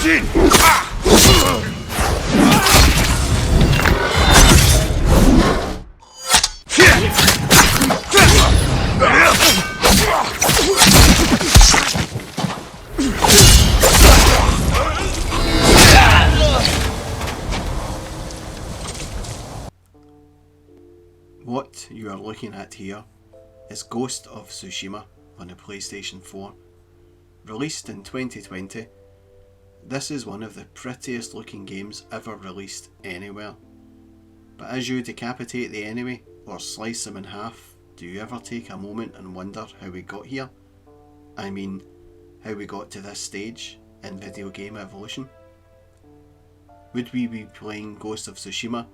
What you are looking at here is Ghost of Tsushima on the PlayStation 4. Released in 2020, this is one of the prettiest looking games ever released anywhere. But as you decapitate the enemy or slice them in half, do you ever take a moment and wonder how we got here? I mean, how we got to this stage in video game evolution? Would we be playing Ghost of Tsushima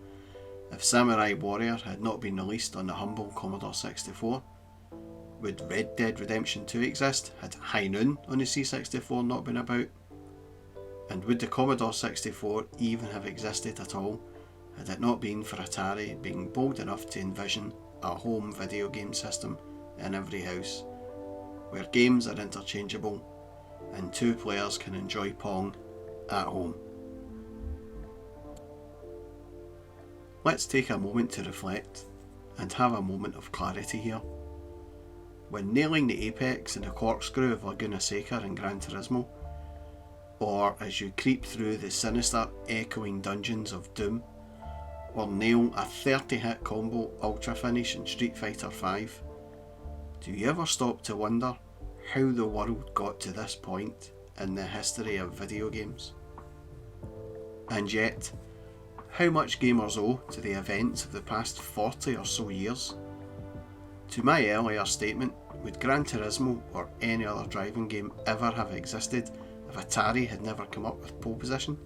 if Samurai Warrior had not been released on the humble Commodore 64? Would Red Dead Redemption 2 exist had High Noon on the C64 not been about? And would the Commodore 64 even have existed at all had it not been for Atari being bold enough to envision a home video game system in every house, where games are interchangeable and two players can enjoy Pong at home? Let's take a moment to reflect and have a moment of clarity here. When nailing the apex in the corkscrew of Laguna Seca in Gran Turismo, or as you creep through the sinister echoing dungeons of Doom, or nail a 30-hit combo ultra finish in Street Fighter V, do you ever stop to wonder how the world got to this point in the history of video games? And yet, how much gamers owe to the events of the past 40 or so years? To my earlier statement, would Gran Turismo or any other driving game ever have existed if Atari had never come up with pole position?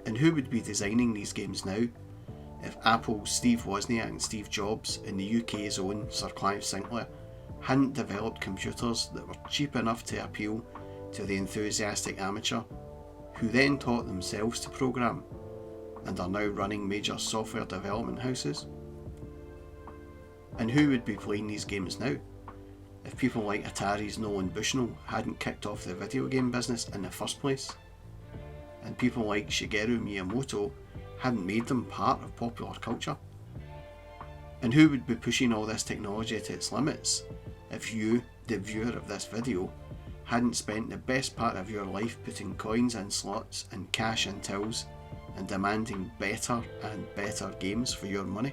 And who would be designing these games now if Apple's Steve Wozniak and Steve Jobs and the UK's own Sir Clive Sinclair hadn't developed computers that were cheap enough to appeal to the enthusiastic amateur, who then taught themselves to program and are now running major software development houses? And who would be playing these games now if people like Atari's Nolan Bushnell hadn't kicked off the video game business in the first place, and people like Shigeru Miyamoto hadn't made them part of popular culture? And who would be pushing all this technology to its limits if you, the viewer of this video, hadn't spent the best part of your life putting coins in slots and cash in tills and demanding better and better games for your money?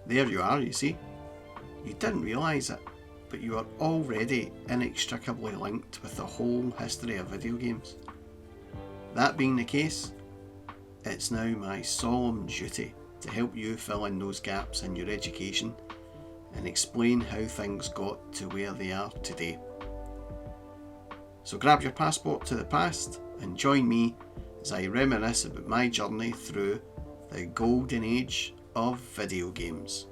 There you are, you see. You didn't realise it, but you are already inextricably linked with the whole history of video games. That being the case, it's now my solemn duty to help you fill in those gaps in your education and explain how things got to where they are today. So grab your passport to the past and join me as I reminisce about my journey through the golden age of video games.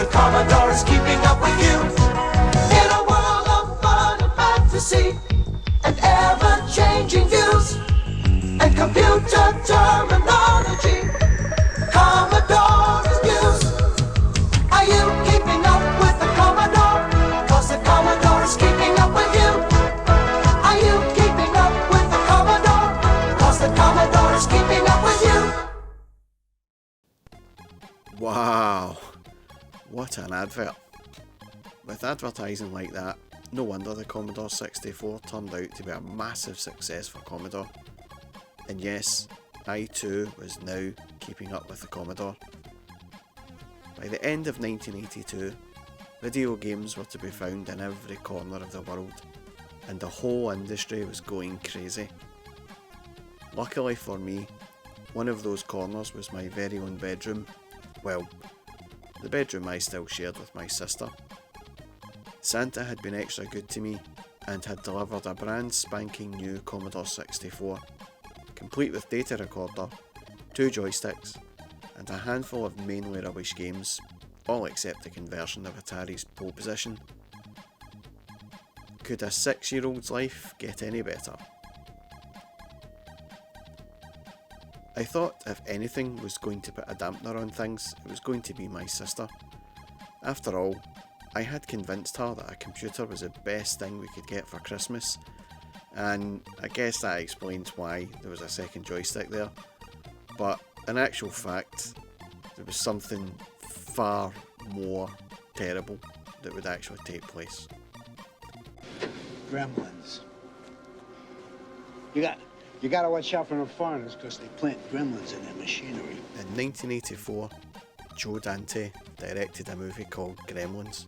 the Commodore is keeping up with you. In a world of fun and fantasy, and ever-changing views, and computer terminology, Commodore is news. Are you keeping up with the Commodore? 'Cause the Commodore is keeping up with you. Are you keeping up with the Commodore? 'Cause the Commodore is keeping up with you. Wow, what an advert. With advertising like that, no wonder the Commodore 64 turned out to be a massive success for Commodore. And yes, I too was now keeping up with the Commodore. By the end of 1982, video games were to be found in every corner of the world, and the whole industry was going crazy. Luckily for me, one of those corners was my very own bedroom. Well, the bedroom I still shared with my sister. Santa had been extra good to me and had delivered a brand spanking new Commodore 64, complete with data recorder, 2 joysticks, and a handful of mainly rubbish games, all except the conversion of Atari's pole position. Could a 6-year-old's life get any better? I thought if anything was going to put a dampener on things, it was going to be my sister. After all, I had convinced her that a computer was the best thing we could get for Christmas, and I guess that explains why there was a second joystick there. But in actual fact, there was something far more terrible that would actually take place. Gremlins. You gotta watch out for the foreigners because they plant gremlins in their machinery. In 1984, Joe Dante directed a movie called Gremlins.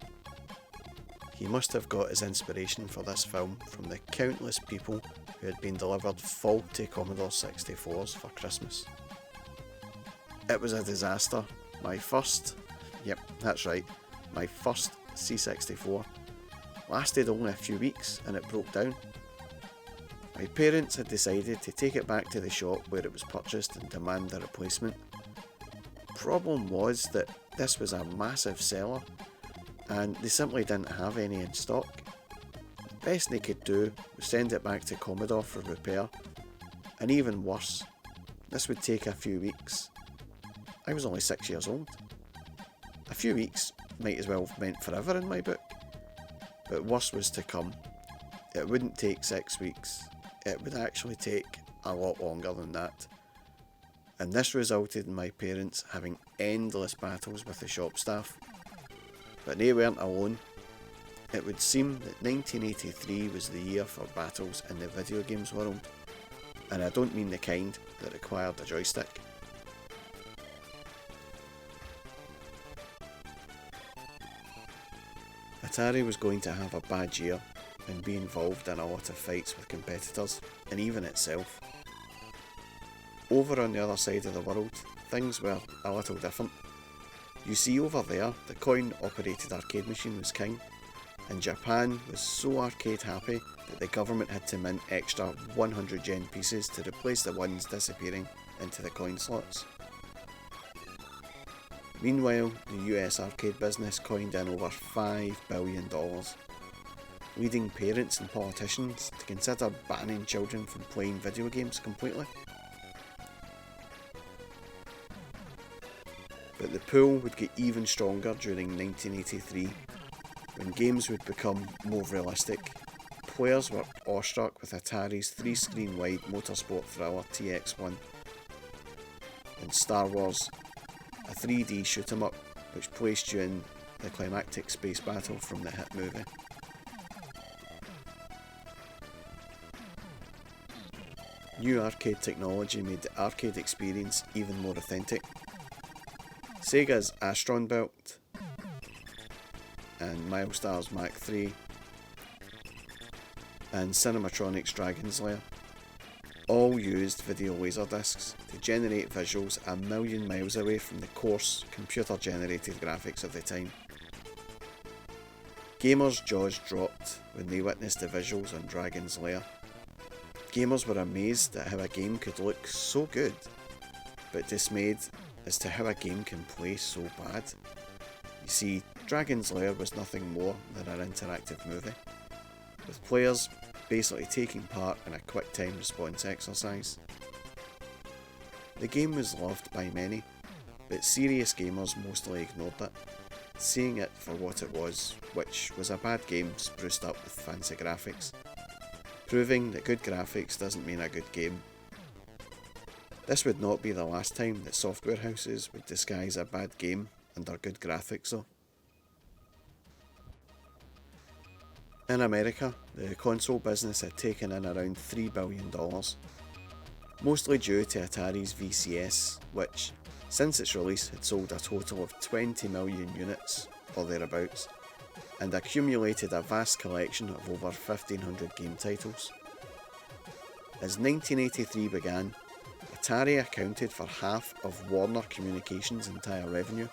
He must have got his inspiration for this film from the countless people who had been delivered faulty Commodore 64s for Christmas. It was a disaster. My first C64 lasted only a few weeks and it broke down. My parents had decided to take it back to the shop where it was purchased and demand a replacement. Problem was that this was a massive seller and they simply didn't have any in stock. The best they could do was send it back to Commodore for repair, and even worse, this would take a few weeks. I was only 6 years old. A few weeks might as well have meant forever in my book, but worse was to come. It wouldn't take 6 weeks. It would actually take a lot longer than that. And this resulted in my parents having endless battles with the shop staff. But they weren't alone. It would seem that 1983 was the year for battles in the video games world. And I don't mean the kind that required a joystick. Atari was going to have a bad year and be involved in a lot of fights with competitors, and even itself. Over on the other side of the world, things were a little different. You see, over there, the coin-operated arcade machine was king, and Japan was so arcade happy that the government had to mint extra 100 yen pieces to replace the ones disappearing into the coin slots. Meanwhile, the US arcade business coined in over $5 billion, leading parents and politicians to consider banning children from playing video games completely. But the pull would get even stronger during 1983, when games would become more realistic. Players were awestruck with Atari's 3-screen wide motorsport thriller TX1, and Star Wars, a 3D shoot 'em up which placed you in the climactic space battle from the hit movie. New arcade technology made the arcade experience even more authentic. Sega's Astron Belt and Milestar's Mach 3 and Cinematronics Dragon's Lair all used video laserdiscs to generate visuals a million miles away from the coarse, computer-generated graphics of the time. Gamers' jaws dropped when they witnessed the visuals on Dragon's Lair. Gamers were amazed at how a game could look so good, but dismayed as to how a game can play so bad. You see, Dragon's Lair was nothing more than an interactive movie, with players basically taking part in a quick time response exercise. The game was loved by many, but serious gamers mostly ignored it, seeing it for what it was, which was a bad game spruced up with fancy graphics, proving that good graphics doesn't mean a good game. This would not be the last time that software houses would disguise a bad game under good graphics though. In America, the console business had taken in around $3 billion, mostly due to Atari's VCS, which, since its release, had sold a total of 20 million units, or thereabouts, and accumulated a vast collection of over 1,500 game titles. As 1983 began, Atari accounted for half of Warner Communications' entire revenue.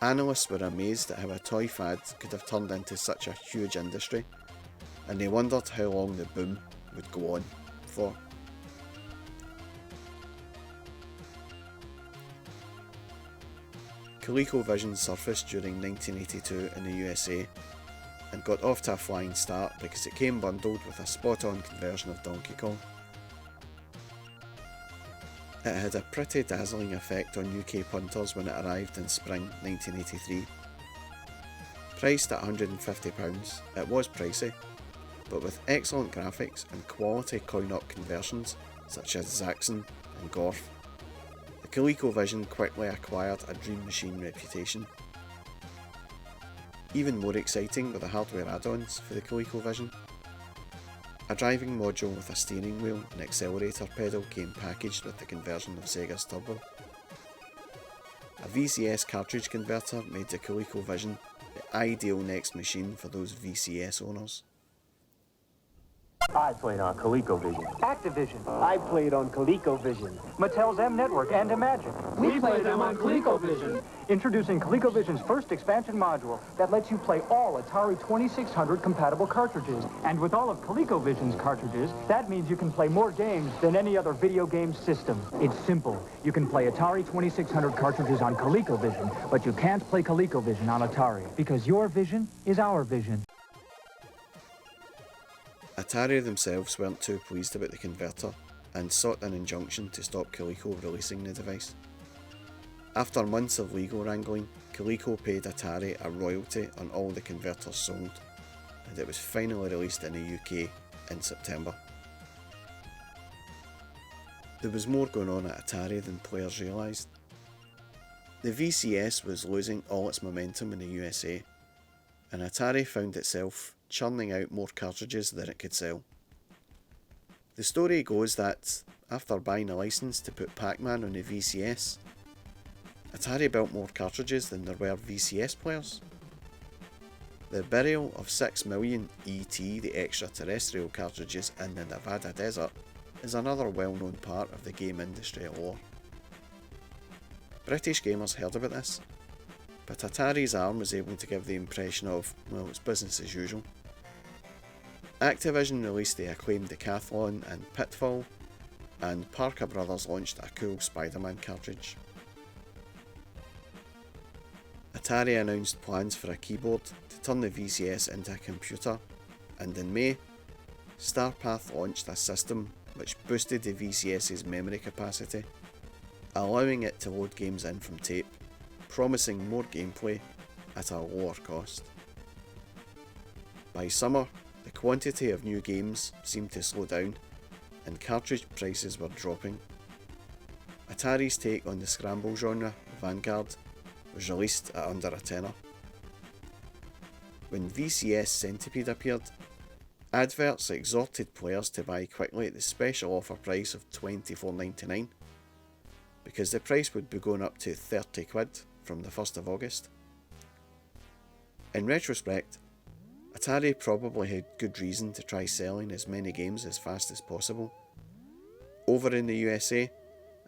Analysts were amazed at how a toy fad could have turned into such a huge industry, and they wondered how long the boom would go on for. ColecoVision surfaced during 1982 in the USA and got off to a flying start because it came bundled with a spot-on conversion of Donkey Kong. It had a pretty dazzling effect on UK punters when it arrived in spring 1983. Priced at £150, it was pricey, but with excellent graphics and quality coin-op conversions such as Zaxxon and Gorf, the ColecoVision quickly acquired a dream machine reputation. Even more exciting were the hardware add-ons for the ColecoVision. A driving module with a steering wheel and accelerator pedal came packaged with the conversion of Sega's Turbo. A VCS cartridge converter made the ColecoVision the ideal next machine for those VCS owners. I played on ColecoVision. Activision. I played on ColecoVision. Mattel's M Network and Imagine. We played them on ColecoVision. Introducing ColecoVision's first expansion module that lets you play all Atari 2600 compatible cartridges. And with all of ColecoVision's cartridges, that means you can play more games than any other video game system. It's simple. You can play Atari 2600 cartridges on ColecoVision, but you can't play ColecoVision on Atari because your vision is our vision. Atari themselves weren't too pleased about the converter and sought an injunction to stop Coleco releasing the device. After months of legal wrangling, Coleco paid Atari a royalty on all the converters sold, and it was finally released in the UK in September. There was more going on at Atari than players realised. The VCS was losing all its momentum in the USA, and Atari found itself churning out more cartridges than it could sell. The story goes that, after buying a license to put Pac-Man on the VCS, Atari built more cartridges than there were VCS players. The burial of 6 million E.T., the extraterrestrial cartridges in the Nevada desert, is another well-known part of the game industry lore. British gamers heard about this, but Atari's arm was able to give the impression of, well, it's business as usual. Activision released the acclaimed Decathlon and Pitfall, and Parker Brothers launched a cool Spider-Man cartridge. Atari announced plans for a keyboard to turn the VCS into a computer, and in May, Starpath launched a system which boosted the VCS's memory capacity, allowing it to load games in from tape, promising more gameplay at a lower cost. By summer, the quantity of new games seemed to slow down, and cartridge prices were dropping. Atari's take on the scramble genre, Vanguard, was released at under a tenner. When VCS Centipede appeared, adverts exhorted players to buy quickly at the special offer price of £24.99, because the price would be going up to £30 from the 1st of August. In retrospect, Atari probably had good reason to try selling as many games as fast as possible. Over in the USA,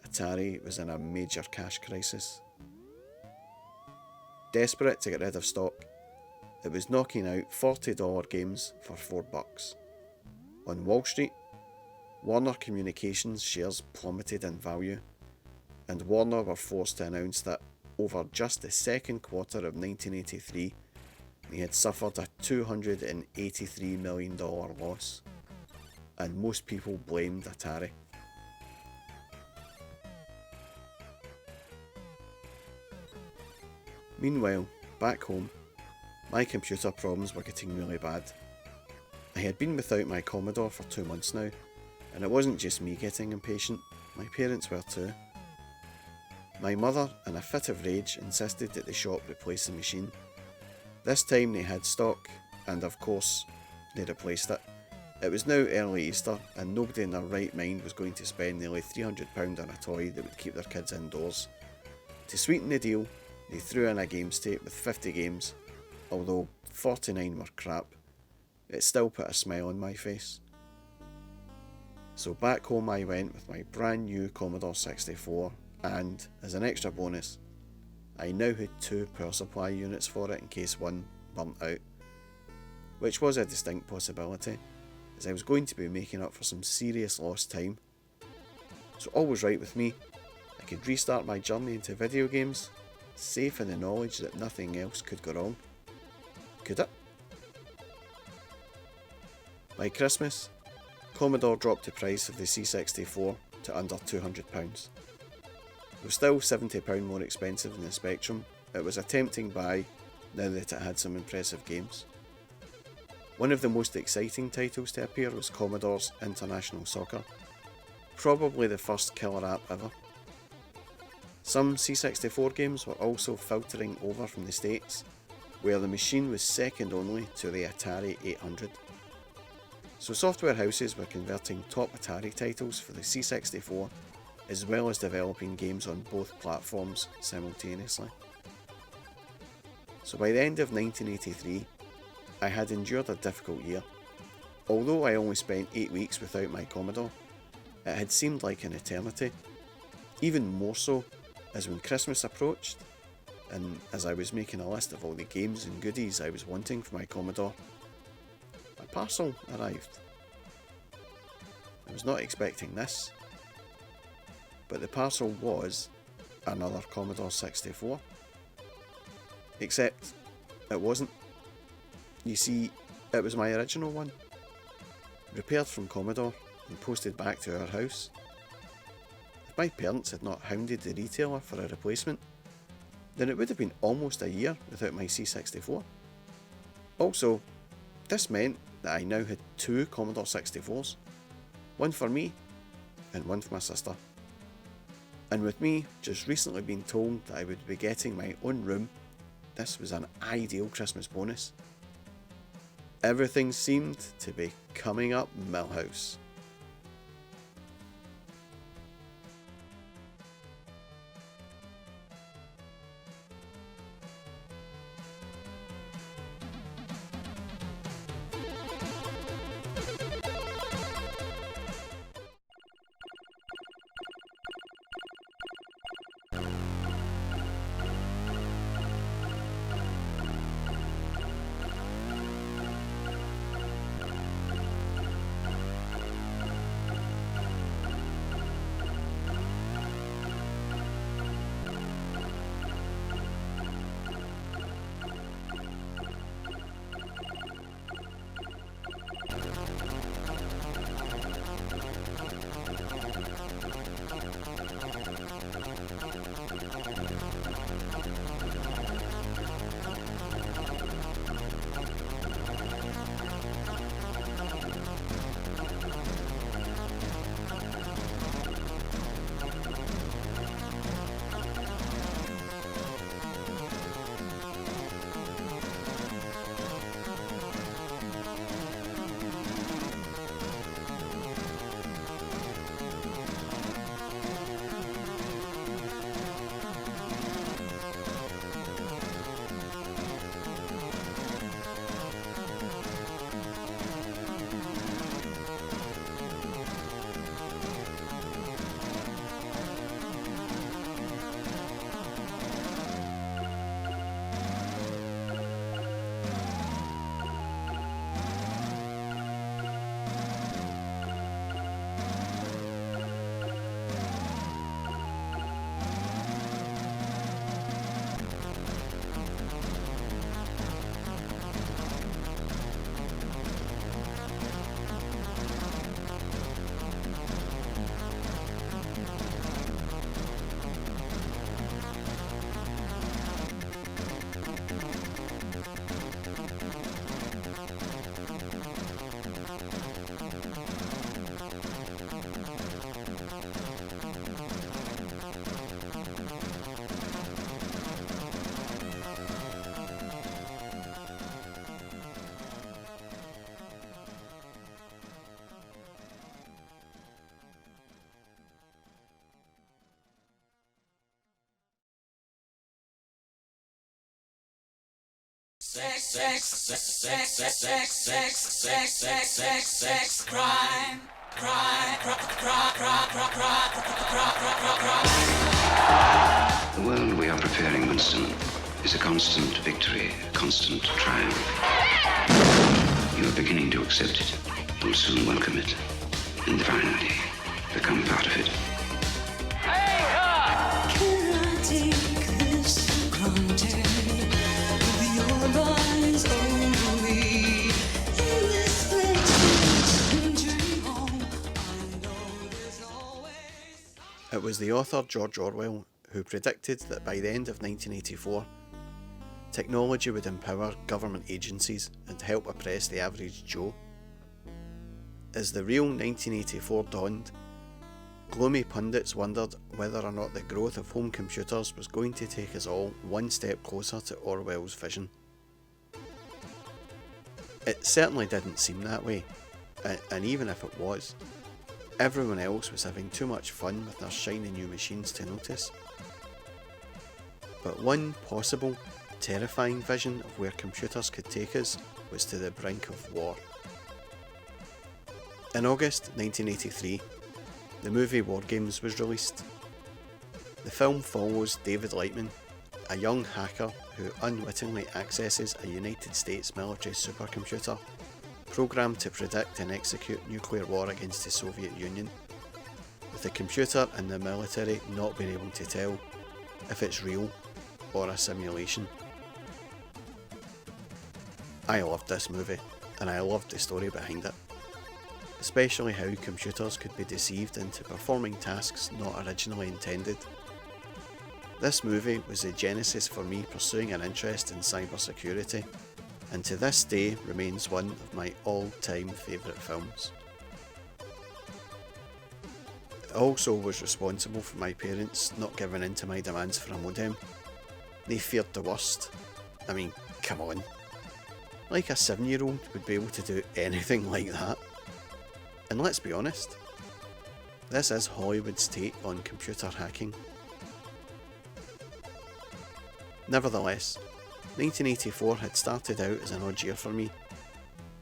Atari was in a major cash crisis. Desperate to get rid of stock, it was knocking out $40 games for $4. On Wall Street, Warner Communications shares plummeted in value, and Warner were forced to announce that, over just the second quarter of 1983, he had suffered a $283 million loss, and most people blamed Atari. Meanwhile, back home, my computer problems were getting really bad. I had been without my Commodore for 2 months now, and it wasn't just me getting impatient, my parents were too. My mother, in a fit of rage, insisted that the shop replace the machine. This time they had stock, and of course, they replaced it. It was now early Easter, and nobody in their right mind was going to spend nearly £300 on a toy that would keep their kids indoors. To sweeten the deal, they threw in a games tape with 50 games. Although 49 were crap, it still put a smile on my face. So back home I went with my brand new Commodore 64, and as an extra bonus, I now had 2 power supply units for it in case one burnt out, which was a distinct possibility, as I was going to be making up for some serious lost time. So all was right with me. I could restart my journey into video games, safe in the knowledge that nothing else could go wrong. Could it? By Christmas, Commodore dropped the price of the C64 to under £200. It was still £70 more expensive than the Spectrum. It was a tempting buy now that it had some impressive games. One of the most exciting titles to appear was Commodore's International Soccer, probably the first killer app ever. Some C64 games were also filtering over from the States, where the machine was second only to the Atari 800. So software houses were converting top Atari titles for the C64, as well as developing games on both platforms simultaneously. So by the end of 1983, I had endured a difficult year. Although I only spent 8 weeks without my Commodore, it had seemed like an eternity. Even more so as when Christmas approached, and as I was making a list of all the games and goodies I was wanting for my Commodore, a parcel arrived. I was not expecting this, but the parcel was another Commodore 64. Except it wasn't. You see, it was my original one, repaired from Commodore and posted back to our house. If my parents had not hounded the retailer for a replacement, then it would have been almost a year without my C64. Also, this meant that I now had 2 Commodore 64s, one for me and one for my sister. And with me just recently being told that I would be getting my own room, this was an ideal Christmas bonus. Everything seemed to be coming up Millhouse. The world we are preparing, Winston, is a constant victory, a constant triumph. You are beginning to accept it. You'll soon welcome it. And finally, become part of it. Can I take this for granted? With your eyes over me, in this place, journey home, I know there's always. It was the author George Orwell who predicted that by the end of 1984, technology would empower government agencies and help oppress the average Joe. As the real 1984 dawned, gloomy pundits wondered whether or not the growth of home computers was going to take us all one step closer to Orwell's vision. It certainly didn't seem that way, and even if it was, everyone else was having too much fun with their shiny new machines to notice. But one possible, terrifying vision of where computers could take us was to the brink of war. In August 1983, the movie War Games was released. The film follows David Lightman, a young hacker who unwittingly accesses a United States military supercomputer programmed to predict and execute nuclear war against the Soviet Union, with the computer and the military not being able to tell if it's real or a simulation. I loved this movie, and I loved the story behind it, especially how computers could be deceived into performing tasks not originally intended. This movie was the genesis for me pursuing an interest in cybersecurity, and to this day remains one of my all-time favourite films. It also was responsible for my parents not giving in to my demands for a modem. They feared the worst. I mean, come on. Like a 7-year-old would be able to do anything like that. And let's be honest, this is Hollywood's take on computer hacking. Nevertheless, 1984 had started out as an odd year for me.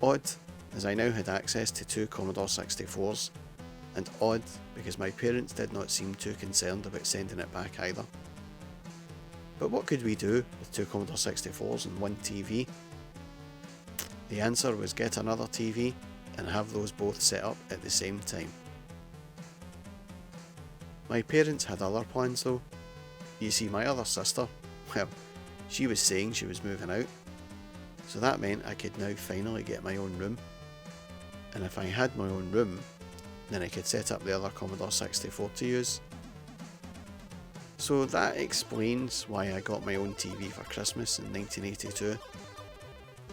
Odd, as I now had access to 2 Commodore 64s, and odd because my parents did not seem too concerned about sending it back either. But what could we do with 2 Commodore 64s and 1 TV? The answer was get another TV and have those both set up at the same time. My parents had other plans though. You see, my other sister, well, she was saying she was moving out, so that meant I could now finally get my own room. And if I had my own room, then I could set up the other Commodore 64 to use. So that explains why I got my own TV for Christmas in 1982,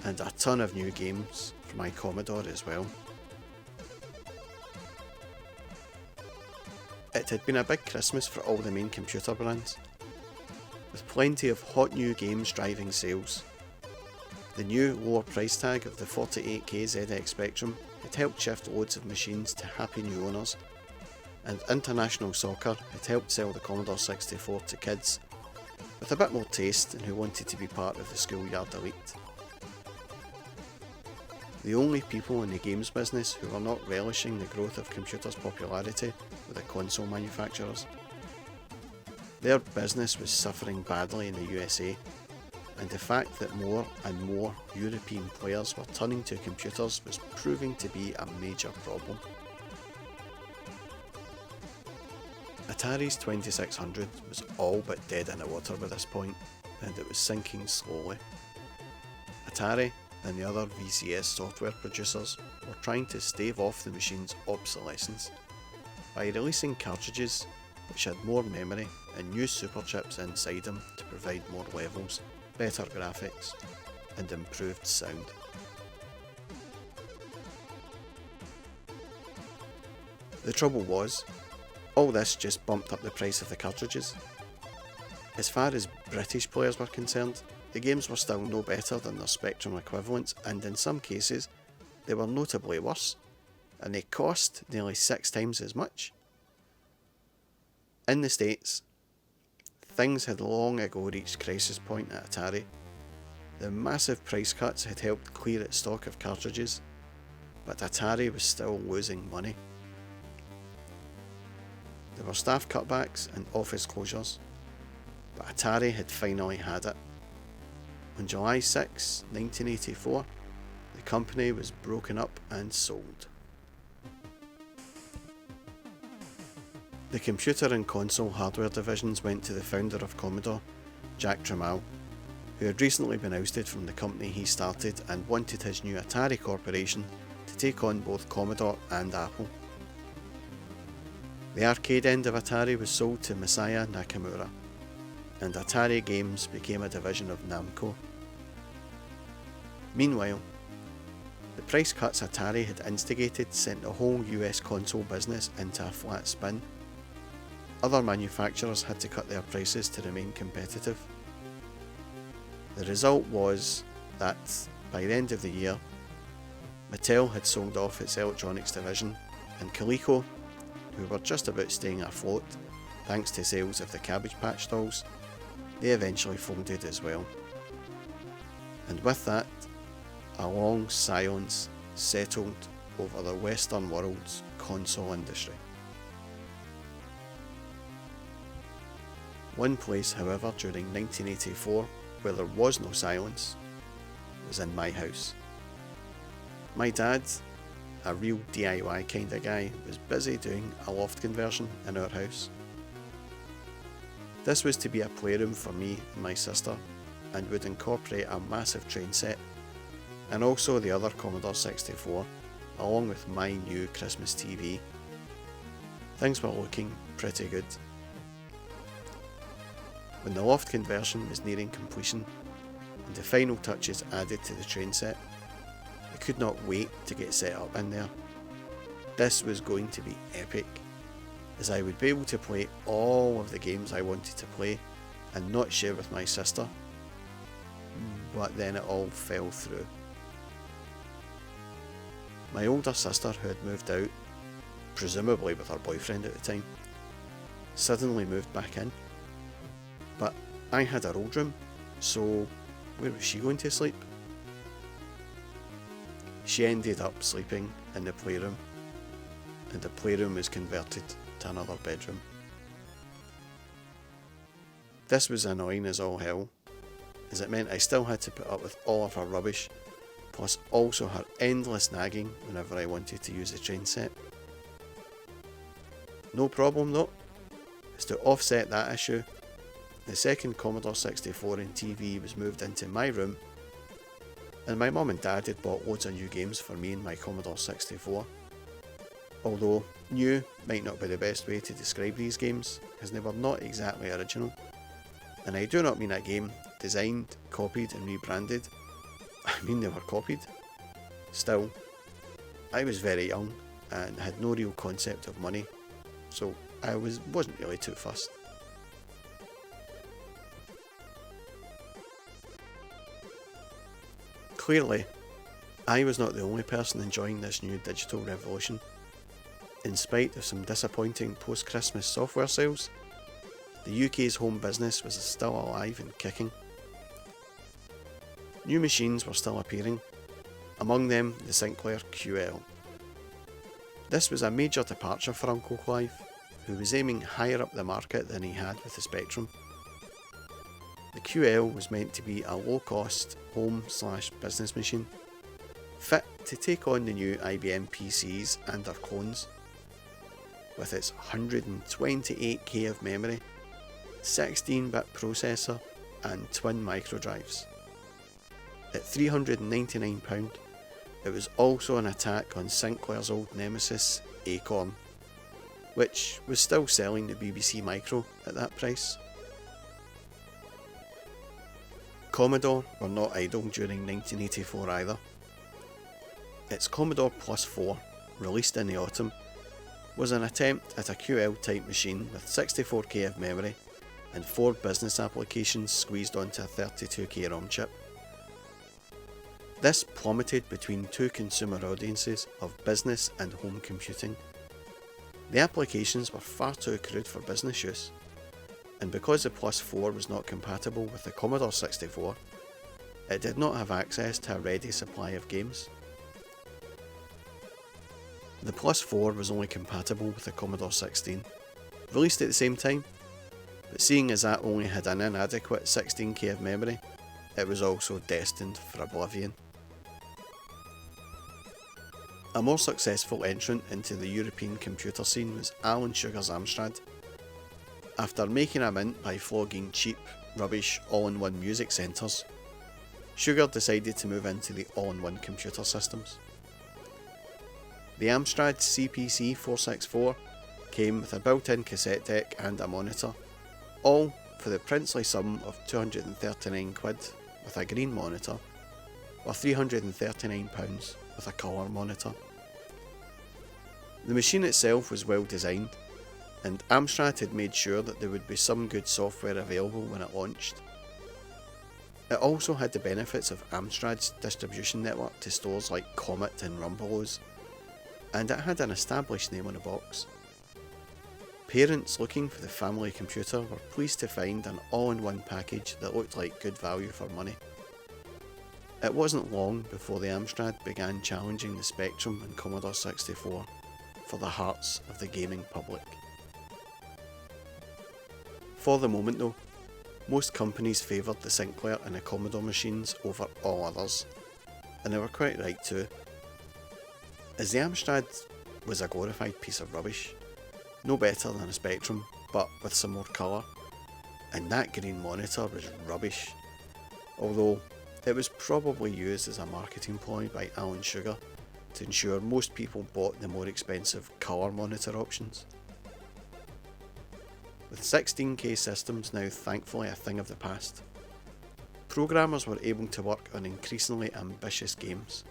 and a ton of new games for my Commodore as well. It had been a big Christmas for all the main computer brands, with plenty of hot new games driving sales. The new lower price tag of the 48K ZX Spectrum had helped shift loads of machines to happy new owners, and international soccer had helped sell the Commodore 64 to kids with a bit more taste and who wanted to be part of the schoolyard elite. The only people in the games business who were not relishing the growth of computers' popularity were the console manufacturers. Their business was suffering badly in the USA, and the fact that more and more European players were turning to computers was proving to be a major problem. Atari's 2600 was all but dead in the water by this point, and it was sinking slowly. Atari and the other VCS software producers were trying to stave off the machine's obsolescence by releasing cartridges which had more memory and new superchips inside them to provide more levels, better graphics, and improved sound. The trouble was, all this just bumped up the price of the cartridges. As far as British players were concerned, the games were still no better than their Spectrum equivalents, and in some cases they were notably worse, and they cost nearly 6 times as much. In the States, things had long ago reached crisis point at Atari, The massive price cuts had helped clear its stock of cartridges, but Atari was still losing money. There were staff cutbacks and office closures, but Atari had finally had it. On July 6, 1984, the company was broken up and sold. The computer and console hardware divisions went to the founder of Commodore, Jack Tramiel, who had recently been ousted from the company he started and wanted his new Atari Corporation to take on both Commodore and Apple. The arcade end of Atari was sold to Masaya Nakamura, and Atari Games became a division of Namco. Meanwhile, the price cuts Atari had instigated sent the whole US console business into a flat spin. Other manufacturers had to cut their prices to remain competitive. The result was that, by the end of the year, Mattel had sold off its electronics division, and Coleco, who were just about staying afloat thanks to sales of the Cabbage Patch dolls, they eventually folded as well. And with that, a long silence settled over the Western world's console industry. One place, however, during 1984 where there was no silence was in my house. My dad, a real DIY kind of guy, was busy doing a loft conversion in our house. This was to be a playroom for me and my sister, and would incorporate a massive train set, and also the other Commodore 64, along with my new Christmas TV. Things were looking pretty good. When the loft conversion was nearing completion, and the final touches added to the train set, I could not wait to get set up in there. This was going to be epic, as I would be able to play all of the games I wanted to play and not share with my sister. But then it all fell through. My older sister, who had moved out, presumably with her boyfriend at the time, suddenly moved back in. But I had her old room, so where was she going to sleep? She ended up sleeping in the playroom, and the playroom was converted to another bedroom. This was annoying as all hell, as it meant I still had to put up with all of her rubbish, plus also her endless nagging whenever I wanted to use the train set. No problem though, as to offset that issue, the second Commodore 64 and TV was moved into my room, and my mum and dad had bought loads of new games for me and my Commodore 64. Although new might not be the best way to describe these games, as they were not exactly original. And I do not mean a game designed, copied and rebranded. I mean they were copied. Still, I was very young and had no real concept of money, so I wasn't really too fussed. Clearly, I was not the only person enjoying this new digital revolution. In spite of some disappointing post-Christmas software sales, the UK's home business was still alive and kicking. New machines were still appearing, among them the Sinclair QL. This was a major departure for Uncle Clive, who was aiming higher up the market than he had with the Spectrum. The QL was meant to be a low-cost home/business machine, fit to take on the new IBM PCs and their clones. With its 128K of memory, 16-bit processor and twin microdrives. At £399, it was also an attack on Sinclair's old nemesis, Acorn, which was still selling the BBC Micro at that price. Commodore were not idle during 1984 either. Its Commodore Plus 4, released in the autumn, was an attempt at a QL type machine with 64K of memory and 4 business applications squeezed onto a 32K ROM chip. This plummeted between two consumer audiences of business and home computing. The applications were far too crude for business use, and because the Plus 4 was not compatible with the Commodore 64, it did not have access to a ready supply of games. The Plus 4 was only compatible with the Commodore 16, released at the same time, but seeing as that only had an inadequate 16K of memory, it was also destined for oblivion. A more successful entrant into the European computer scene was Alan Sugar's Amstrad. After making a mint by flogging cheap, rubbish, all-in-one music centres, Sugar decided to move into the all-in-one computer systems. The Amstrad CPC 464 came with a built-in cassette deck and a monitor, all for the princely sum of £239 with a green monitor, or £339 with a colour monitor. The machine itself was well designed, and Amstrad had made sure that there would be some good software available when it launched. It also had the benefits of Amstrad's distribution network to stores like Comet and Rumbelows, and it had an established name on the box. Parents looking for the family computer were pleased to find an all-in-one package that looked like good value for money. It wasn't long before the Amstrad began challenging the Spectrum and Commodore 64 for the hearts of the gaming public. For the moment though, most companies favoured the Sinclair and the Commodore machines over all others, and they were quite right too, as the Amstrad was a glorified piece of rubbish, no better than a Spectrum, but with some more colour, and that green monitor was rubbish, although it was probably used as a marketing ploy by Alan Sugar to ensure most people bought the more expensive colour monitor options. With 16K systems now thankfully a thing of the past, programmers were able to work on increasingly ambitious games.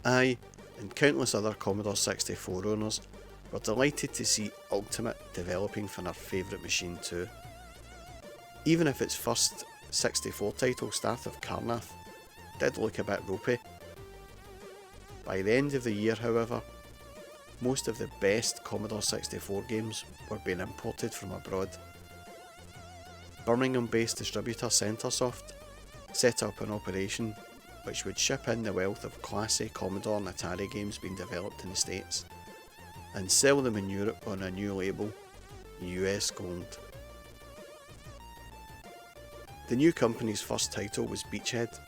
I, and countless other Commodore 64 owners, were delighted to see Ultimate developing for our favourite machine too. Even if its first 64 title, Start of Karnath, did look a bit ropey. By the end of the year, however, most of the best Commodore 64 games were being imported from abroad. Birmingham-based distributor Centresoft set up an operation which would ship in the wealth of classy Commodore and Atari games being developed in the States, and sell them in Europe on a new label, US Gold. The new company's first title was Beachhead,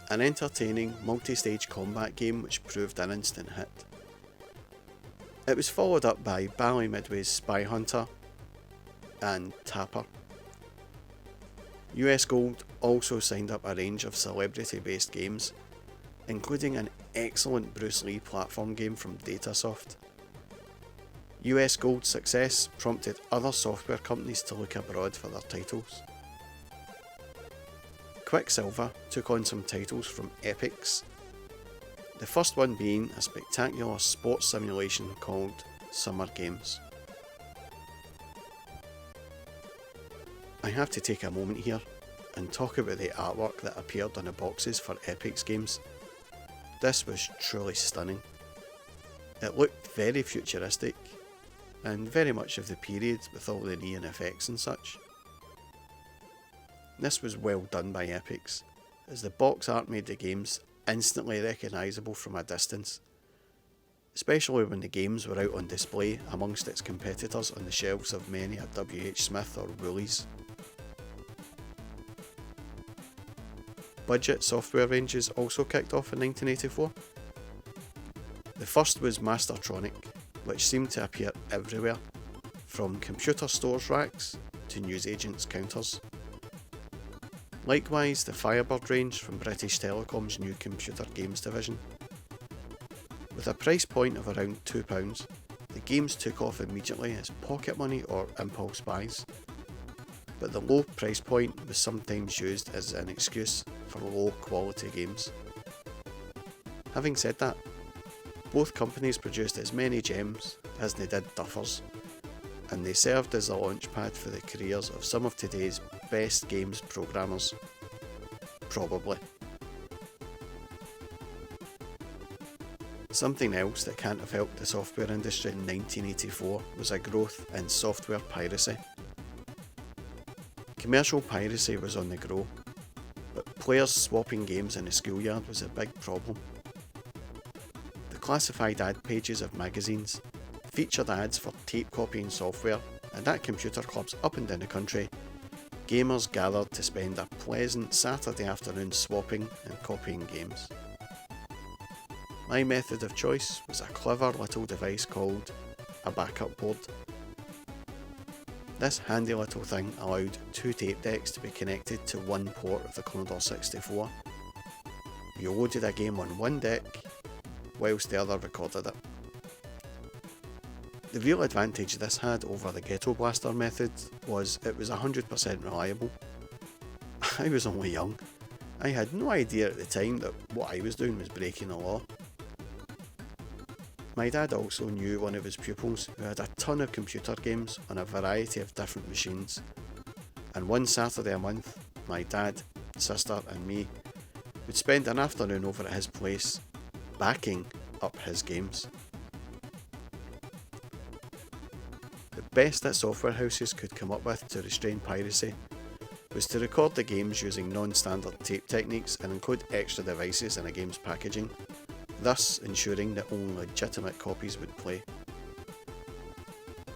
an entertaining multi-stage combat game which proved an instant hit. It was followed up by Bally Midway's Spy Hunter and Tapper. US Gold also signed up a range of celebrity-based games, including an excellent Bruce Lee platform game from Datasoft. US Gold's success prompted other software companies to look abroad for their titles. Quicksilver took on some titles from Epix, the first one being a spectacular sports simulation called Summer Games. I have to take a moment here and talk about the artwork that appeared on the boxes for Epix games. This was truly stunning. It looked very futuristic and very much of the period with all the neon effects and such. This was well done by Epix, as the box art made the games instantly recognisable from a distance, especially when the games were out on display amongst its competitors on the shelves of many a W.H. Smith or Woolies. Budget software ranges also kicked off in 1984. The first was Mastertronic, which seemed to appear everywhere, from computer stores racks to newsagents' counters. Likewise, the Firebird range from British Telecom's new computer games division. With a price point of around £2, the games took off immediately as pocket money or impulse buys, but the low price point was sometimes used as an excuse for low quality games. Having said that, both companies produced as many gems as they did duffers, and they served as a launchpad for the careers of some of today's best games programmers. Probably. Something else that can't have helped the software industry in 1984 was a growth in software piracy. Commercial piracy was on the grow, but players swapping games in the schoolyard was a big problem. The classified ad pages of magazines featured ads for tape copying software, and at computer clubs up and down the country, gamers gathered to spend a pleasant Saturday afternoon swapping and copying games. My method of choice was a clever little device called a backup board. This handy little thing allowed 2 tape decks to be connected to one port of the Commodore 64. You loaded a game on one deck, whilst the other recorded it. The real advantage this had over the Ghetto Blaster method was it was 100% reliable. I was only young. I had no idea at the time that what I was doing was breaking the law. My dad also knew one of his pupils who had a ton of computer games on a variety of different machines, and one Saturday a month, my dad, sister and me would spend an afternoon over at his place, backing up his games. The best that software houses could come up with to restrain piracy was to record the games using non-standard tape techniques and include extra devices in a game's packaging, thus ensuring that only legitimate copies would play.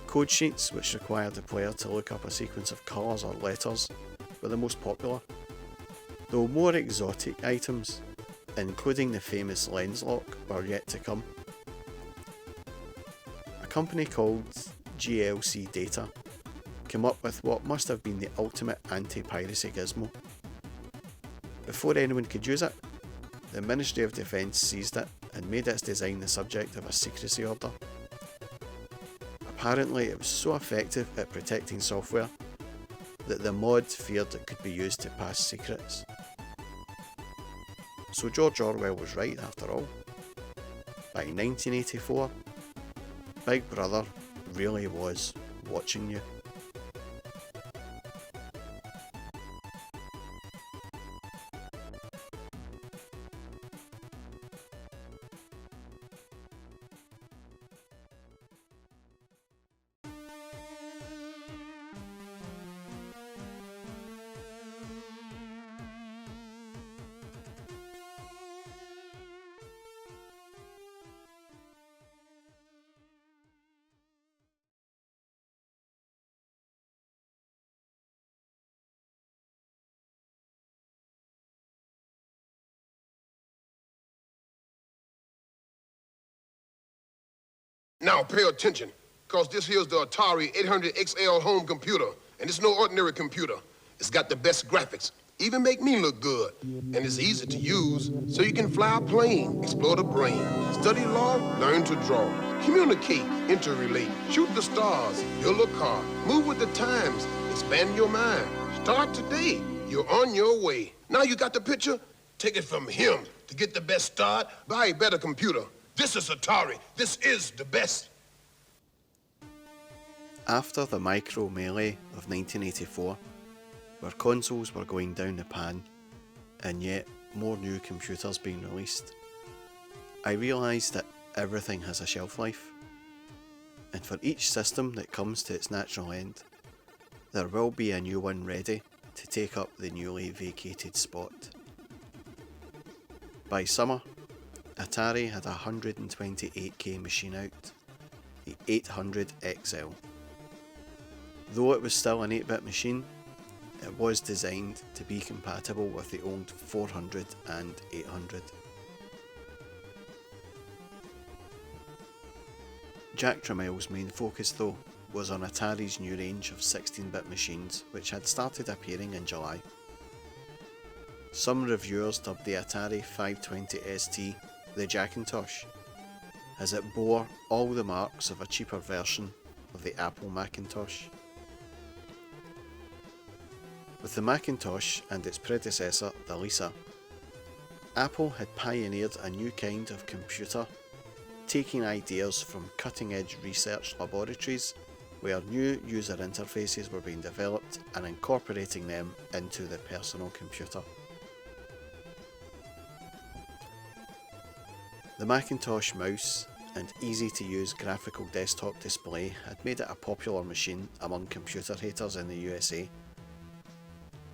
Code sheets, which required the player to look up a sequence of colours or letters, were the most popular, though more exotic items, including the famous lens lock, were yet to come. A company called GLC Data came up with what must have been the ultimate anti-piracy gizmo. Before anyone could use it, the Ministry of Defence seized it and made its design the subject of a secrecy order. Apparently it was so effective at protecting software that the mod feared it could be used to pass secrets. So George Orwell was right after all. By 1984, Big Brother really was watching you. Now pay attention, because this here's the Atari 800XL home computer, and it's no ordinary computer. It's got the best graphics, even make me look good. And it's easy to use, so you can fly a plane, explore the brain, study law, learn to draw, communicate, interrelate, shoot the stars, build a car, move with the times, expand your mind. Start today, you're on your way. Now you got the picture? Take it from him. To get the best start, buy a better computer. This is Atari. This is the best. After the micro melee of 1984, where consoles were going down the pan, and yet more new computers being released, I realised that everything has a shelf life, and for each system that comes to its natural end, there will be a new one ready to take up the newly vacated spot. By summer, Atari had a 128K machine out, the 800XL. Though it was still an 8-bit machine, it was designed to be compatible with the old 400 and 800. Jack Trammell's main focus though was on Atari's new range of 16-bit machines, which had started appearing in July. Some reviewers dubbed the Atari 520 ST the Jackintosh, as it bore all the marks of a cheaper version of the Apple Macintosh. With the Macintosh and its predecessor, the Lisa, Apple had pioneered a new kind of computer, taking ideas from cutting-edge research laboratories where new user interfaces were being developed and incorporating them into the personal computer. The Macintosh mouse and easy-to-use graphical desktop display had made it a popular machine among computer haters in the USA,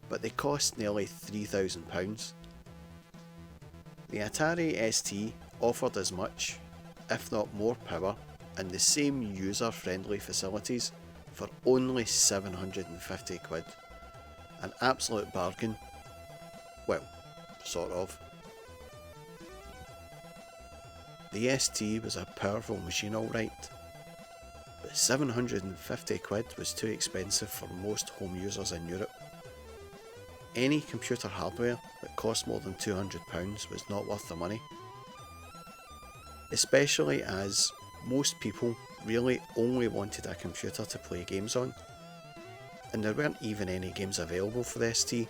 but they cost nearly £3,000. The Atari ST offered as much, if not more power, and the same user-friendly facilities for only £750. An absolute bargain. Well, sort of. The ST was a powerful machine alright, but £750 was too expensive for most home users in Europe. Any computer hardware that cost more than £200 was not worth the money, especially as most people really only wanted a computer to play games on, and there weren't even any games available for the ST,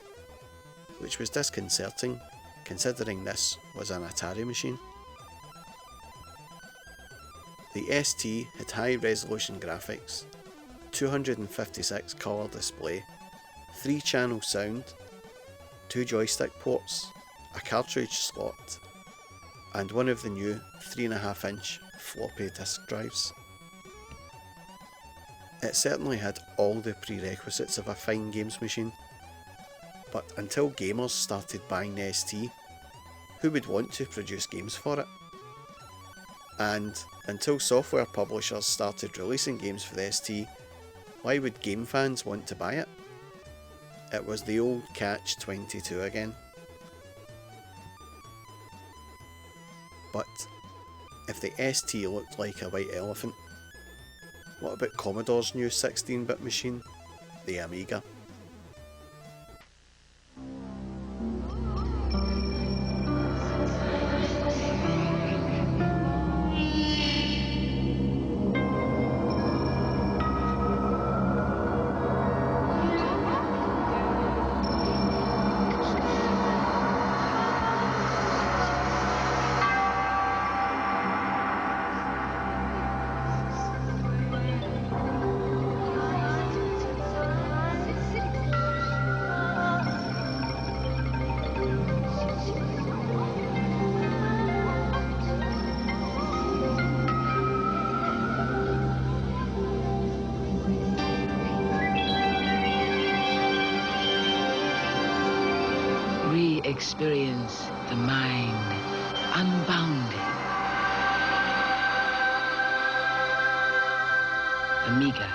which was disconcerting considering this was an Atari machine. The ST had high resolution graphics, 256 colour display, 3-channel sound, 2 joystick ports, a cartridge slot, and one of the new 3.5-inch floppy disk drives. It certainly had all the prerequisites of a fine games machine, but until gamers started buying the ST, who would want to produce games for it? And until software publishers started releasing games for the ST, why would game fans want to buy it? It was the old catch-22 again. But if the ST looked like a white elephant, what about Commodore's new 16-bit machine, the Amiga? Experience the mind unbounded. Amiga,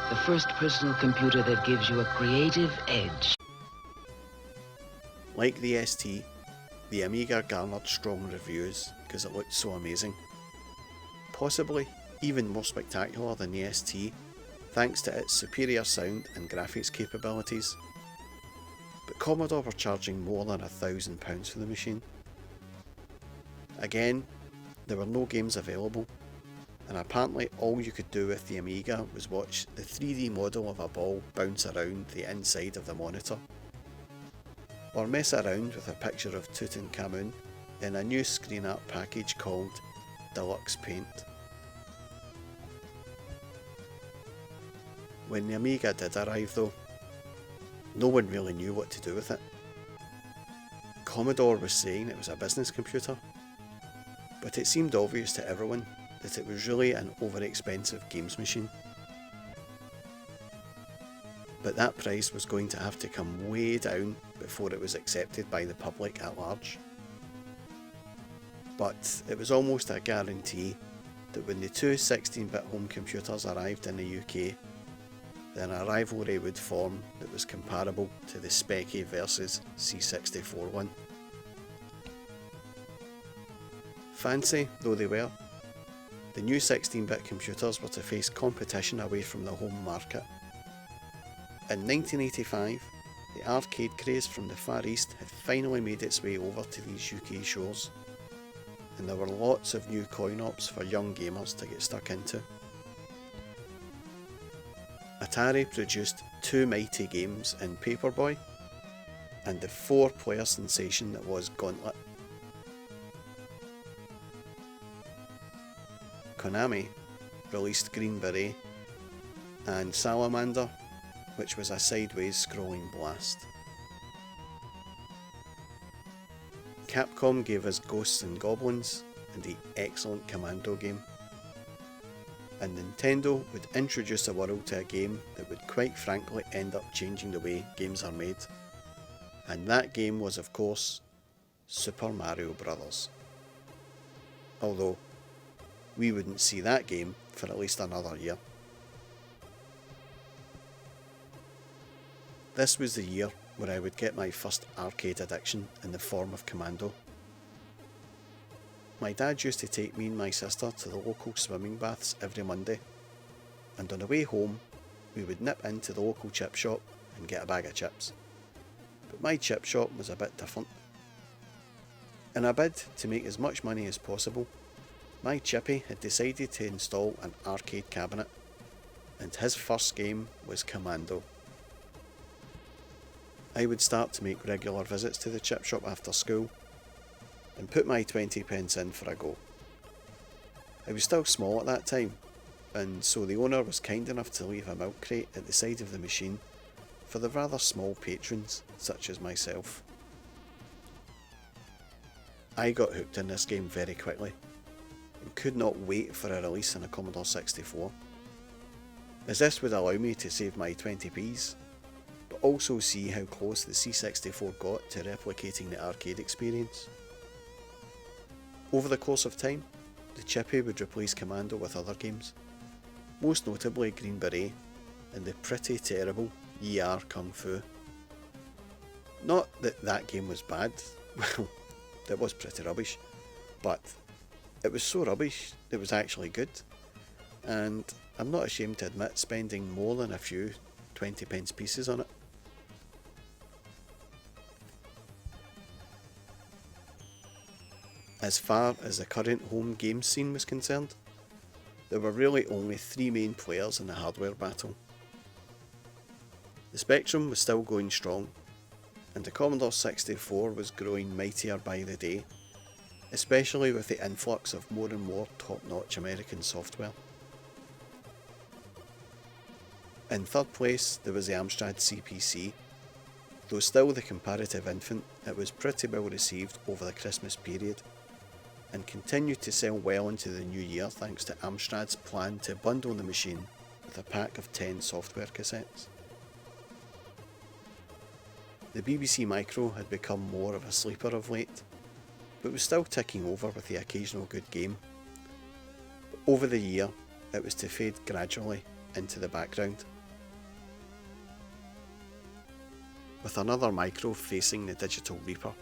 the first personal computer that gives you a creative edge. Like the ST, the Amiga garnered strong reviews because it looked so amazing. Possibly even more spectacular than the ST, thanks to its superior sound and graphics capabilities. But Commodore were charging more than £1,000 for the machine. Again, there were no games available, and apparently all you could do with the Amiga was watch the 3D model of a ball bounce around the inside of the monitor, or mess around with a picture of Tutankhamun in a new screen art package called Deluxe Paint. When the Amiga did arrive though, no one really knew what to do with it. Commodore was saying it was a business computer, but it seemed obvious to everyone that it was really an over-expensive games machine. But that price was going to have to come way down before it was accepted by the public at large. But it was almost a guarantee that when the two 16-bit home computers arrived in the UK, then a rivalry would form that was comparable to the Speccy versus C64 one. Fancy though they were, the new 16-bit computers were to face competition away from the home market. In 1985, the arcade craze from the Far East had finally made its way over to these UK shores, and there were lots of new coin-ops for young gamers to get stuck into. Atari produced two mighty games in Paperboy, and the 4-player sensation that was Gauntlet. Konami released Green Beret and Salamander, which was a sideways scrolling blast. Capcom gave us Ghosts and Goblins and the excellent Commando game. And Nintendo would introduce the world to a game that would quite frankly end up changing the way games are made, And that game was, of course, Super Mario Brothers. Although, we wouldn't see that game for at least another year. This was the year where I would get my first arcade addiction in the form of Commando. My dad used to take me and my sister to the local swimming baths every Monday, and on the way home we would nip into the local chip shop and get a bag of chips. But my chip shop was a bit different. In a bid to make as much money as possible, my chippy had decided to install an arcade cabinet, and his first game was Commando. I would start to make regular visits to the chip shop after school and put my 20 pence in for a go. I was still small at that time, and so the owner was kind enough to leave a milk crate at the side of the machine for the rather small patrons such as myself. I got hooked in this game very quickly and could not wait for a release on a Commodore 64, as this would allow me to save my 20p's, but also see how close the C64 got to replicating the arcade experience. Over the course of time, the chippy would replace Commando with other games, most notably Green Beret and the pretty terrible ER Kung Fu. Not that that game was bad, well, it was pretty rubbish, but it was so rubbish it was actually good, and I'm not ashamed to admit spending more than a few 20 pence pieces on it. As far as the current home game scene was concerned, there were really only 3 main players in the hardware battle. The Spectrum was still going strong, and the Commodore 64 was growing mightier by the day, especially with the influx of more and more top-notch American software. In third place there was the Amstrad CPC. Though still the comparative infant, it was pretty well received over the Christmas period, and continued to sell well into the new year thanks to Amstrad's plan to bundle the machine with a pack of 10 software cassettes. The BBC Micro had become more of a sleeper of late, but was still ticking over with the occasional good game. But over the year, it was to fade gradually into the background. With another Micro facing the Digital Reaper,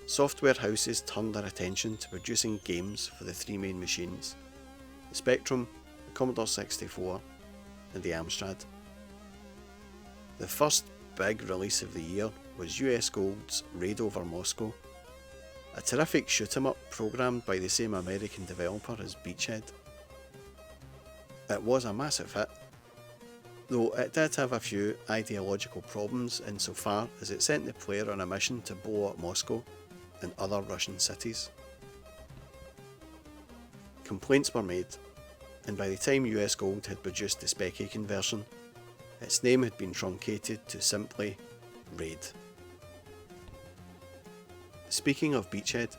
software houses turned their attention to producing games for the 3 main machines: the Spectrum, the Commodore 64 and the Amstrad. The first big release of the year was US Gold's Raid Over Moscow, a terrific shoot 'em up programmed by the same American developer as Beachhead. It was a massive hit, though it did have a few ideological problems insofar as it sent the player on a mission to blow up Moscow and other Russian cities. Complaints were made, and by the time US Gold had produced the spec-aching version, its name had been truncated to simply Raid. Speaking of Beachhead,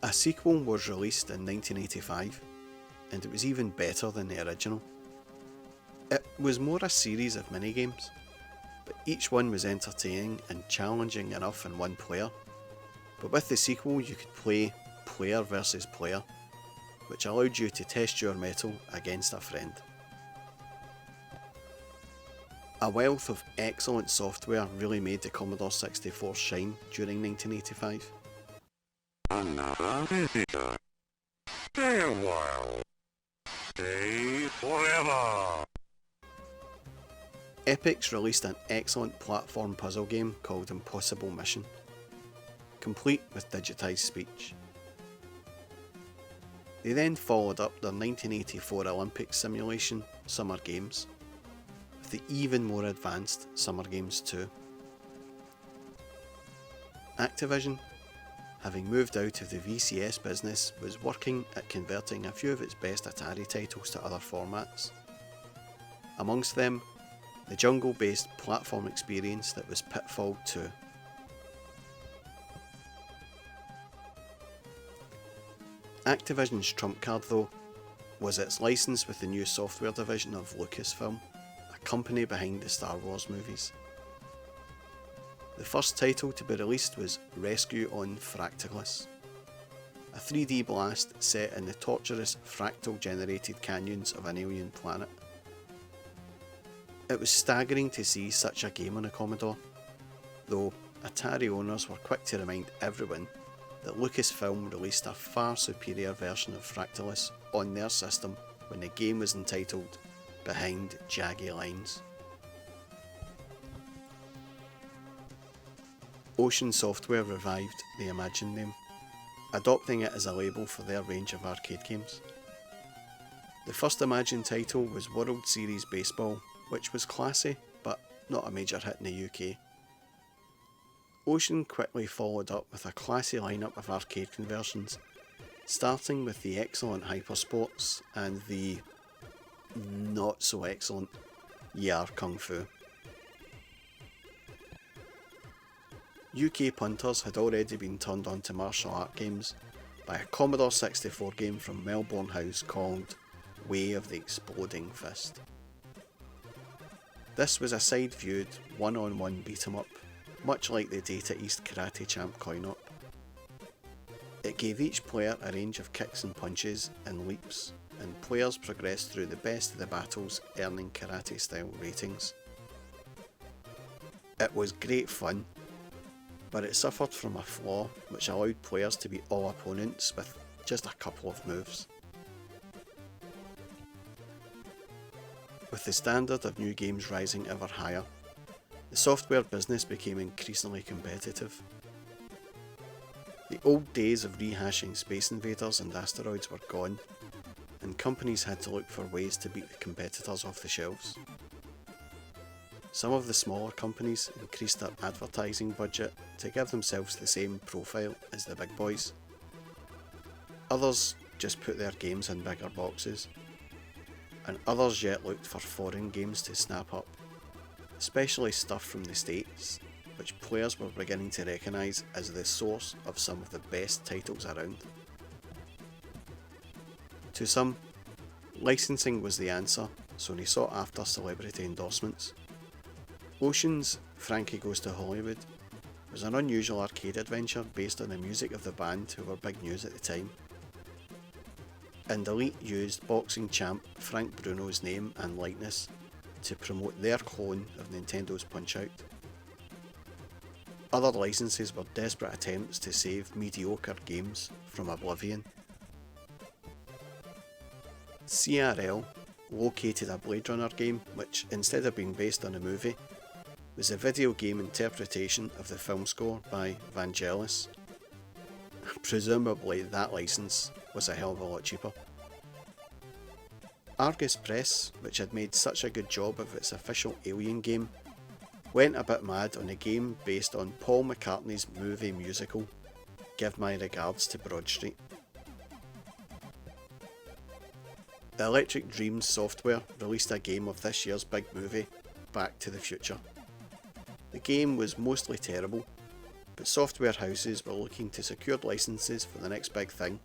a sequel was released in 1985, and it was even better than the original. It was more a series of minigames, but each one was entertaining and challenging enough in one player. But with the sequel you could play player versus player, which allowed you to test your mettle against a friend. A wealth of excellent software really made the Commodore 64 shine during 1985. Another visitor. Stay a while. Stay forever. Epyx released an excellent platform puzzle game called Impossible Mission, complete with digitised speech. They then followed up their 1984 Olympic simulation, Summer Games, with the even more advanced Summer Games 2. Activision, having moved out of the VCS business, was working at converting a few of its best Atari titles to other formats. Amongst them, the jungle-based platform experience that was Pitfall 2. Activision's trump card, though, was its license with the new software division of Lucasfilm, a company behind the Star Wars movies. The first title to be released was Rescue on Fractalus, a 3D blast set in the torturous fractal-generated canyons of an alien planet. It was staggering to see such a game on a Commodore, though Atari owners were quick to remind everyone that Lucasfilm released a far superior version of Fractalus on their system when the game was entitled Behind Jaggy Lines. Ocean Software revived the Imagine name, adopting it as a label for their range of arcade games. The first Imagine title was World Series Baseball, which was classy, but not a major hit in the UK. Ocean quickly followed up with a classy lineup of arcade conversions, starting with the excellent Hypersports and the not so excellent Yar Kung Fu. UK punters had already been turned on to martial art games by a Commodore 64 game from Melbourne House called Way of the Exploding Fist. This was a side-viewed, one-on-one beat-em-up, much like the Data East Karate Champ coin-op. It gave each player a range of kicks and punches and leaps, and players progressed through the best of the battles, earning karate-style ratings. It was great fun, but it suffered from a flaw which allowed players to beat all opponents with just a couple of moves. With the standard of new games rising ever higher, the software business became increasingly competitive. The old days of rehashing Space Invaders and Asteroids were gone, and companies had to look for ways to beat the competitors off the shelves. Some of the smaller companies increased their advertising budget to give themselves the same profile as the big boys. Others just put their games in bigger boxes, and others yet looked for foreign games to snap up, especially stuff from the States, which players were beginning to recognise as the source of some of the best titles around. To some, licensing was the answer, so they sought after celebrity endorsements. Ocean's Frankie Goes to Hollywood was an unusual arcade adventure based on the music of the band who were big news at the time. And Elite used boxing champ Frank Bruno's name and likeness to promote their clone of Nintendo's Punch-Out. Other licenses were desperate attempts to save mediocre games from oblivion. CRL located a Blade Runner game which, instead of being based on a movie, was a video game interpretation of the film score by Vangelis. Presumably that license was a hell of a lot cheaper. Argus Press, which had made such a good job of its official Alien game, went a bit mad on a game based on Paul McCartney's movie musical, Give My Regards to Broad Street. Electric Dreams Software released a game of this year's big movie, Back to the Future. The game was mostly terrible, but software houses were looking to secure licenses for the next big thing,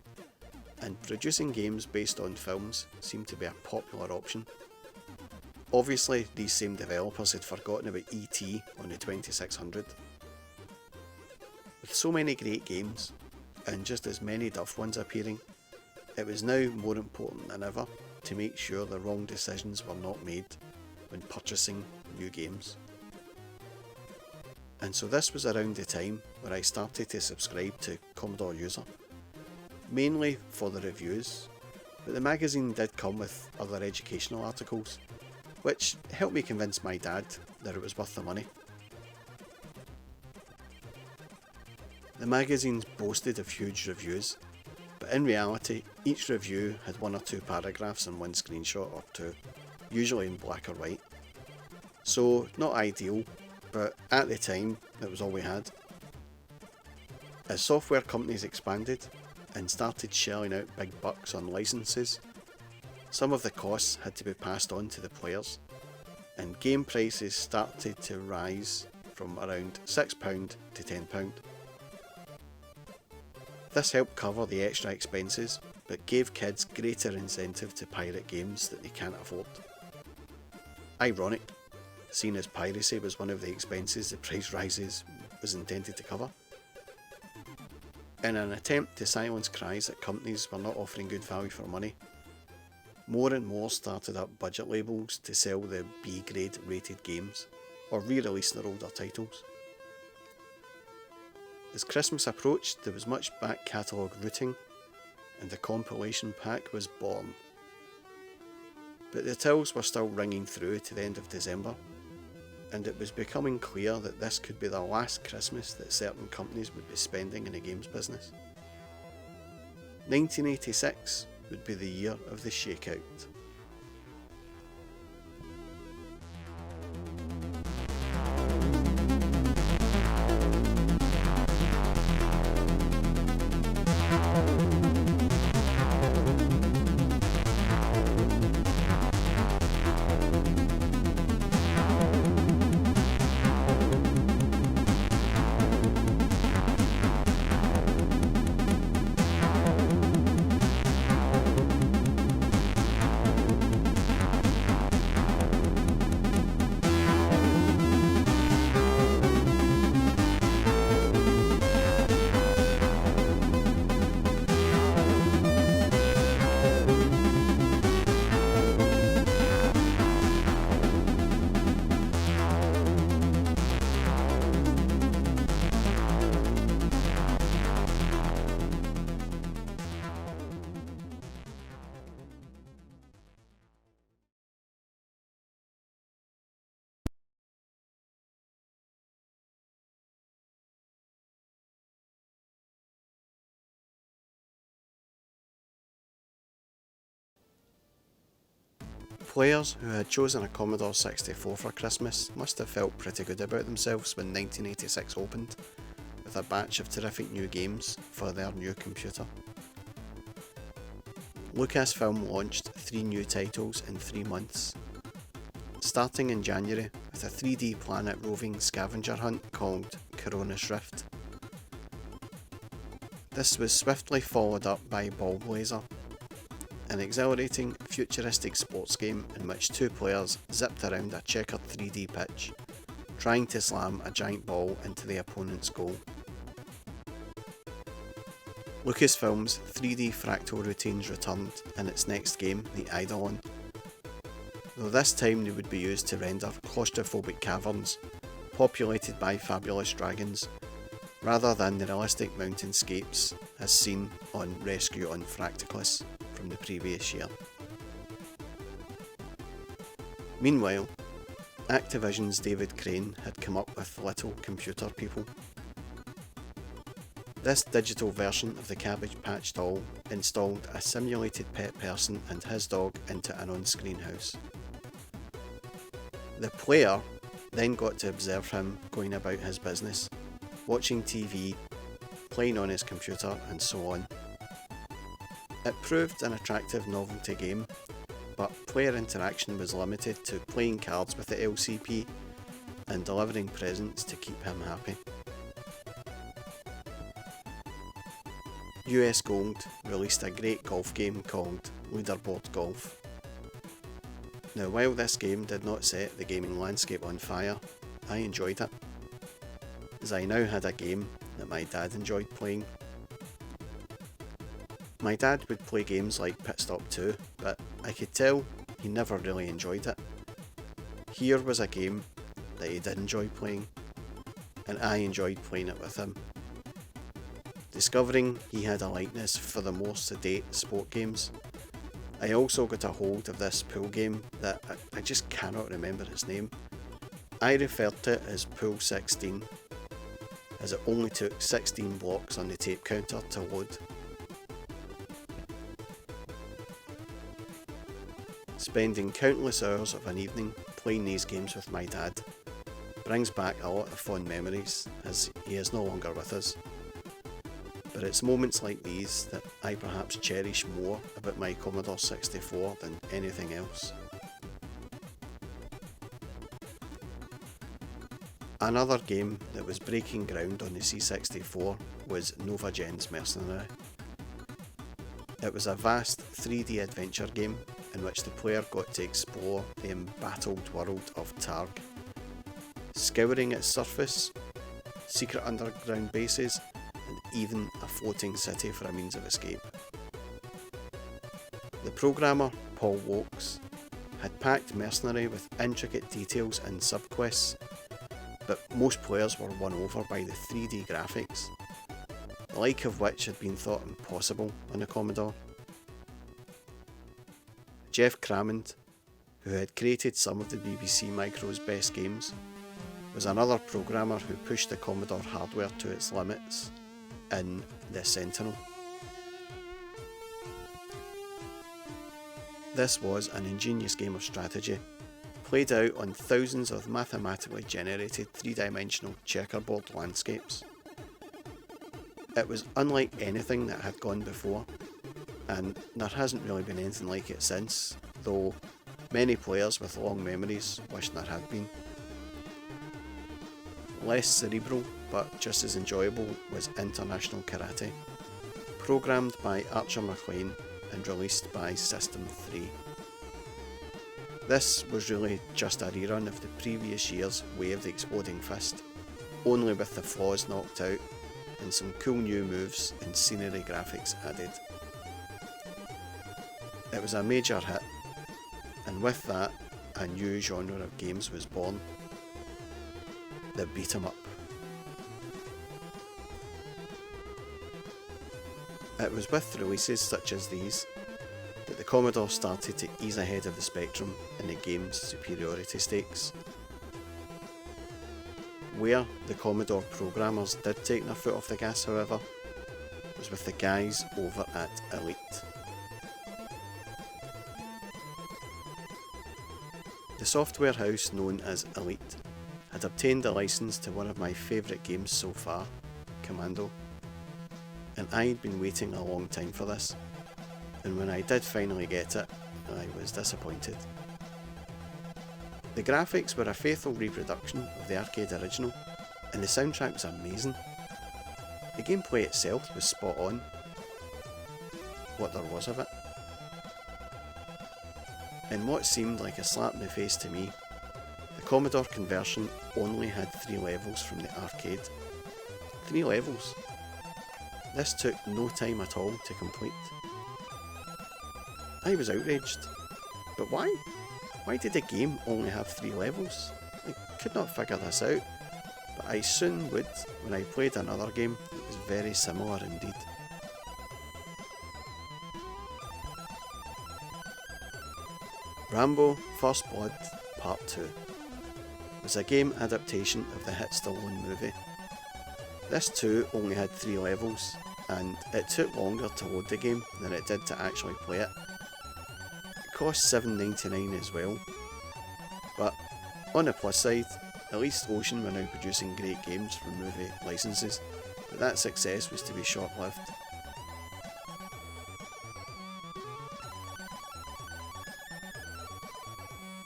and producing games based on films seemed to be a popular option. Obviously, these same developers had forgotten about E.T. on the 2600. With so many great games, and just as many duff ones appearing, it was now more important than ever to make sure the wrong decisions were not made when purchasing new games. And so this was around the time where I started to subscribe to Commodore User, mainly for the reviews, but the magazine did come with other educational articles, which helped me convince my dad that it was worth the money. The magazines boasted of huge reviews, but in reality each review had one or two paragraphs and one screenshot or two, usually in black or white. So not ideal, but at the time it was all we had. As software companies expanded and started shelling out big bucks on licenses, some of the costs had to be passed on to the players, and game prices started to rise from around £6 to £10. This helped cover the extra expenses, but gave kids greater incentive to pirate games that they can't afford. Ironic, seeing as piracy was one of the expenses the price rises was intended to cover. In an attempt to silence cries that companies were not offering good value for money, more and more started up budget labels to sell the B-grade rated games, or re-release their older titles. As Christmas approached, there was much back catalogue routing, and the compilation pack was born. But the tills were still ringing through to the end of December, and it was becoming clear that this could be the last Christmas that certain companies would be spending in the games business. 1986 would be the year of the shakeout. Players who had chosen a Commodore 64 for Christmas must have felt pretty good about themselves when 1986 opened, with a batch of terrific new games for their new computer. Lucasfilm launched 3 new titles in 3 months, starting in January with a 3D planet roving scavenger hunt called Corona's Rift. This was swiftly followed up by Ball Blazer, an exhilarating, futuristic sports game in which 2 players zipped around a checkered 3D pitch, trying to slam a giant ball into the opponent's goal. Lucasfilm's 3D fractal routines returned in its next game, the Eidolon, though this time they would be used to render claustrophobic caverns, populated by fabulous dragons, rather than the realistic mountainscapes as seen on Rescue on Fracticus from the previous year. Meanwhile, Activision's David Crane had come up with Little Computer People. This digital version of the Cabbage Patch doll installed a simulated pet person and his dog into an on-screen house. The player then got to observe him going about his business, watching TV, playing on his computer, and so on. It proved an attractive novelty game, but player interaction was limited to playing cards with the LCP and delivering presents to keep him happy. US Gold released a great golf game called Leaderboard Golf. Now, while this game did not set the gaming landscape on fire, I enjoyed it, as I now had a game that my dad enjoyed playing. My dad would play games like Pit Stop 2, but I could tell he never really enjoyed it. Here was a game that he did enjoy playing, and I enjoyed playing it with him. Discovering he had a likeness for the more sedate sport games, I also got a hold of this pool game that I just cannot remember its name. I referred to it as Pool 16, as it only took 16 blocks on the tape counter to load. Spending countless hours of an evening playing these games with my dad brings back a lot of fond memories, as he is no longer with us. But it's moments like these that I perhaps cherish more about my Commodore 64 than anything else. Another game that was breaking ground on the C64 was Nova Gen's Mercenary. It was a vast 3D adventure game in which the player got to explore the embattled world of Targ, scouring its surface, secret underground bases, and even a floating city for a means of escape. The programmer, Paul Wokes, had packed Mercenary with intricate details and subquests, but most players were won over by the 3D graphics, the like of which had been thought impossible on the Commodore. Jeff Crammond, who had created some of the BBC Micro's best games, was another programmer who pushed the Commodore hardware to its limits in The Sentinel. This was an ingenious game of strategy, played out on thousands of mathematically generated three-dimensional checkerboard landscapes. It was unlike anything that had gone before, and there hasn't really been anything like it since, though many players with long memories wish there had been. Less cerebral, but just as enjoyable, was International Karate, programmed by Archer McLean and released by System 3. This was really just a rerun of the previous year's Way of the Exploding Fist, only with the flaws knocked out and some cool new moves and scenery graphics added. It was a major hit, and with that, a new genre of games was born: the beat 'em up. It was with releases such as these that the Commodore started to ease ahead of the Spectrum in the game's superiority stakes. Where the Commodore programmers did take their foot off the gas, however, was with the guys over at Elite. The software house known as Elite had obtained a license to one of my favourite games so far, Commando, and I'd been waiting a long time for this, and when I did finally get it, I was disappointed. The graphics were a faithful reproduction of the arcade original, and the soundtrack was amazing. The gameplay itself was spot on, what there was of it. In what seemed like a slap in the face to me, the Commodore conversion only had 3 levels from the arcade. 3 levels. This took no time at all to complete. I was outraged. But why? Why did the game only have 3 levels? I could not figure this out, but I soon would when I played another game that was very similar indeed. Rambo: First Blood Part 2 was a game adaptation of the hit Stallone movie. This too only had 3 levels, and it took longer to load the game than it did to actually play it. It cost $7.99 as well, but on the plus side, at least Ocean were now producing great games from movie licenses, but that success was to be short-lived.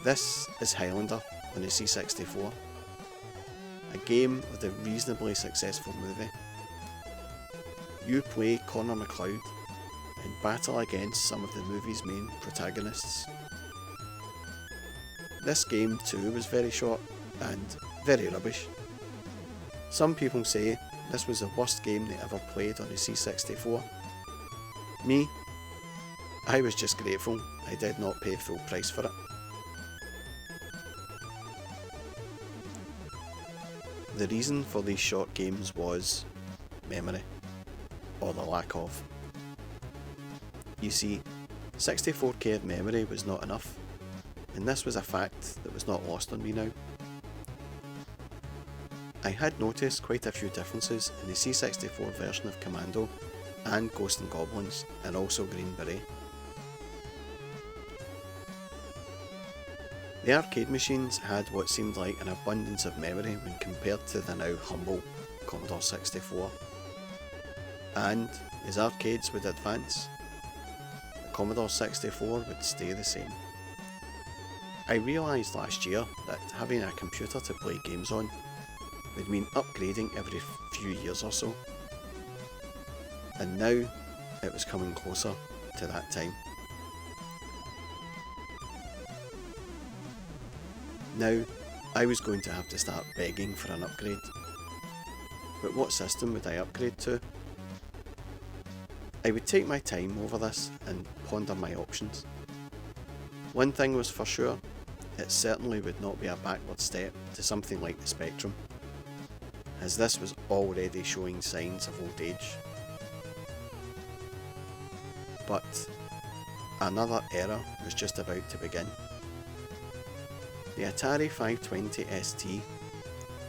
This is Highlander on the C64, a game of the reasonably successful movie. You play Connor McLeod and battle against some of the movie's main protagonists. This game too was very short and very rubbish. Some people say this was the worst game they ever played on the C64. Me, I was just grateful I did not pay full price for it. The reason for these short games was memory, or the lack of. You see, 64K of memory was not enough, and this was a fact that was not lost on me now. I had noticed quite a few differences in the C64 version of Commando and Ghosts and Goblins, and also Green Beret. The arcade machines had what seemed like an abundance of memory when compared to the now humble Commodore 64. And as arcades would advance, the Commodore 64 would stay the same. I realised last year that having a computer to play games on would mean upgrading every few years or so. And now it was coming closer to that time. Now, I was going to have to start begging for an upgrade. But what system would I upgrade to? I would take my time over this and ponder my options. One thing was for sure, it certainly would not be a backward step to something like the Spectrum, as this was already showing signs of old age. But another era was just about to begin. The Atari 520 ST,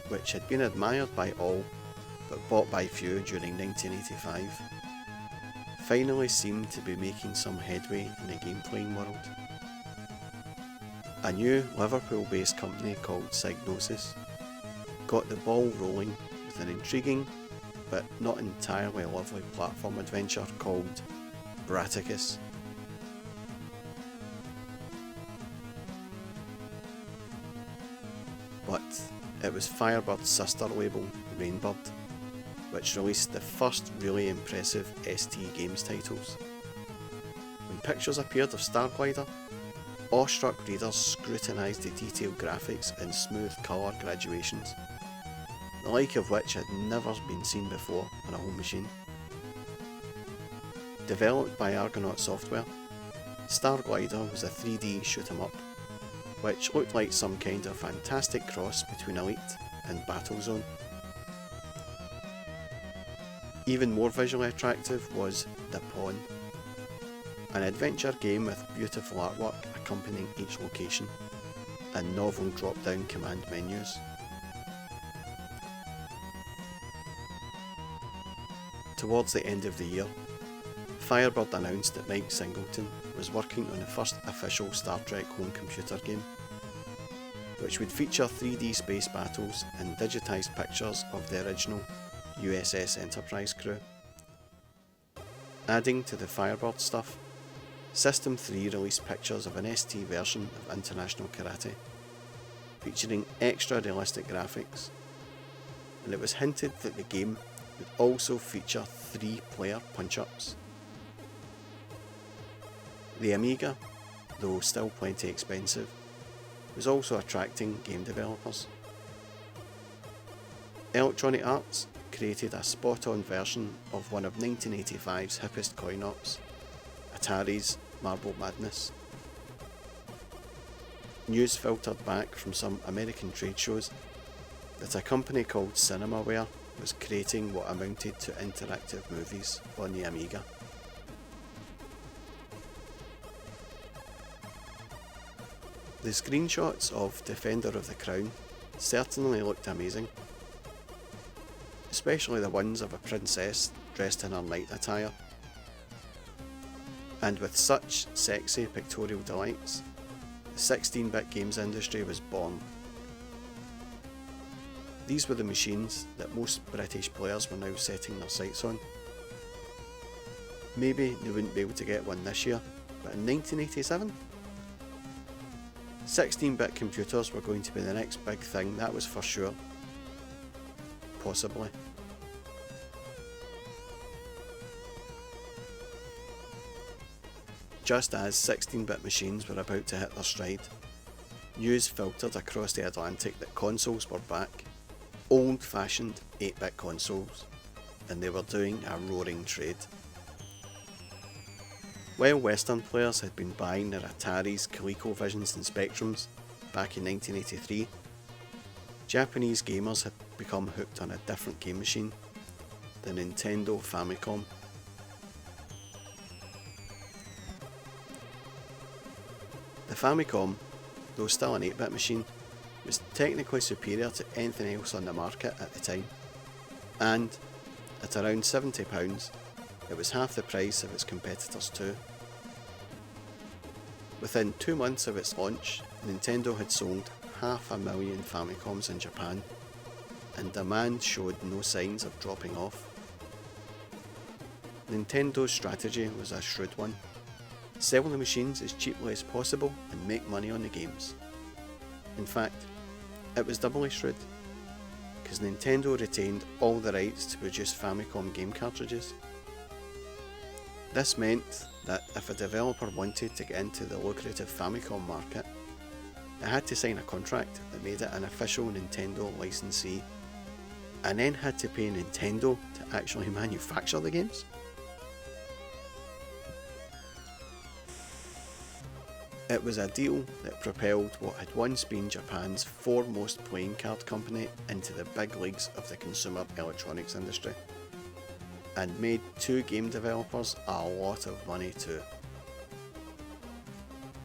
which had been admired by all but bought by few during 1985, finally seemed to be making some headway in the game playing world. A new Liverpool-based company called Psygnosis got the ball rolling with an intriguing but not entirely lovely platform adventure called Braticus. But it was Firebird's sister label, Rainbird, which released the first really impressive ST Games titles. When pictures appeared of Starglider, awestruck readers scrutinised the detailed graphics and smooth colour graduations, the like of which had never been seen before on a home machine. Developed by Argonaut Software, Starglider was a 3D shoot-'em-up, which looked like some kind of fantastic cross between Elite and Battlezone. Even more visually attractive was The Pawn, an adventure game with beautiful artwork accompanying each location, and novel drop-down command menus. Towards the end of the year, Firebird announced that Mike Singleton was working on the first official Star Trek home computer game, which would feature 3D space battles and digitised pictures of the original USS Enterprise crew. Adding to the Firebird stuff, System 3 released pictures of an ST version of International Karate, featuring extra realistic graphics, and it was hinted that the game would also feature 3-player punch-ups. The Amiga, though still plenty expensive, was also attracting game developers. Electronic Arts created a spot-on version of one of 1985's hippest coin-ops, Atari's Marble Madness. News filtered back from some American trade shows that a company called Cinemaware was creating what amounted to interactive movies on the Amiga. The screenshots of Defender of the Crown certainly looked amazing, especially the ones of a princess dressed in her knight attire. And with such sexy pictorial delights, the 16-bit games industry was born. These were the machines that most British players were now setting their sights on. Maybe they wouldn't be able to get one this year, but in 1987? 16-bit computers were going to be the next big thing, that was for sure. Possibly. Just as 16-bit machines were about to hit their stride, news filtered across the Atlantic that consoles were back, old-fashioned 8-bit consoles, and they were doing a roaring trade. While Western players had been buying their Ataris, ColecoVisions and Spectrums back in 1983, Japanese gamers had become hooked on a different game machine, the Nintendo Famicom. The Famicom, though still an 8-bit machine, was technically superior to anything else on the market at the time, and at around £70, it was half the price of its competitors too. Within 2 months of its launch, Nintendo had sold 500,000 Famicoms in Japan, and demand showed no signs of dropping off. Nintendo's strategy was a shrewd one: sell the machines as cheaply as possible and make money on the games. In fact, it was doubly shrewd, because Nintendo retained all the rights to produce Famicom game cartridges. This meant that if a developer wanted to get into the lucrative Famicom market, it had to sign a contract that made it an official Nintendo licensee, and then had to pay Nintendo to actually manufacture the games? It was a deal that propelled what had once been Japan's foremost playing card company into the big leagues of the consumer electronics industry, and made two game developers a lot of money too.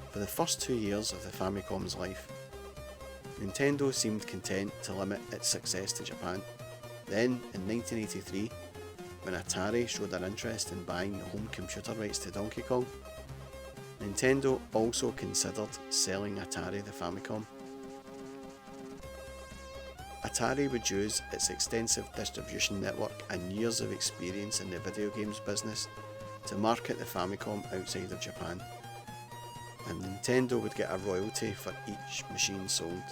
For the first 2 years of the Famicom's life, Nintendo seemed content to limit its success to Japan. Then, in 1983, when Atari showed their interest in buying the home computer rights to Donkey Kong, Nintendo also considered selling Atari the Famicom. Atari would use its extensive distribution network and years of experience in the video games business to market the Famicom outside of Japan, and Nintendo would get a royalty for each machine sold.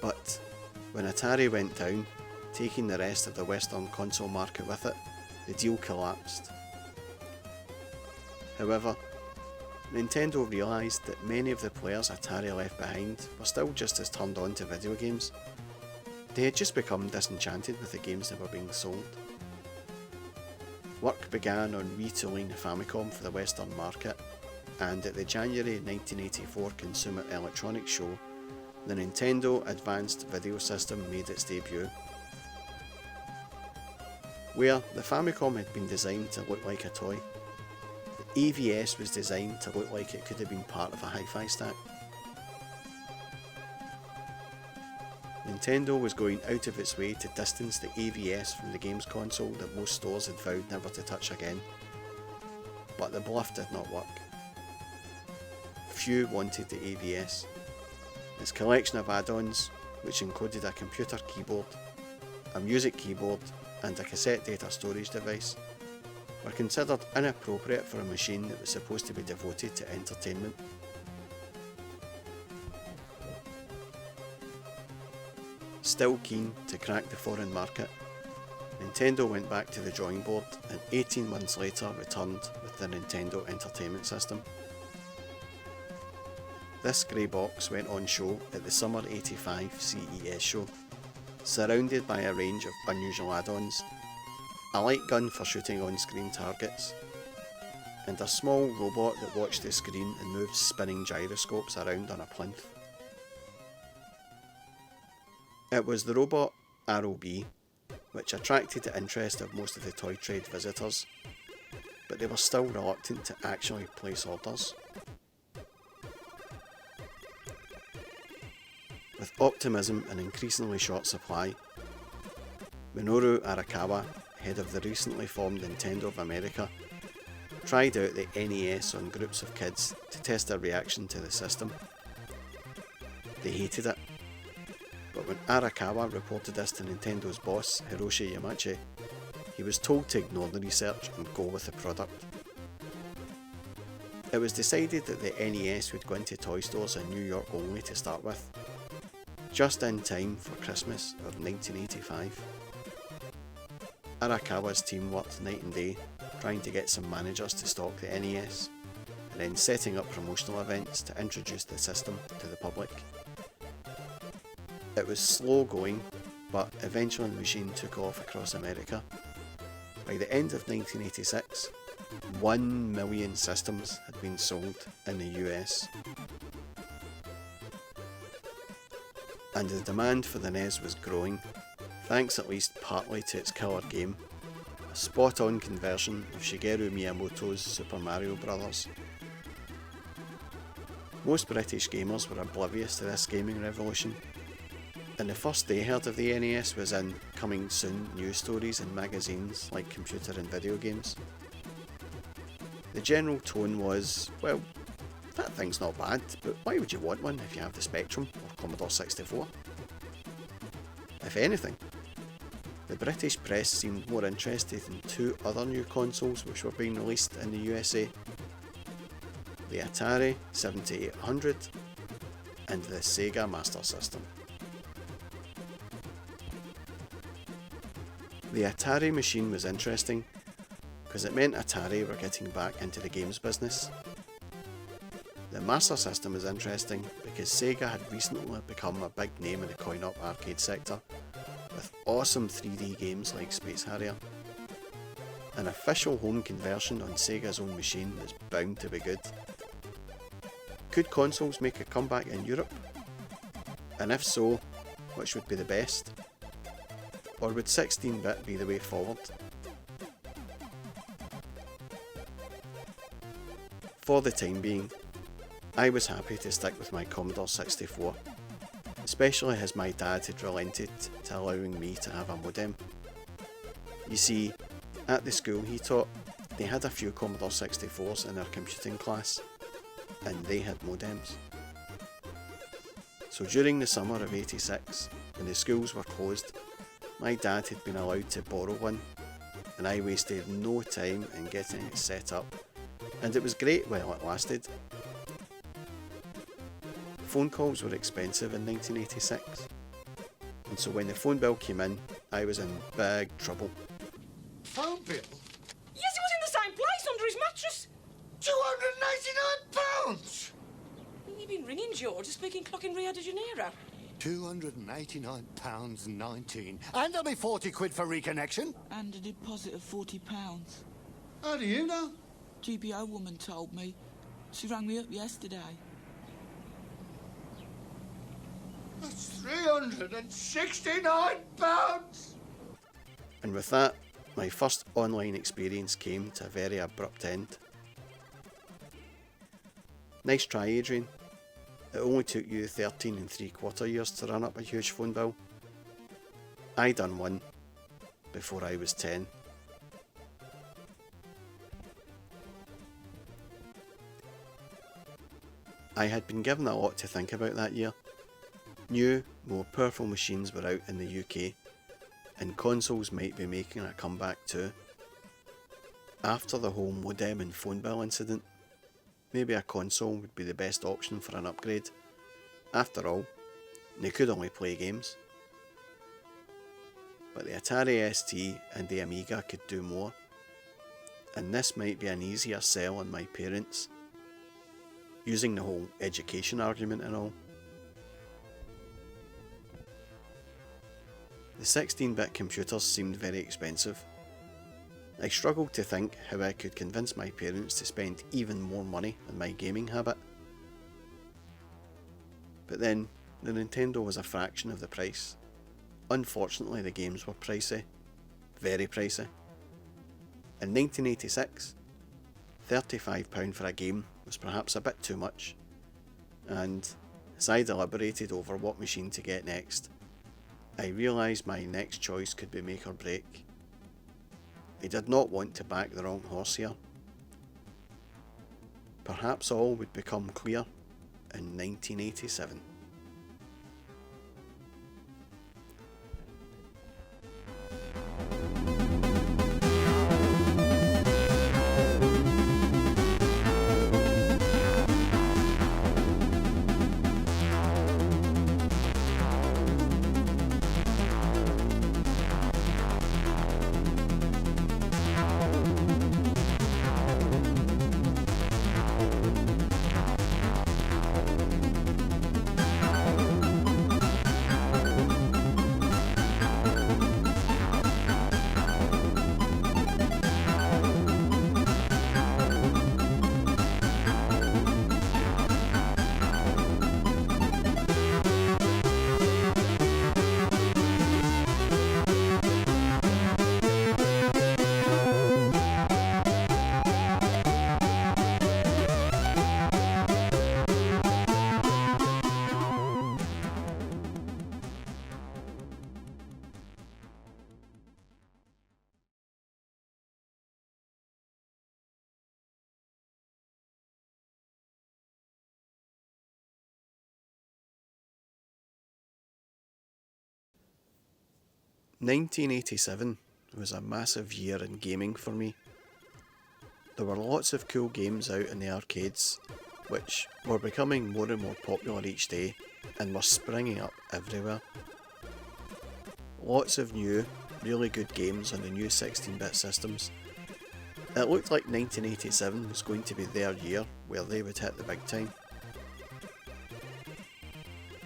But when Atari went down, taking the rest of the Western console market with it, the deal collapsed. However, Nintendo realised that many of the players Atari left behind were still just as turned on to video games. They had just become disenchanted with the games that were being sold. Work began on retooling the Famicom for the Western market, and at the January 1984 Consumer Electronics Show, the Nintendo Advanced Video System made its debut. Where the Famicom had been designed to look like a toy, the AVS was designed to look like it could have been part of a hi-fi stack. Nintendo was going out of its way to distance the AVS from the games console that most stores had vowed never to touch again. But the bluff did not work. Few wanted the AVS. Its collection of add-ons, which included a computer keyboard, a music keyboard, and a cassette data storage device, were considered inappropriate for a machine that was supposed to be devoted to entertainment. Still keen to crack the foreign market, Nintendo went back to the drawing board and 18 months later returned with the Nintendo Entertainment System. This grey box went on show at the Summer '85 CES show, surrounded by a range of unusual add-ons, a light gun for shooting on-screen targets, and a small robot that watched the screen and moved spinning gyroscopes around on a plinth. It was the robot ROB which attracted the interest of most of the toy trade visitors, but they were still reluctant to actually place orders. With optimism and increasingly short supply, Minoru Arakawa, head of the recently formed Nintendo of America, tried out the NES on groups of kids to test their reaction to the system. They hated it, but when Arakawa reported this to Nintendo's boss, Hiroshi Yamauchi, he was told to ignore the research and go with the product. It was decided that the NES would go into toy stores in New York only to start with, just in time for Christmas of 1985. Arakawa's team worked night and day trying to get some managers to stock the NES, and then setting up promotional events to introduce the system to the public. It was slow going, but eventually the machine took off across America. By the end of 1986, 1 million systems had been sold in the US. And the demand for the NES was growing, thanks at least partly to its killer game, a spot-on conversion of Shigeru Miyamoto's Super Mario Bros. Most British gamers were oblivious to this gaming revolution, and the first they heard of the NES was in coming soon news stories in magazines like Computer and Video Games. The general tone was, well, that thing's not bad, but why would you want one if you have the Spectrum or Commodore 64? If anything, the British press seemed more interested in two other new consoles which were being released in the USA, the Atari 7800 and the Sega Master System. The Atari machine was interesting because it meant Atari were getting back into the games business. The Master System is interesting because Sega had recently become a big name in the coin-op arcade sector, with awesome 3D games like Space Harrier. An official home conversion on Sega's own machine is bound to be good. Could consoles make a comeback in Europe? And if so, which would be the best? Or would 16-bit be the way forward? For the time being, I was happy to stick with my Commodore 64, especially as my dad had relented to allowing me to have a modem. You see, at the school he taught, they had a few Commodore 64s in their computing class, and they had modems. So during the summer of '86, when the schools were closed, my dad had been allowed to borrow one, and I wasted no time in getting it set up, and it was great while it lasted. Phone calls were expensive in 1986, and so when the phone bill came in, I was in big trouble. Phone bill? Yes, it was in the same place, under his mattress. £299! You've been ringing, George, to speak in clock in Rio de Janeiro. £289.19. And there'll be 40 quid for reconnection. And a deposit of £40. How do you know? GPO woman told me. She rang me up yesterday. That's £369! And with that, my first online experience came to a very abrupt end. Nice try, Adrian. It only took you 13 3/4 years to run up a huge phone bill. I done one before I was 10. I had been given a lot to think about that year. New, more powerful machines were out in the UK, and consoles might be making a comeback too. After the whole modem and phone bill incident, maybe a console would be the best option for an upgrade. After all, they could only play games. But the Atari ST and the Amiga could do more, and this might be an easier sell on my parents, using the whole education argument and all. The 16-bit computers seemed very expensive. I struggled to think how I could convince my parents to spend even more money on my gaming habit. But then, the Nintendo was a fraction of the price. Unfortunately, the games were pricey. Very pricey. In 1986, £35 for a game was perhaps a bit too much, and as I deliberated over what machine to get next, I realised my next choice could be make or break. I did not want to back the wrong horse here. Perhaps all would become clear in 1987. "1987 was a massive year in gaming for me. There were lots of cool games out in the arcades, which were becoming more and more popular each day and were springing up everywhere. Lots of new, really good games on the new 16-bit systems. It looked like 1987 was going to be their year where they would hit the big time.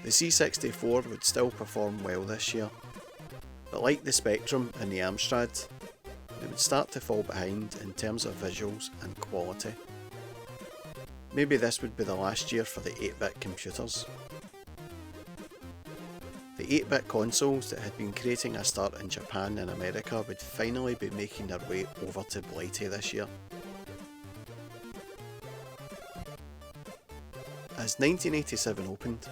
The C64 would still perform well this year, but like the Spectrum and the Amstrad, it would start to fall behind in terms of visuals and quality. Maybe this would be the last year for the 8-bit computers. The 8-bit consoles that had been creating a start in Japan and America would finally be making their way over to Blighty this year. As 1987 opened,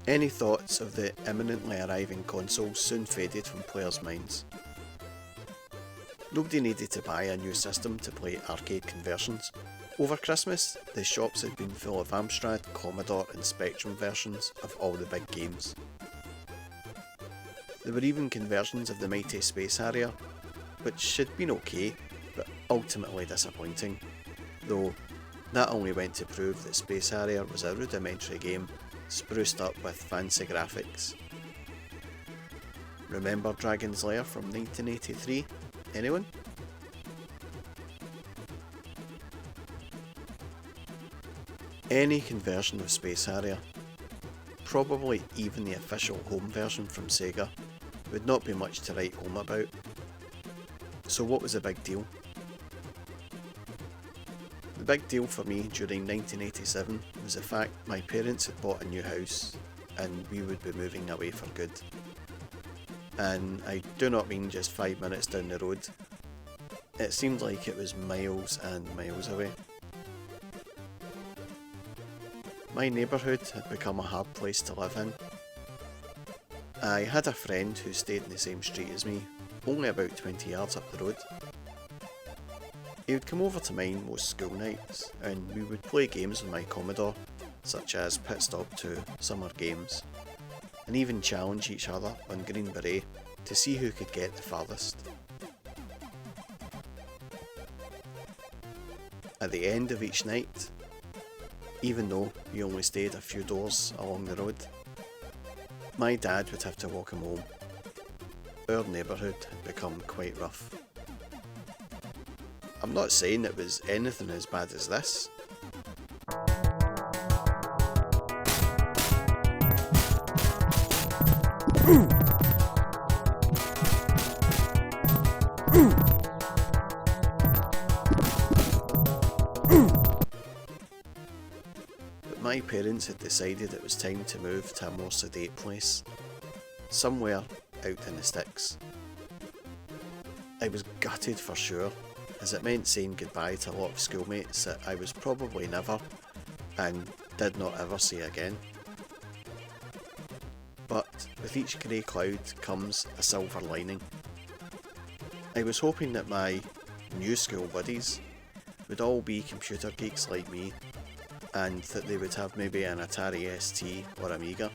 any thoughts of the imminently arriving consoles soon faded from players' minds. Nobody needed to buy a new system to play arcade conversions. Over Christmas, the shops had been full of Amstrad, Commodore and Spectrum versions of all the big games. There were even conversions of the mighty Space Harrier, which had been okay, but ultimately disappointing, though that only went to prove that Space Harrier was a rudimentary game spruced up with fancy graphics. Remember Dragon's Lair from 1983? Anyone? Any conversion of Space Harrier, probably even the official home version from Sega, would not be much to write home about. So what was the big deal? The big deal for me during 1987 was the fact my parents had bought a new house and we would be moving away for good. And I do not mean just 5 minutes down the road. It seemed like it was miles and miles away. My neighbourhood had become a hard place to live in. I had a friend who stayed in the same street as me, only about 20 yards up the road. He would come over to mine most school nights, and we would play games on my Commodore, such as Pit Stop 2, Summer Games, and even challenge each other on Green Beret to see who could get the farthest. At the end of each night, even though we only stayed a few doors along the road, my dad would have to walk him home. Our neighbourhood had become quite rough. I'm not saying it was anything as bad as this. But my parents had decided it was time to move to a more sedate place, somewhere out in the sticks. I was gutted for sure, as it meant saying goodbye to a lot of schoolmates that I was probably never and did not ever see again. But with each grey cloud comes a silver lining. I was hoping that my new school buddies would all be computer geeks like me, and that they would have maybe an Atari ST or Amiga.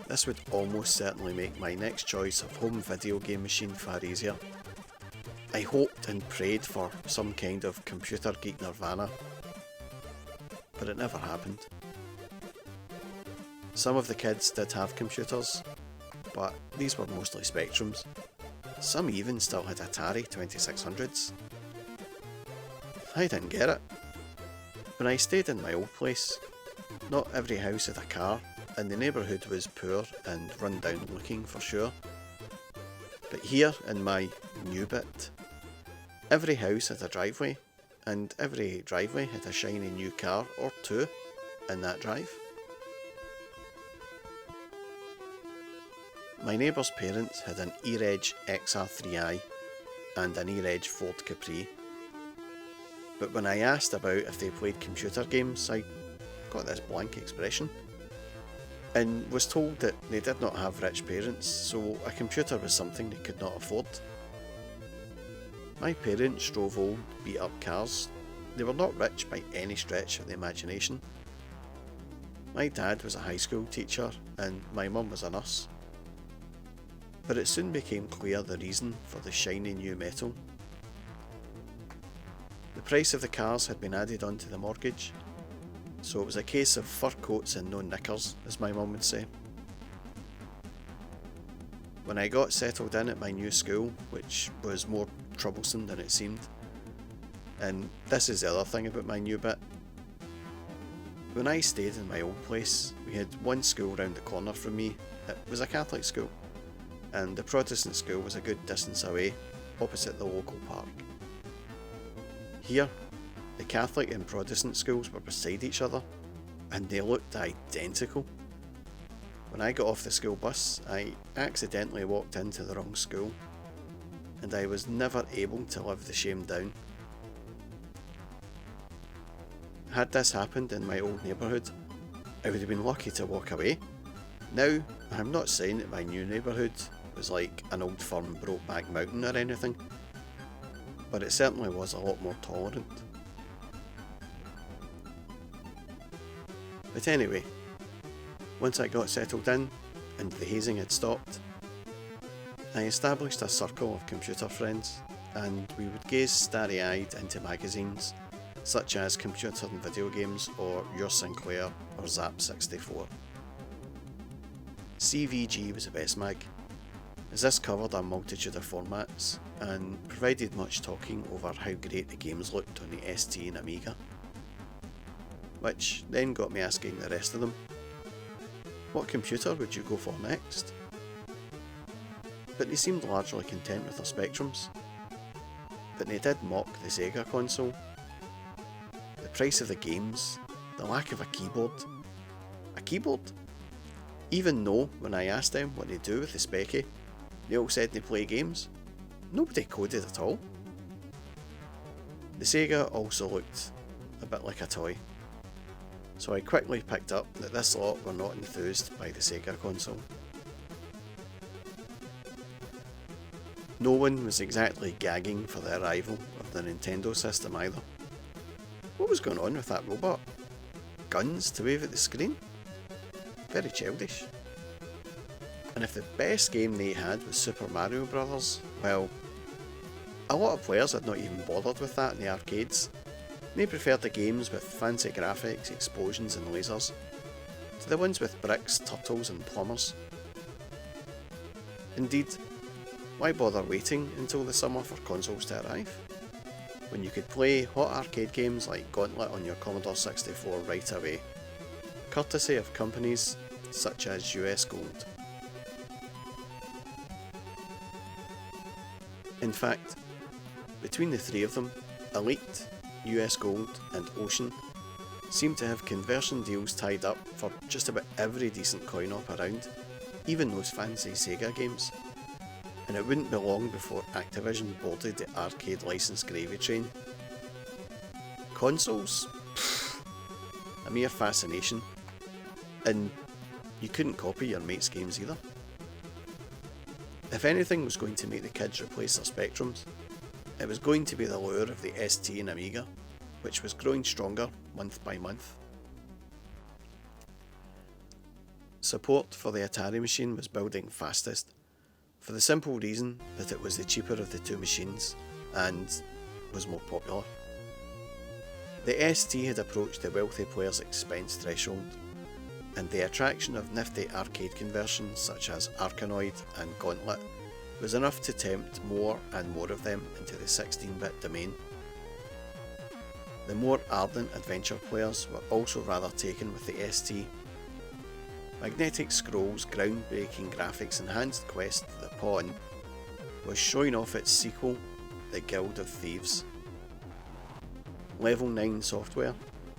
This would almost certainly make my next choice of home video game machine far easier. I hoped and prayed for some kind of computer geek nirvana, but it never happened. Some of the kids did have computers, but these were mostly Spectrums. Some even still had Atari 2600s. I didn't get it. When I stayed in my old place, not every house had a car, and the neighbourhood was poor and run down looking for sure. But here in my new bit, every house had a driveway, and every driveway had a shiny new car or two in that drive. My neighbour's parents had an E-Reg XR3i and an E-Reg Ford Capri. But when I asked about if they played computer games, I got this blank expression, and was told that they did not have rich parents, so a computer was something they could not afford. My parents drove old, beat-up cars. They were not rich by any stretch of the imagination. My dad was a high school teacher, and my mum was a nurse. But it soon became clear the reason for the shiny new metal. The price of the cars had been added onto the mortgage, so it was a case of fur coats and no knickers, as my mum would say. When I got settled in at my new school, which was more troublesome than it seemed, and this is the other thing about my new bit, When I stayed in my old place, we had one school round the corner from me. It was a Catholic school, and the Protestant school was a good distance away, opposite the local park. Here, the Catholic and Protestant schools were beside each other, and they looked identical. When I got off the school bus, I accidentally walked into the wrong school, and I was never able to live the shame down. Had this happened in my old neighbourhood, I would have been lucky to walk away. Now, I'm not saying that my new neighbourhood was like an old firm Brokeback Mountain or anything, but it certainly was a lot more tolerant. But anyway, once I got settled in and the hazing had stopped, I established a circle of computer friends, and we would gaze starry-eyed into magazines such as Computer and Video Games or Your Sinclair or Zap 64. CVG was the best mag, as this covered a multitude of formats and provided much talking over how great the games looked on the ST and Amiga, which then got me asking the rest of them, what computer would you go for next? But they seemed largely content with their Spectrums, but they did mock the Sega console. The price of the games, the lack of a keyboard. A keyboard? Even though, when I asked them what they do with the Specky, they all said they play games. Nobody coded at all. The Sega also looked a bit like a toy, so I quickly picked up that this lot were not enthused by the Sega console. No one was exactly gagging for the arrival of the Nintendo system either. What was going on with that robot? Guns to wave at the screen? Very childish. And if the best game they had was Super Mario Bros., well, a lot of players had not even bothered with that in the arcades. They preferred the games with fancy graphics, explosions and lasers, to the ones with bricks, turtles and plumbers. Indeed, why bother waiting until the summer for consoles to arrive, when you could play hot arcade games like Gauntlet on your Commodore 64 right away, courtesy of companies such as US Gold. In fact, between the three of them, Elite, US Gold and Ocean seem to have conversion deals tied up for just about every decent coin-op around, even those fancy Sega games. And it wouldn't be long before Activision boarded the arcade license gravy train. Consoles? Pfft, a mere fascination. And you couldn't copy your mate's games either. If anything was going to make the kids replace their Spectrums, it was going to be the lure of the ST and Amiga, which was growing stronger month by month. Support for the Atari machine was building fastest, for the simple reason that it was the cheaper of the two machines and was more popular. The ST had approached the wealthy player's expense threshold, and the attraction of nifty arcade conversions such as Arkanoid and Gauntlet was enough to tempt more and more of them into the 16-bit domain. The more ardent adventure players were also rather taken with the ST. Magnetic Scrolls' groundbreaking graphics enhanced quest, The Pawn, was showing off its sequel, The Guild of Thieves. Level 9 Software,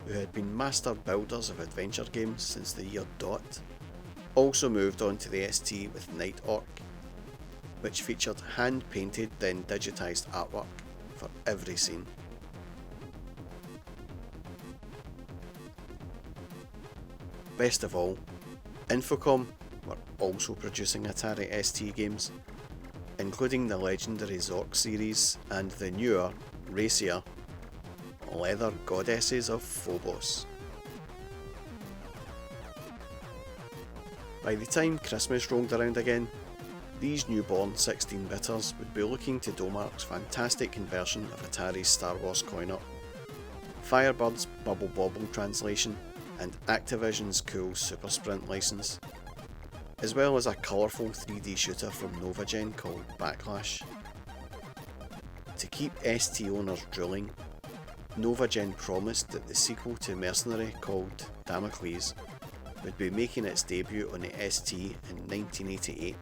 who had been master builders of adventure games since the year dot, also moved on to the ST with Night Orc, which featured hand-painted then digitised artwork for every scene. Best of all, Infocom were also producing Atari ST games, including the legendary Zork series and the newer, racier, Leather Goddesses of Phobos. By the time Christmas rolled around again, these newborn 16-bitters would be looking to Domark's fantastic conversion of Atari's Star Wars coin-op, Firebird's Bubble Bobble translation, and Activision's cool Super Sprint license, as well as a colourful 3D shooter from NovaGen called Backlash. To keep ST owners drooling, NovaGen promised that the sequel to Mercenary, called Damocles, would be making its debut on the ST in 1988,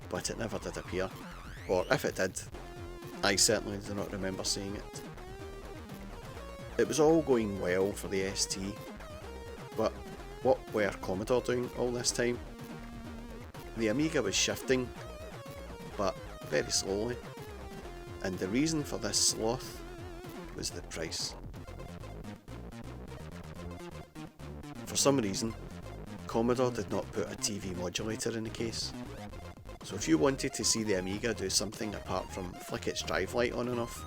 but it never did appear, or if it did, I certainly do not remember seeing it. It was all going well for the ST, but what were Commodore doing all this time? The Amiga was shifting, but very slowly, and the reason for this sloth was the price. For some reason, Commodore did not put a TV modulator in the case, so if you wanted to see the Amiga do something apart from flick its drive light on and off,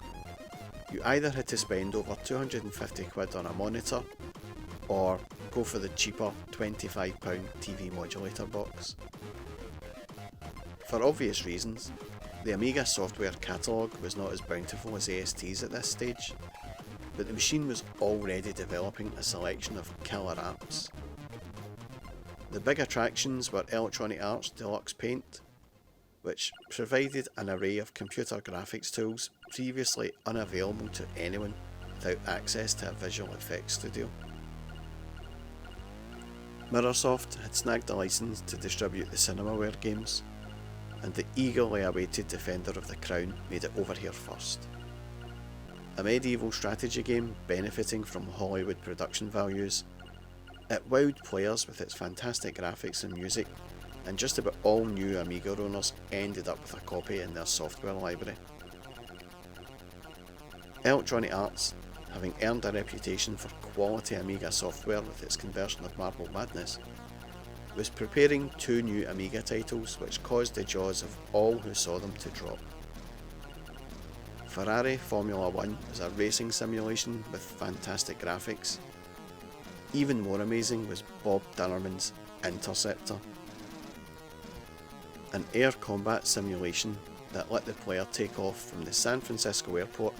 you either had to spend over 250 quid on a monitor, or go for the cheaper £25 TV modulator box. For obvious reasons, the Amiga software catalogue was not as bountiful as AST's at this stage, but the machine was already developing a selection of killer apps. The big attractions were Electronic Arts Deluxe Paint, which provided an array of computer graphics tools previously unavailable to anyone without access to a visual effects studio. Mirrorsoft had snagged a license to distribute the Cinemaware games, and the eagerly awaited Defender of the Crown made it over here first. A medieval strategy game benefiting from Hollywood production values, it wowed players with its fantastic graphics and music, and just about all new Amiga owners ended up with a copy in their software library. Electronic Arts, having earned a reputation for quality Amiga software with its conversion of Marble Madness, was preparing 2 new Amiga titles which caused the jaws of all who saw them to drop. Ferrari Formula 1 was a racing simulation with fantastic graphics. Even more amazing was Bob Dunnerman's Interceptor, an air combat simulation that let the player take off from the San Francisco airport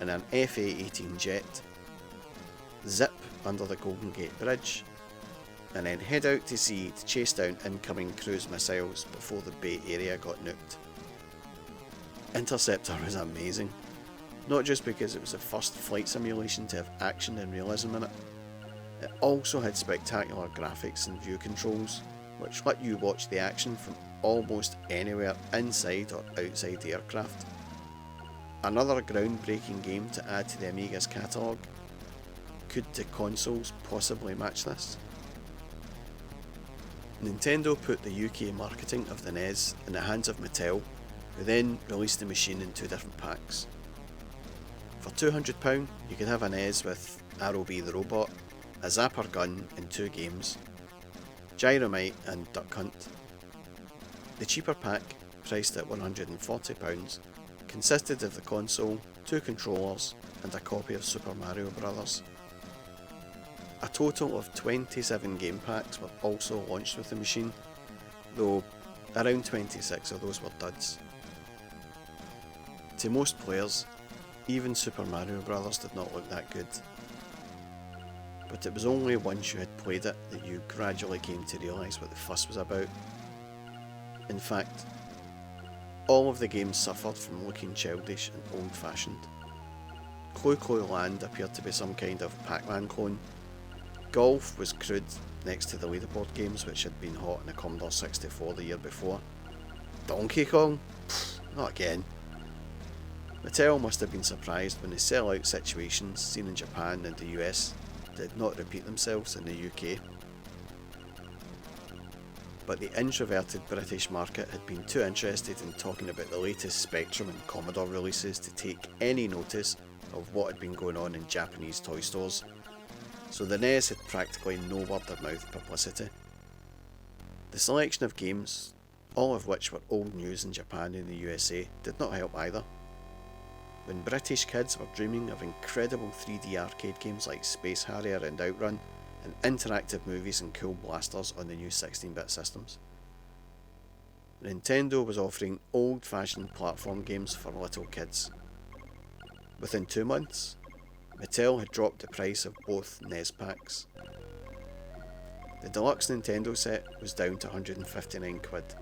in an FA-18 jet, zip under the Golden Gate Bridge, and then head out to sea to chase down incoming cruise missiles before the Bay Area got nuked. Interceptor was amazing, not just because it was the first flight simulation to have action and realism in it, it also had spectacular graphics and view controls, which let you watch the action from almost anywhere inside or outside the aircraft. Another groundbreaking game to add to the Amiga's catalogue. Could the consoles possibly match this? Nintendo put the UK marketing of the NES in the hands of Mattel, who then released the machine in 2 different packs. For £200 you could have a NES with Arrowbee the Robot, a Zapper gun in 2 games, Gyromite and Duck Hunt. The cheaper pack, priced at £140, consisted of the console, 2 controllers and a copy of Super Mario Bros. A total of 27 game packs were also launched with the machine, though around 26 of those were duds. To most players, even Super Mario Bros. Did not look that good. But it was only once you had played it that you gradually came to realise what the fuss was about. In fact, all of the games suffered from looking childish and old-fashioned. Clue Clue Land appeared to be some kind of Pac-Man clone. Golf was crude next to the leaderboard games which had been hot in the Commodore 64 the year before. Donkey Kong? Pfft, not again. Mattel must have been surprised when the sell-out situations seen in Japan and the US did not repeat themselves in the UK. But the introverted British market had been too interested in talking about the latest Spectrum and Commodore releases to take any notice of what had been going on in Japanese toy stores, so the NES had practically no word-of-mouth publicity. The selection of games, all of which were old news in Japan and the USA, did not help either. When British kids were dreaming of incredible 3D arcade games like Space Harrier and Outrun, and interactive movies and cool blasters on the new 16-bit systems, Nintendo was offering old-fashioned platform games for little kids. Within 2 months, Mattel had dropped the price of both NES packs. The deluxe Nintendo set was down to 159 quid,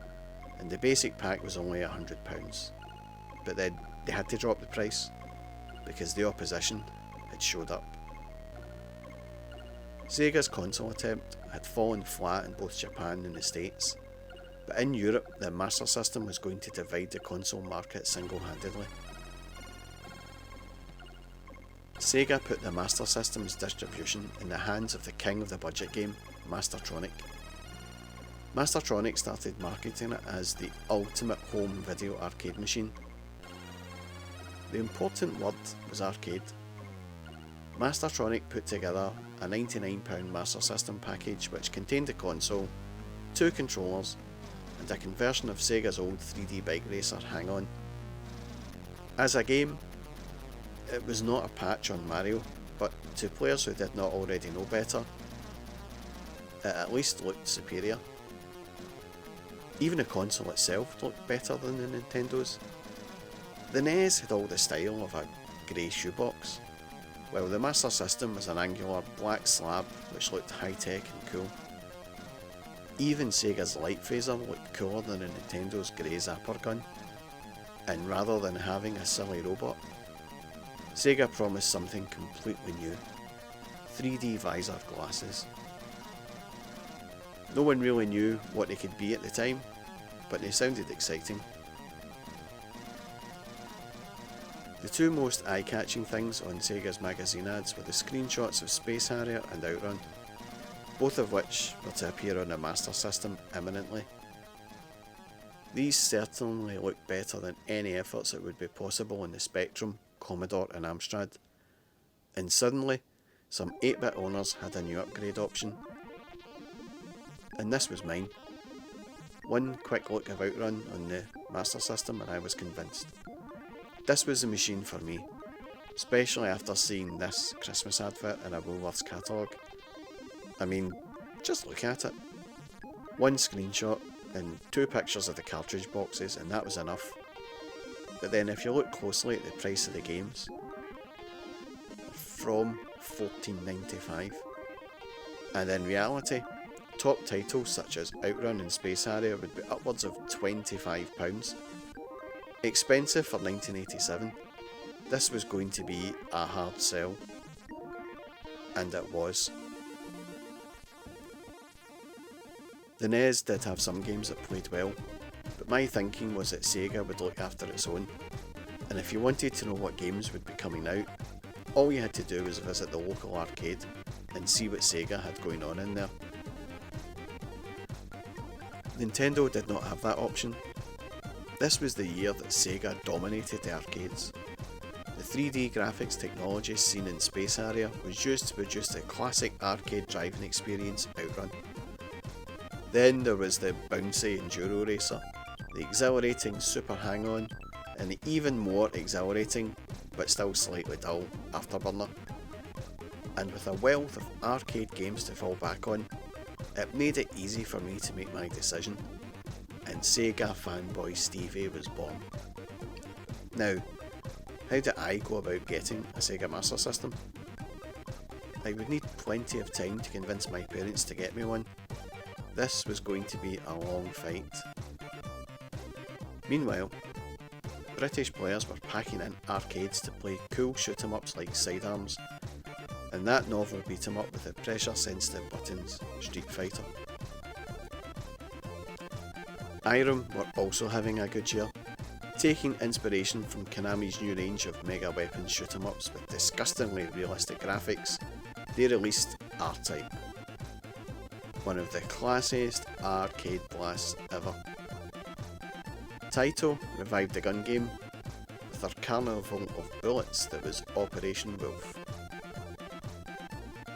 and the basic pack was only £100. But then they had to drop the price. because the opposition had showed up. Sega's console attempt had fallen flat in both Japan and the States, but in Europe the Master System was going to divide the console market single-handedly. Sega put the Master System's distribution in the hands of the king of the budget game, Mastertronic. Mastertronic started marketing it as the ultimate home video arcade machine. The important word was arcade. Mastertronic put together a £99 Master System package which contained a console, 2 controllers, and a conversion of Sega's old 3D bike racer Hang-On. As a game, it was not a patch on Mario, but to players who did not already know better, it at least looked superior. Even the console itself looked better than the Nintendo's. The NES had all the style of a grey shoebox, while the Master System was an angular black slab which looked high-tech and cool. Even Sega's Light Phaser looked cooler than the Nintendo's grey zapper gun, and rather than having a silly robot, Sega promised something completely new: 3D visor glasses. No one really knew what they could be at the time, but they sounded exciting. The two most eye-catching things on Sega's magazine ads were the screenshots of Space Harrier and Outrun, both of which were to appear on the Master System imminently. These certainly looked better than any efforts that would be possible on the Spectrum, Commodore and Amstrad, and suddenly some 8-bit owners had a new upgrade option. And this was mine. One quick look of Outrun on the Master System and I was convinced. This was the machine for me, especially after seeing this Christmas advert in a Woolworths catalogue. I mean, just look at it. One screenshot and 2 pictures of the cartridge boxes, and that was enough. But then if you look closely at the price of the games, from $14.95, and in reality, top titles such as Outrun and Space Harrier would be upwards of £25. Expensive for 1987, this was going to be a hard sell. And it was. The NES did have some games that played well, but my thinking was that Sega would look after its own, and if you wanted to know what games would be coming out, all you had to do was visit the local arcade and see what Sega had going on in there. Nintendo did not have that option. This was the year that Sega dominated the arcades. The 3D graphics technology seen in Space Harrier was used to produce the classic arcade driving experience Outrun. Then there was the bouncy Enduro Racer, the exhilarating Super Hang-On, and the even more exhilarating, but still slightly dull, Afterburner. And with a wealth of arcade games to fall back on, it made it easy for me to make my decision, and Sega fanboy Stevie was born. Now, how did I go about getting a Sega Master System? I would need plenty of time to convince my parents to get me one. This was going to be a long fight. Meanwhile, British players were packing in arcades to play cool shoot-em-ups like Sidearms, and that novel beat-em-up with the pressure-sensitive buttons, Street Fighter. Irem were also having a good year. Taking inspiration from Konami's new range of mega weapon shoot-em-ups with disgustingly realistic graphics, they released R-Type, one of the classiest arcade blasts ever. Taito revived the gun game with their carnival of bullets that was Operation Wolf.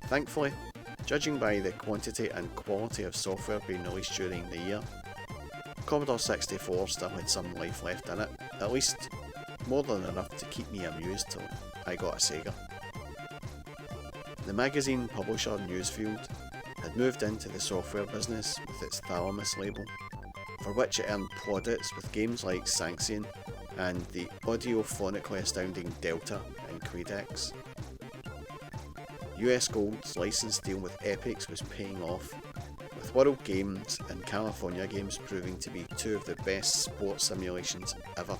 Thankfully, judging by the quantity and quality of software being released during the year, Commodore 64 still had some life left in it, at least more than enough to keep me amused till I got a Sega. The magazine publisher Newsfield had moved into the software business with its Thalamus label, for which it earned plaudits with games like Sanxion and the audiophonically astounding Delta and Quedex. US Gold's license deal with Epix was paying off, with World Games and California Games proving to be two of the best sports simulations ever.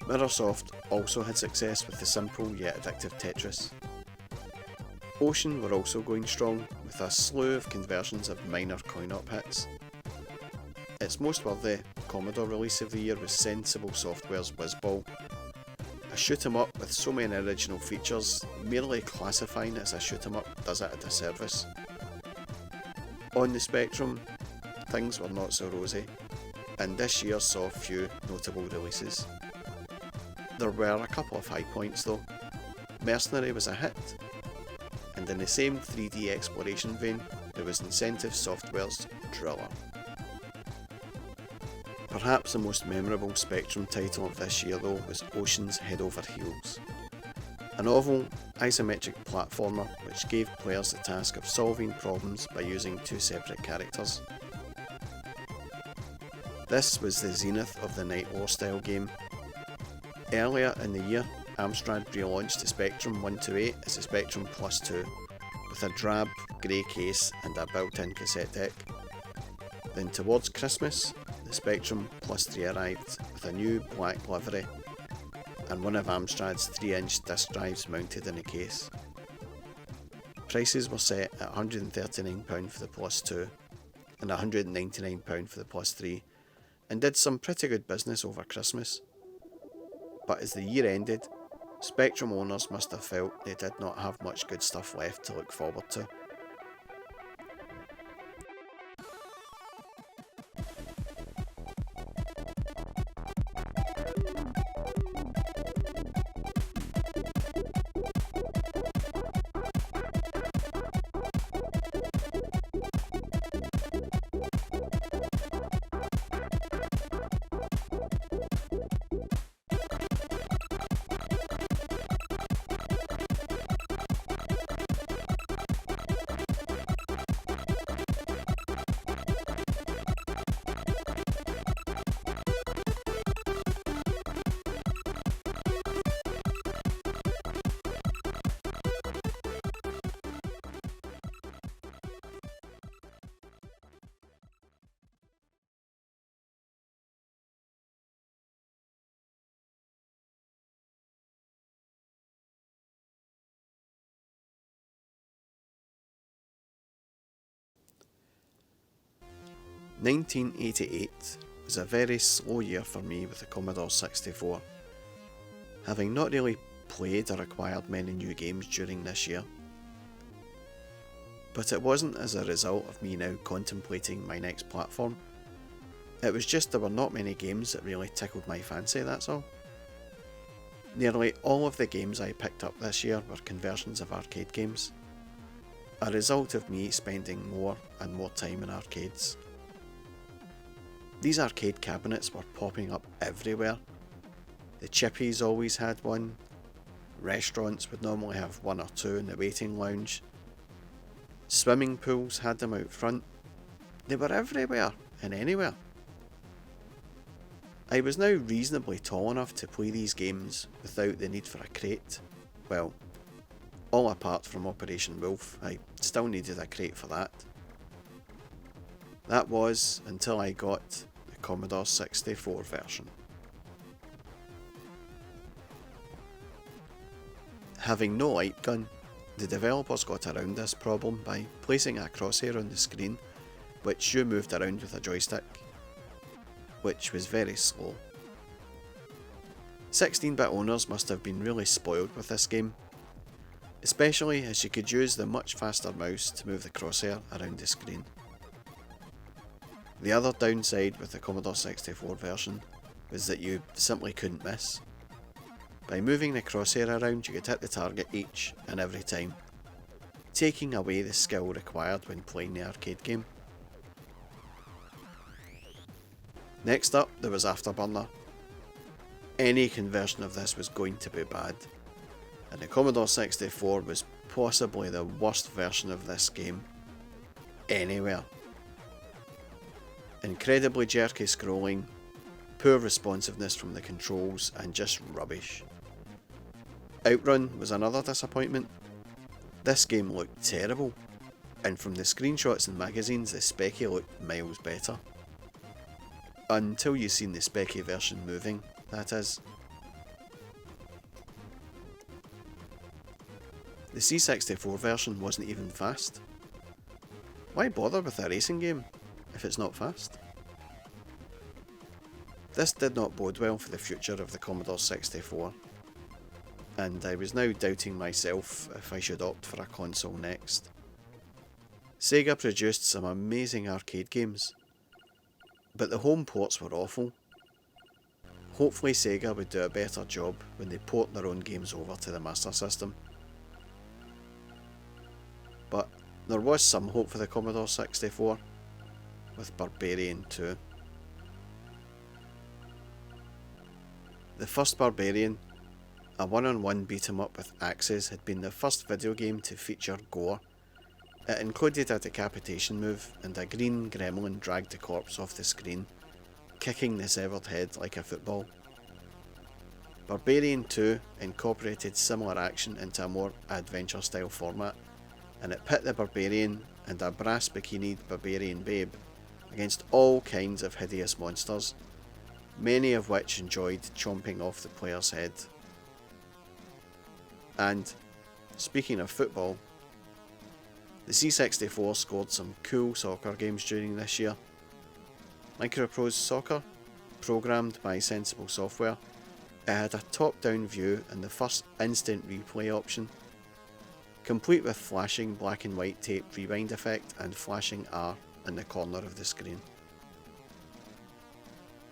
Mirrorsoft also had success with the simple yet addictive Tetris. Ocean were also going strong, with a slew of conversions of minor coin-op hits. Its most worthy Commodore release of the year was Sensible Software's Whizball, a shoot 'em up with so many original features, merely classifying it as a shoot 'em up does it a disservice. On the spectrum, things were not so rosy, and this year saw few notable releases. There were a couple of high points though. Mercenary was a hit, and in the same 3D exploration vein, there was Incentive Software's Driller. Perhaps the most memorable Spectrum title of this year though was Ocean's Head Over Heels, a novel isometric platformer which gave players the task of solving problems by using two separate characters. This was the zenith of the Night Lore style game. Earlier in the year, Amstrad relaunched the Spectrum 128 as the Spectrum Plus 2, with a drab grey case and a built-in cassette deck. Then towards Christmas, the Spectrum Plus 3 arrived with a new black livery and one of Amstrad's 3-inch disc drives mounted in a case. Prices were set at £139 for the Plus 2 and £199 for the Plus 3, and did some pretty good business over Christmas. But as the year ended, Spectrum owners must have felt they did not have much good stuff left to look forward to. "1988 was a very slow year for me with the Commodore 64, having not really played or acquired many new games during this year. But it wasn't as a result of me now contemplating my next platform. It was just there were not many games that really tickled my fancy, that's all. Nearly all of the games I picked up this year were conversions of arcade games, a result of me spending more and more time in arcades. These arcade cabinets were popping up everywhere. The chippies always had one. Restaurants would normally have one or two in the waiting lounge. Swimming pools had them out front. They were everywhere and anywhere. I was now reasonably tall enough to play these games without the need for a crate. Well, all apart from Operation Wolf, I still needed a crate for that. That was until I got the Commodore 64 version. Having no light gun, the developers got around this problem by placing a crosshair on the screen, which you moved around with a joystick, which was very slow. 16-bit owners must have been really spoiled with this game, especially as you could use the much faster mouse to move the crosshair around the screen. The other downside with the Commodore 64 version was that you simply couldn't miss. By moving the crosshair around, you could hit the target each and every time, taking away the skill required when playing the arcade game. Next up, there was Afterburner. Any conversion of this was going to be bad, and the Commodore 64 was possibly the worst version of this game anywhere. Incredibly jerky scrolling, poor responsiveness from the controls, and just rubbish. Outrun was another disappointment. This game looked terrible, and from the screenshots and magazines the Specky looked miles better. Until you seen the Specky version moving, that is. The C64 version wasn't even fast. Why bother with a racing game if it's not fast? This did not bode well for the future of the Commodore 64, and I was now doubting myself if I should opt for a console next. Sega produced some amazing arcade games, but the home ports were awful. Hopefully Sega would do a better job when they port their own games over to the Master System. But there was some hope for the Commodore 64 with Barbarian 2. The first Barbarian, a one-on-one beat-em-up with axes, had been the first video game to feature gore. It included a decapitation move, and a green gremlin dragged the corpse off the screen, kicking the severed head like a football. Barbarian 2 incorporated similar action into a more adventure-style format, and it pit the Barbarian and a brass-bikinied Barbarian babe against all kinds of hideous monsters, many of which enjoyed chomping off the player's head. And, speaking of football, the C64 scored some cool soccer games during this year. Microprose Soccer, programmed by Sensible Software, it had a top-down view and the first instant replay option, complete with flashing black and white tape rewind effect and flashing R in the corner of the screen.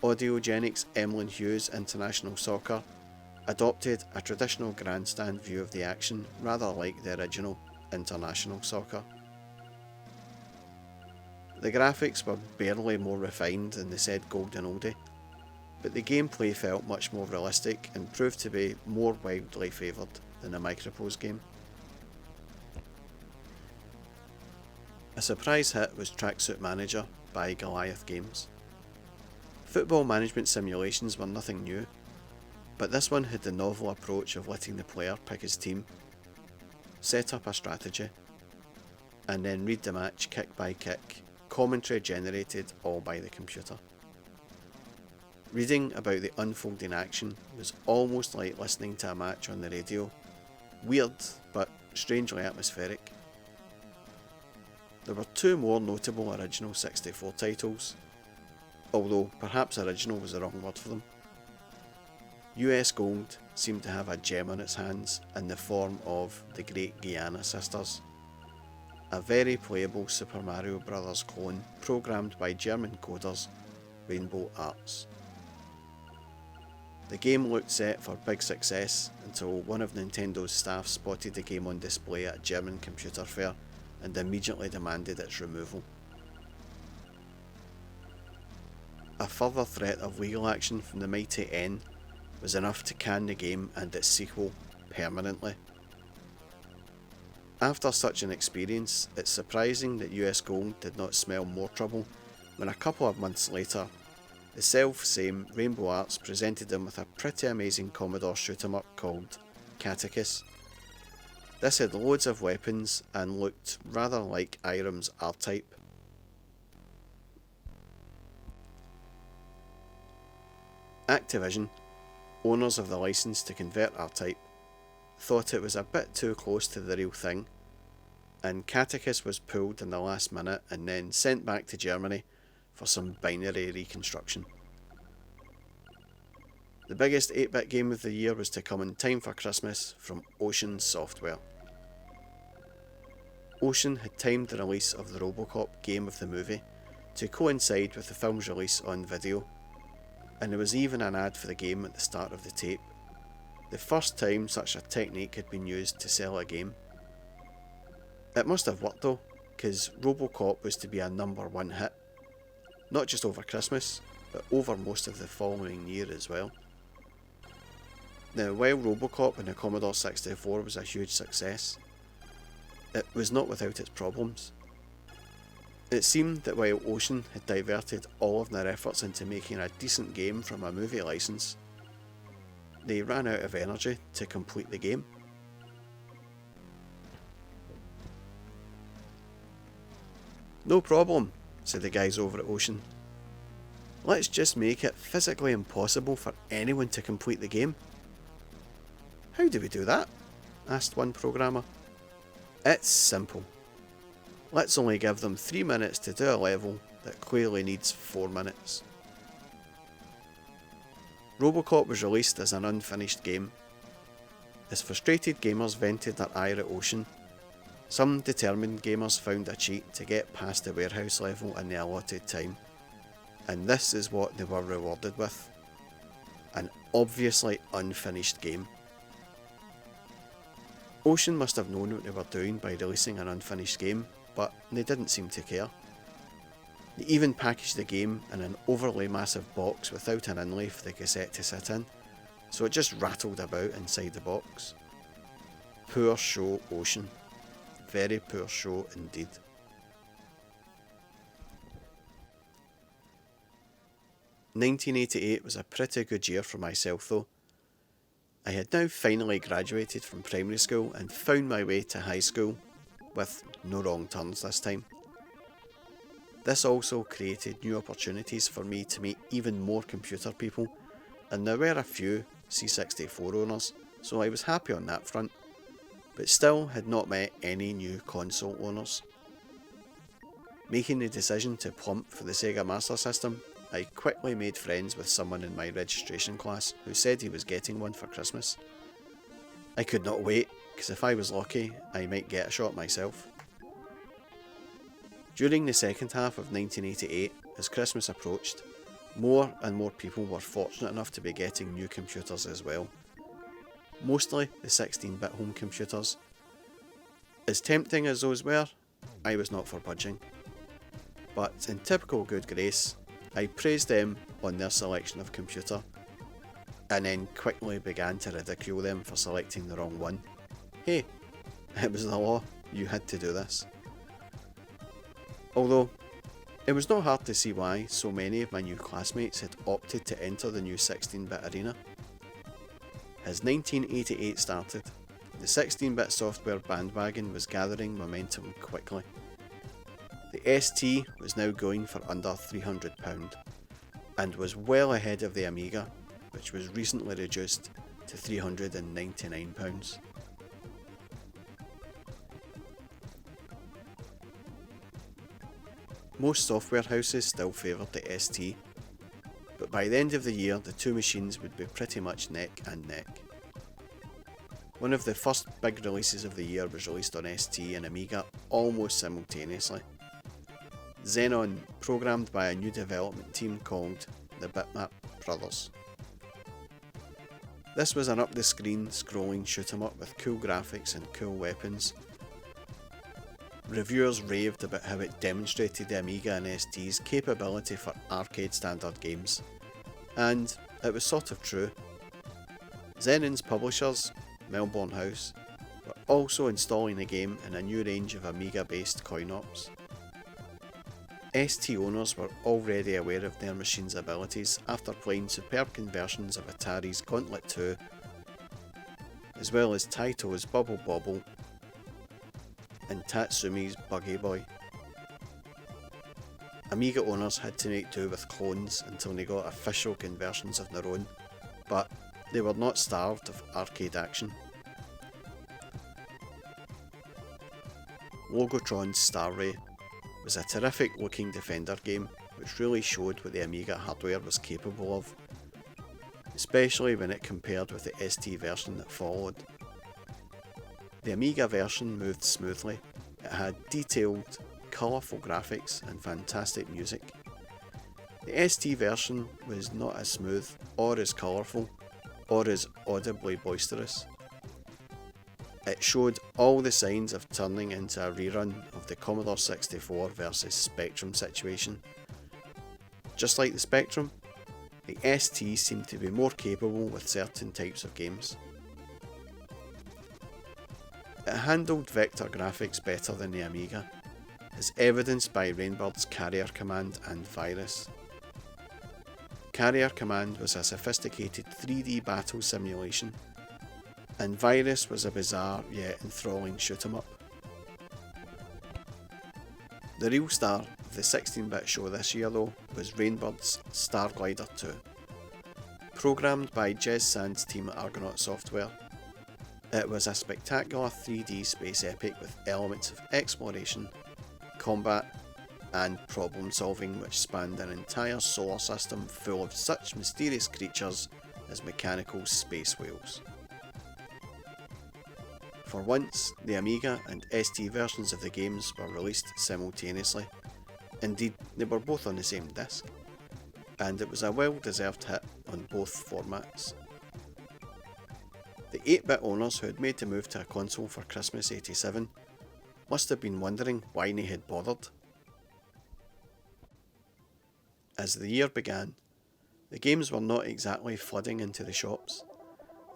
Audiogenics Emlyn Hughes International Soccer adopted a traditional grandstand view of the action, rather like the original International Soccer. The graphics were barely more refined than the said golden oldie, but the gameplay felt much more realistic and proved to be more widely favoured than a Microprose game. A surprise hit was Tracksuit Manager by Goliath Games. Football management simulations were nothing new, but this one had the novel approach of letting the player pick his team, set up a strategy, and then read the match kick by kick, commentary generated all by the computer. Reading about the unfolding action was almost like listening to a match on the radio, weird but strangely atmospheric. There were two more notable original 64 titles, although perhaps original was the wrong word for them. US Gold seemed to have a gem on its hands in the form of the Great Guiana Sisters, a very playable Super Mario Bros. Clone programmed by German coders Rainbow Arts. The game looked set for big success until one of Nintendo's staff spotted the game on display at a German computer fair and immediately demanded its removal. A further threat of legal action from the mighty N was enough to can the game and its sequel permanently. After such an experience, it's surprising that US Gold did not smell more trouble when a couple of months later, the self-same Rainbow Arts presented them with a pretty amazing Commodore shoot-em-up called Catechus. This had loads of weapons and looked rather like Irem's R-Type. Activision, owners of the license to convert R-Type, thought it was a bit too close to the real thing, and Catechus was pulled in the last minute and then sent back to Germany for some binary reconstruction. The biggest 8-bit game of the year was to come in time for Christmas from Ocean Software. Ocean had timed the release of the Robocop game of the movie to coincide with the film's release on video, and there was even an ad for the game at the start of the tape, the first time such a technique had been used to sell a game. It must have worked though, because Robocop was to be a #1 hit, not just over Christmas, but over most of the following year as well. Now, while Robocop in the Commodore 64 was a huge success, it was not without its problems. It seemed that while Ocean had diverted all of their efforts into making a decent game from a movie license, they ran out of energy to complete the game. "No problem," said the guys over at Ocean. "Let's just make it physically impossible for anyone to complete the game." "How do we do that?" asked one programmer. It's simple. Let's only give them 3 minutes to do a level that clearly needs 4 minutes. Robocop was released as an unfinished game. As frustrated gamers vented their ire at Ocean, some determined gamers found a cheat to get past the warehouse level in the allotted time, and this is what they were rewarded with: an obviously unfinished game. Ocean must have known what they were doing by releasing an unfinished game, but they didn't seem to care. They even packaged the game in an overly massive box without an inlay for the cassette to sit in, so it just rattled about inside the box. Poor show, Ocean. Very poor show indeed. "1988 was a pretty good year for myself though. I had now finally graduated from primary school and found my way to high school, with no wrong turns this time. This also created new opportunities for me to meet even more computer people, and there were a few C64 owners, so I was happy on that front, but still had not met any new console owners. Making the decision to plump for the Sega Master System, I quickly made friends with someone in my registration class who said he was getting one for Christmas. I could not wait, because if I was lucky, I might get a shot myself. During the second half of 1988, as Christmas approached, more and more people were fortunate enough to be getting new computers as well. Mostly the 16-bit home computers. As tempting as those were, I was not for budging. But in typical good grace, I praised them on their selection of computer, and then quickly began to ridicule them for selecting the wrong one. Hey, it was the law, you had to do this. Although, it was not hard to see why so many of my new classmates had opted to enter the new 16-bit arena. As 1988 started, the 16-bit software bandwagon was gathering momentum quickly. The ST was now going for under £300, and was well ahead of the Amiga, which was recently reduced to £399. Most software houses still favoured the ST, but by the end of the year the two machines would be pretty much neck and neck. One of the first big releases of the year was released on ST and Amiga almost simultaneously. Xenon, programmed by a new development team called the Bitmap Brothers. This was an up-the-screen scrolling shoot-em-up with cool graphics and cool weapons. Reviewers raved about how it demonstrated the Amiga and ST's capability for arcade standard games, and it was sort of true. Xenon's publishers, Melbourne House, were also installing the game in a new range of Amiga-based coin-ops. ST owners were already aware of their machine's abilities after playing superb conversions of Atari's Gauntlet 2, as well as Taito's Bubble Bobble and Tatsumi's Buggy Boy. Amiga owners had to make do with clones until they got official conversions of their own, but they were not starved of arcade action. Logotron's Star Ray was a terrific looking Defender game which really showed what the Amiga hardware was capable of, especially when it compared with the ST version that followed. The Amiga version moved smoothly, it had detailed, colourful graphics and fantastic music. The ST version was not as smooth, or as colourful, or as audibly boisterous. It showed all the signs of turning into a rerun of the Commodore 64 versus Spectrum situation. Just like the Spectrum, the ST seemed to be more capable with certain types of games. It handled vector graphics better than the Amiga, as evidenced by Rainbird's Carrier Command and Virus. Carrier Command was a sophisticated 3D battle simulation, and Virus was a bizarre yet enthralling shoot-em-up. The real star of the 16-bit show this year though was Rainbird's Starglider 2. Programmed by Jez Sand's team at Argonaut Software, It was a spectacular 3D space epic with elements of exploration, combat, and problem solving which spanned an entire solar system full of such mysterious creatures as mechanical space whales. For once, the Amiga and ST versions of the games were released simultaneously. Indeed, they were both on the same disc, and it was a well-deserved hit on both formats. The 8-bit owners who had made the move to a console for Christmas '87 must have been wondering why they had bothered. As the year began, the games were not exactly flooding into the shops,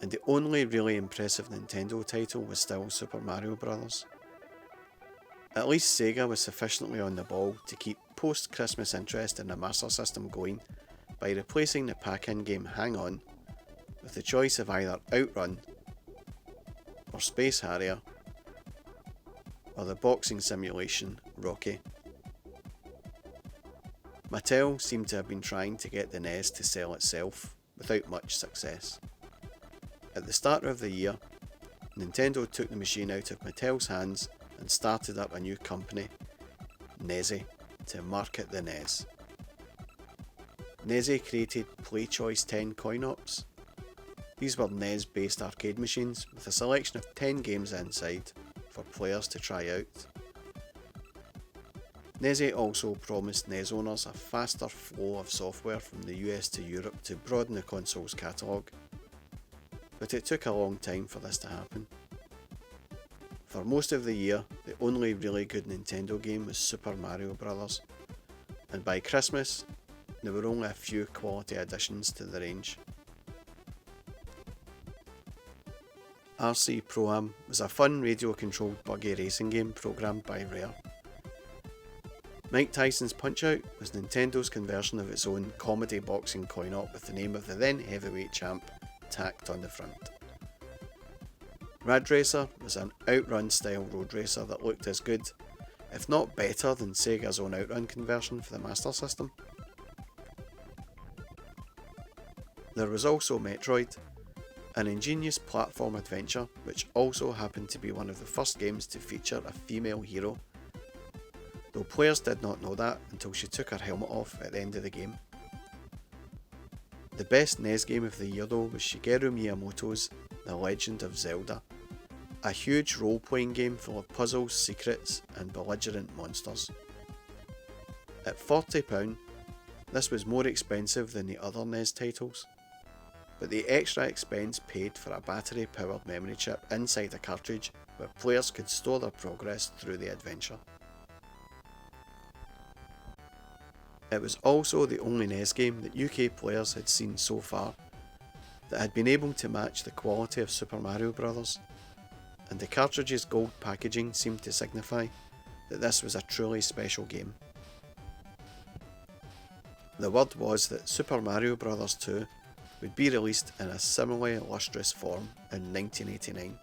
and the only really impressive Nintendo title was still Super Mario Bros. At least Sega was sufficiently on the ball to keep post-Christmas interest in the Master System going by replacing the pack-in game Hang On with the choice of either Outrun or Space Harrier or the boxing simulation Rocky. Mattel seemed to have been trying to get the NES to sell itself without much success. At the start of the year, Nintendo took the machine out of Mattel's hands and started up a new company, NESy, to market the NES. NESy created Play Choice 10 coin-ops. These were NES-based arcade machines with a selection of 10 games inside for players to try out. NESy also promised NES owners a faster flow of software from the US to Europe to broaden the console's catalogue, but it took a long time for this to happen. For most of the year, the only really good Nintendo game was Super Mario Bros., and by Christmas, there were only a few quality additions to the range. RC Pro-Am was a fun radio-controlled buggy racing game programmed by Rare. Mike Tyson's Punch-Out was Nintendo's conversion of its own comedy boxing coin-op with the name of the then heavyweight champ tacked on the front. Rad Racer was an Outrun style road racer that looked as good, if not better, than Sega's own Outrun conversion for the Master System. There was also Metroid, an ingenious platform adventure which also happened to be one of the first games to feature a female hero, though players did not know that until she took her helmet off at the end of the game. The best NES game of the year though was Shigeru Miyamoto's The Legend of Zelda, a huge role-playing game full of puzzles, secrets and belligerent monsters. At £40, this was more expensive than the other NES titles, but the extra expense paid for a battery-powered memory chip inside a cartridge where players could store their progress through the adventure. It was also the only NES game that UK players had seen so far that had been able to match the quality of Super Mario Bros., and the cartridge's gold packaging seemed to signify that this was a truly special game. The word was that Super Mario Bros. 2 would be released in a similarly lustrous form in 1989.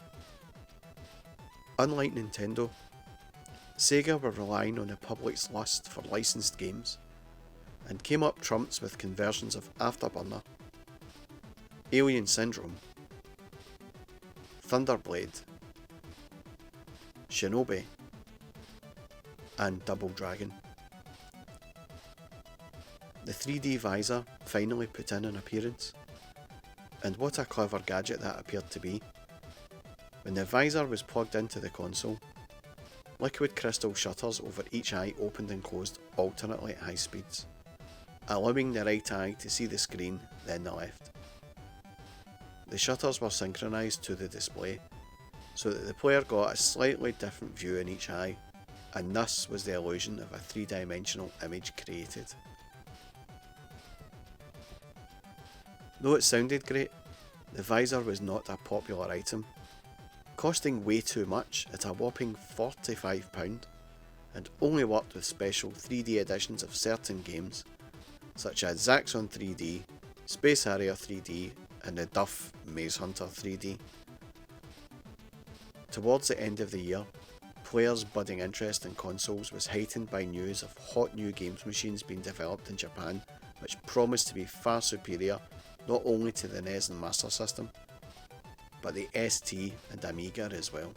Unlike Nintendo, Sega were relying on the public's lust for licensed games, and came up trumps with conversions of Afterburner, Alien Syndrome, Thunderblade, Shinobi, and Double Dragon. The 3D visor finally put in an appearance, and what a clever gadget that appeared to be. When the visor was plugged into the console, liquid crystal shutters over each eye opened and closed alternately at high speeds, allowing the right eye to see the screen, then the left. The shutters were synchronised to the display, so that the player got a slightly different view in each eye, and thus was the illusion of a three-dimensional image created. Though it sounded great, the visor was not a popular item, costing way too much at a whopping £45, and only worked with special 3D editions of certain games, such as Zaxxon 3D, Space Harrier 3D, and the Duff Maze Hunter 3D. Towards the end of the year, players' budding interest in consoles was heightened by news of hot new games machines being developed in Japan, which promised to be far superior not only to the NES and Master System, but the ST and Amiga as well.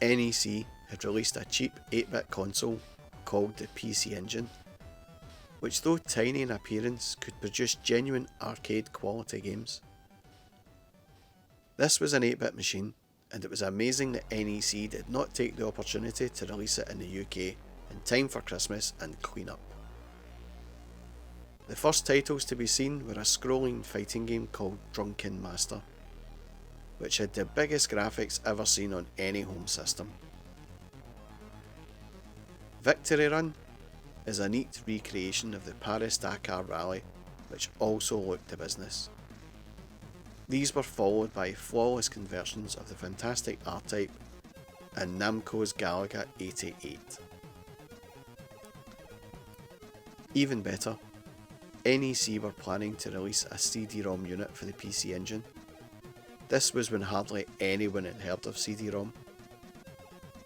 NEC had released a cheap 8-bit console called the PC Engine, which though tiny in appearance could produce genuine arcade quality games. This was an 8-bit machine, and it was amazing that NEC did not take the opportunity to release it in the UK in time for Christmas and clean up. The first titles to be seen were a scrolling fighting game called Drunken Master, which had the biggest graphics ever seen on any home system. Victory Run is a neat recreation of the Paris-Dakar Rally, which also looked the business. These were followed by flawless conversions of the fantastic R-Type and Namco's Galaga 88. Even better, NEC were planning to release a CD-ROM unit for the PC Engine. This was when hardly anyone had heard of CD-ROM.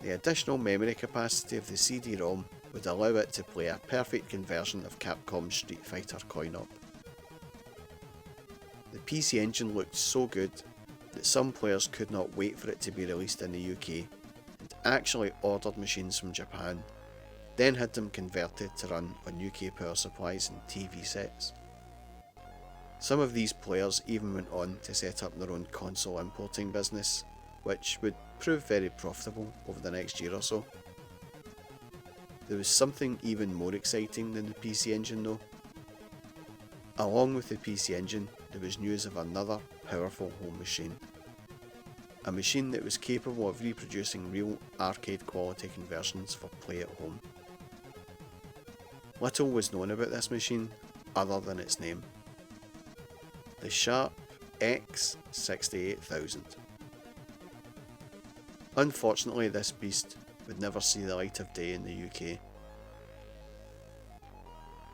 The additional memory capacity of the CD-ROM would allow it to play a perfect conversion of Capcom's Street Fighter coin-op. The PC Engine looked so good that some players could not wait for it to be released in the UK and actually ordered machines from Japan, then had them converted to run on UK power supplies and TV sets. Some of these players even went on to set up their own console importing business, which would prove very profitable over the next year or so. There was something even more exciting than the PC Engine though. Along with the PC Engine, there was news of another powerful home machine. A machine that was capable of reproducing real arcade quality conversions for play at home. Little was known about this machine other than its name. The Sharp X68000. Unfortunately, this beast would never see the light of day in the UK.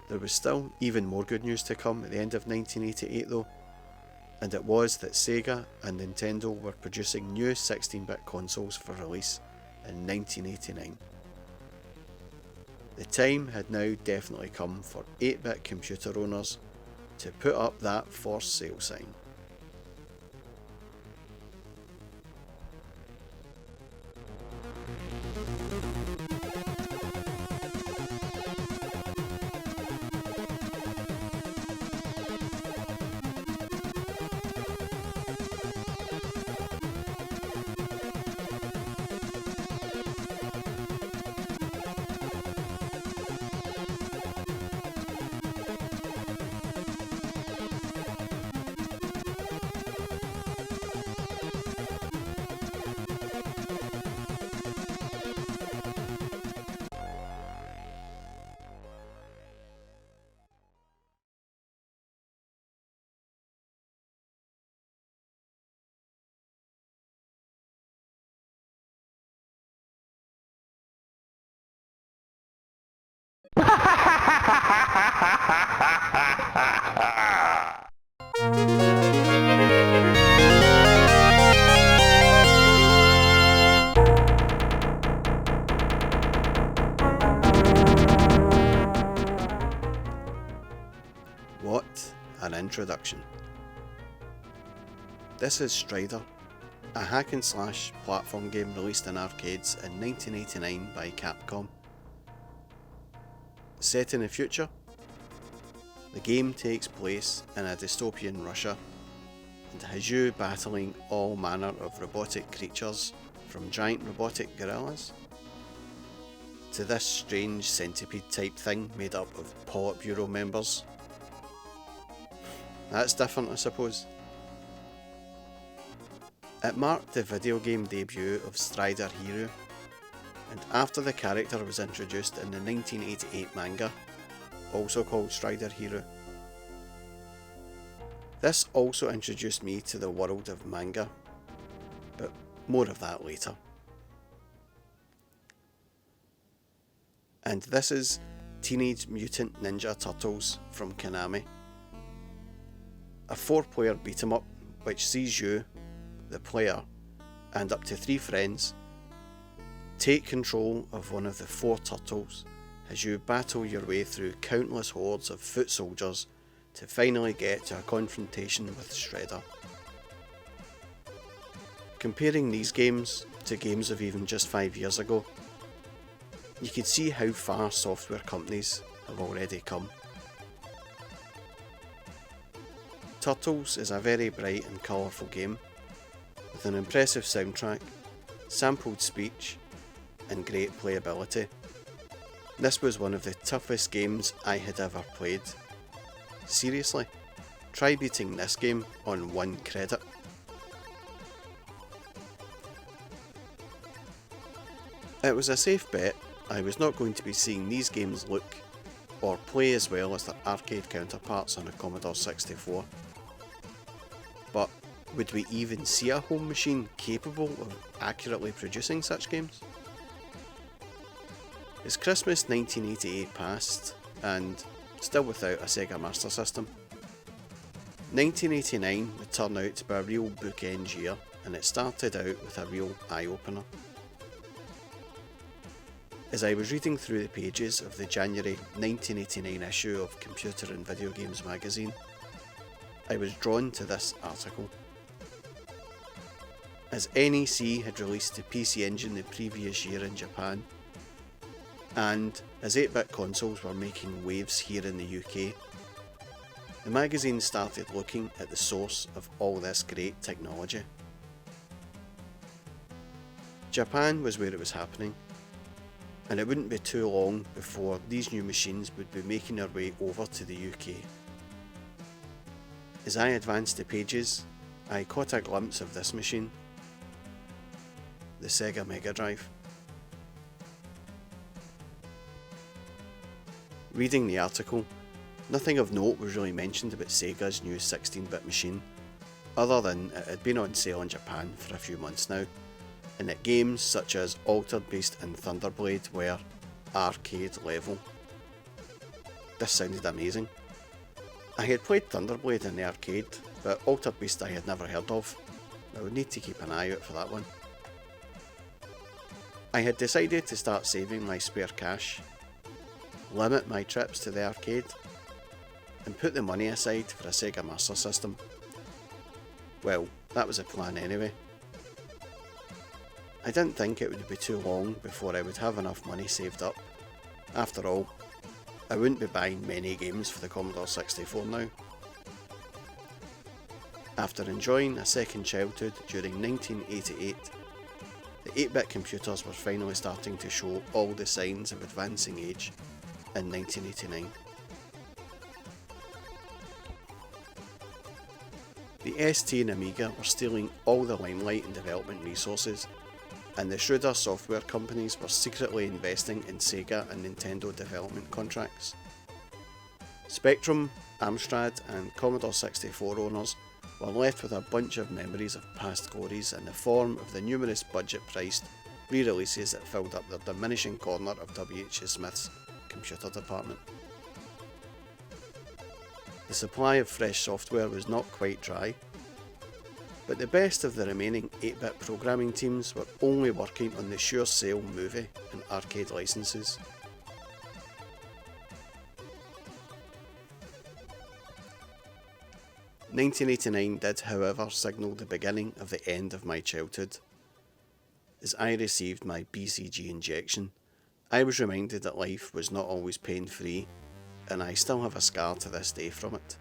There was still even more good news to come at the end of 1988 though, and it was that Sega and Nintendo were producing new 16-bit consoles for release in 1989. The time had now definitely come for 8-bit computer owners to put up that for sale sign. What an introduction. This is Strider, a hack and slash platform game released in arcades in 1989 by Capcom. Set in the future, the game takes place in a dystopian Russia and has you battling all manner of robotic creatures, from giant robotic gorillas to this strange centipede type thing made up of Politburo members. That's different, I suppose. It marked the video game debut of Strider Hero, and after the character was introduced in the 1988 manga, also called Strider Hero. This also introduced me to the world of manga, but more of that later. And this is Teenage Mutant Ninja Turtles from Konami. A 4-player beat 'em up which sees you, the player, and up to 3 friends take control of one of the 4 turtles as you battle your way through countless hordes of foot soldiers to finally get to a confrontation with Shredder. Comparing these games to games of even just 5 years ago, you could see how far software companies have already come. Turtles is a very bright and colourful game, with an impressive soundtrack, sampled speech, and great playability. This was one of the toughest games I had ever played. Seriously, try beating this game on 1 credit. It was a safe bet. I was not going to be seeing these games look or play as well as their arcade counterparts on a Commodore 64. But would we even see a home machine capable of accurately producing such games? As Christmas 1988 passed, and still without a Sega Master System, 1989 would turn out to be a real bookend year, and it started out with a real eye-opener. As I was reading through the pages of the January 1989 issue of Computer and Video Games magazine, I was drawn to this article. As NEC had released the PC Engine the previous year in Japan, and as 8-bit consoles were making waves here in the UK, the magazine started looking at the source of all this great technology. Japan was where it was happening, and it wouldn't be too long before these new machines would be making their way over to the UK. As I advanced the pages, I caught a glimpse of this machine, the Sega Mega Drive. Reading the article, nothing of note was really mentioned about Sega's new 16-bit machine, other than it had been on sale in Japan for a few months now, and that games such as Altered Beast and Thunderblade were arcade level. This sounded amazing. I had played Thunderblade in the arcade, but Altered Beast I had never heard of. I would need to keep an eye out for that one. I had decided to start saving my spare cash, limit my trips to the arcade, and put the money aside for a Sega Master System. Well, that was the plan anyway. I didn't think it would be too long before I would have enough money saved up. After all, I wouldn't be buying many games for the Commodore 64 now. After enjoying a second childhood during 1988, the 8-bit computers were finally starting to show all the signs of advancing age in 1989. The ST and Amiga were stealing all the limelight and development resources, and the shrewder software companies were secretly investing in Sega and Nintendo development contracts. Spectrum, Amstrad and Commodore 64 owners were left with a bunch of memories of past glories in the form of the numerous budget-priced re-releases that filled up their diminishing corner of W.H. Smith's computer department. The supply of fresh software was not quite dry, but the best of the remaining 8-bit programming teams were only working on the sure sale movie and arcade licenses. "1989 did, however, signal the beginning of the end of my childhood. As I received my BCG injection, I was reminded that life was not always pain-free, and I still have a scar to this day from it.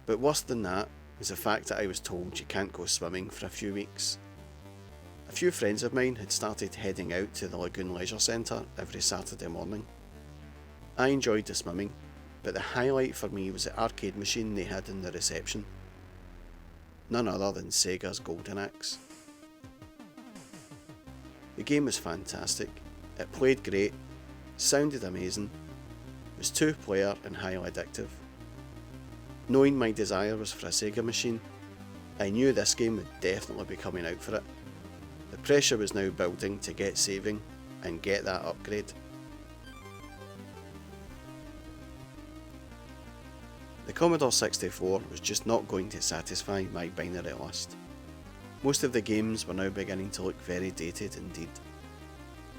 But worse than that was the fact that I was told you can't go swimming for a few weeks. A few friends of mine had started heading out to the Lagoon Leisure Centre every Saturday morning. I enjoyed the swimming, but the highlight for me was the arcade machine they had in the reception. None other than Sega's Golden Axe. The game was fantastic, it played great, sounded amazing, was 2-player and highly addictive. Knowing my desire was for a Sega machine, I knew this game would definitely be coming out for it. The pressure was now building to get saving and get that upgrade. The Commodore 64 was just not going to satisfy my binary list. Most of the games were now beginning to look very dated indeed.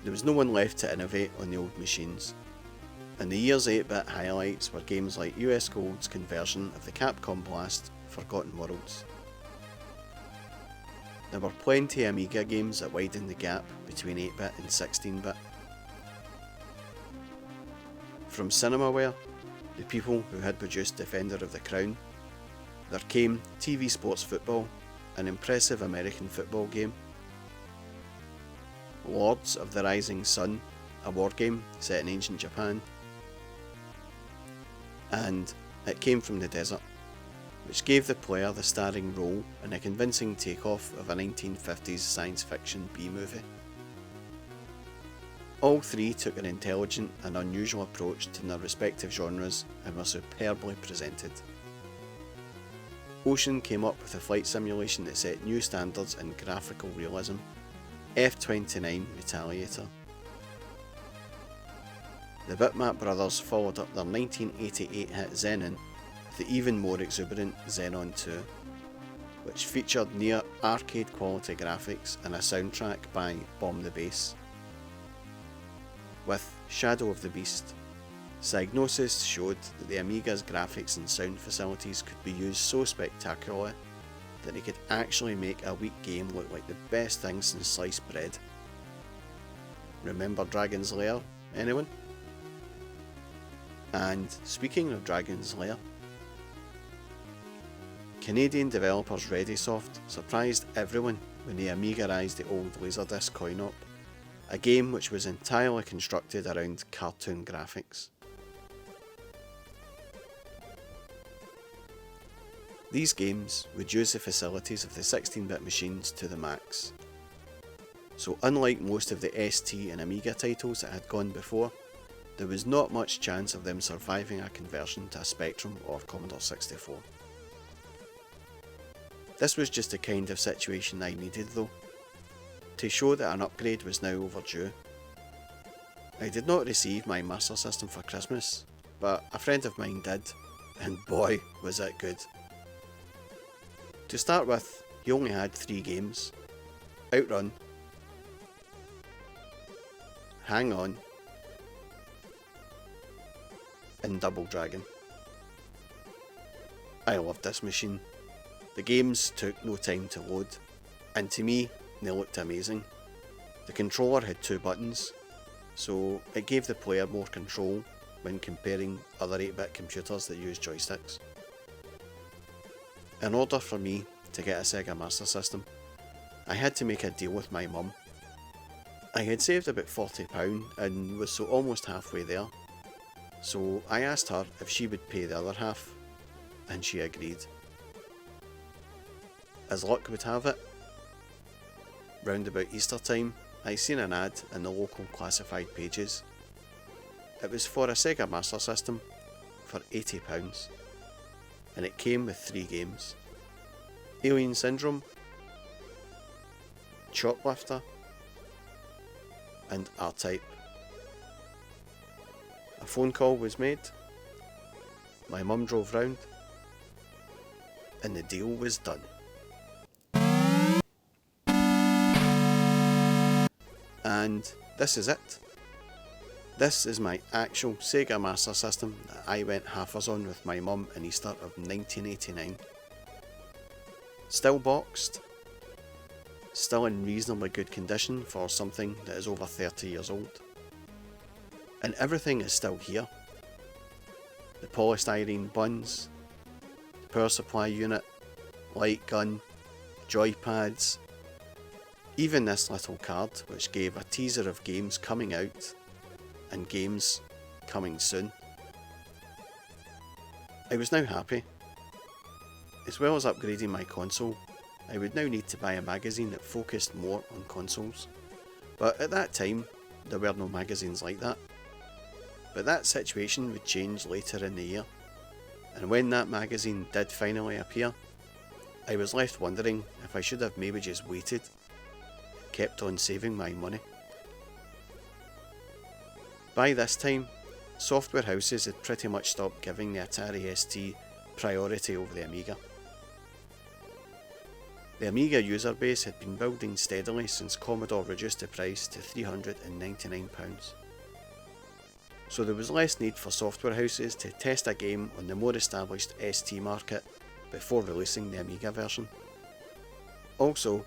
There was no one left to innovate on the old machines. and the year's 8-bit highlights were games like US Gold's conversion of the Capcom Blast Forgotten Worlds. There were plenty of Amiga games that widened the gap between 8-bit and 16-bit. From Cinemaware, the people who had produced Defender of the Crown, there came TV Sports Football, an impressive American football game, Lords of the Rising Sun, a war game set in ancient Japan, and It Came from the Desert, which gave the player the starring role in a convincing takeoff of a 1950s science fiction B-movie. All three took an intelligent and unusual approach to their respective genres and were superbly presented. Ocean came up with a flight simulation that set new standards in graphical realism, F-29 Retaliator. The Bitmap brothers followed up their 1988 hit Xenon with the even more exuberant Xenon 2, which featured near arcade quality graphics and a soundtrack by Bomb the Bass. With Shadow of the Beast, Psygnosis showed that the Amiga's graphics and sound facilities could be used so spectacularly that they could actually make a weak game look like the best thing since sliced bread. Remember Dragon's Lair, anyone? And speaking of Dragon's Lair, Canadian developers Readysoft surprised everyone when they Amigaized the old Laserdisc coin-op, a game which was entirely constructed around cartoon graphics. These games would use the facilities of the 16-bit machines to the max. So unlike most of the ST and Amiga titles that had gone before, there was not much chance of them surviving a conversion to a Spectrum or Commodore 64. This was just the kind of situation I needed though, to show that an upgrade was now overdue. I did not receive my Master System for Christmas, but a friend of mine did, and boy was it good. To start with, he only had 3 games: Outrun, Hang On, and Double Dragon. I loved this machine. The games took no time to load, and to me, they looked amazing. The controller had 2 buttons, so it gave the player more control when comparing other 8-bit computers that use joysticks. In order for me to get a Sega Master System, I had to make a deal with my mum. I had saved about £40 and was so almost halfway there, so I asked her if she would pay the other half, and she agreed. As luck would have it, round about Easter time, I seen an ad in the local classified pages. It was for a Sega Master System for £80, and it came with 3 games: Alien Syndrome, Choplifter, and R-Type. A phone call was made, my mum drove round, and the deal was done. And this is it. This is my actual Sega Master System that I went halfers on with my mum in Easter of 1989. Still boxed, still in reasonably good condition for something that is over 30 years old. And everything is still here. The polystyrene buns, the power supply unit, light gun, joypads, even this little card which gave a teaser of games coming out and games coming soon. I was now happy. As well as upgrading my console, I would now need to buy a magazine that focused more on consoles. But at that time, there were no magazines like that. But that situation would change later in the year, and when that magazine did finally appear, I was left wondering if I should have maybe just waited, kept on saving my money. By this time, software houses had pretty much stopped giving the Atari ST priority over the Amiga. The Amiga user base had been building steadily since Commodore reduced the price to £399. so there was less need for software houses to test a game on the more established ST market before releasing the Amiga version. Also,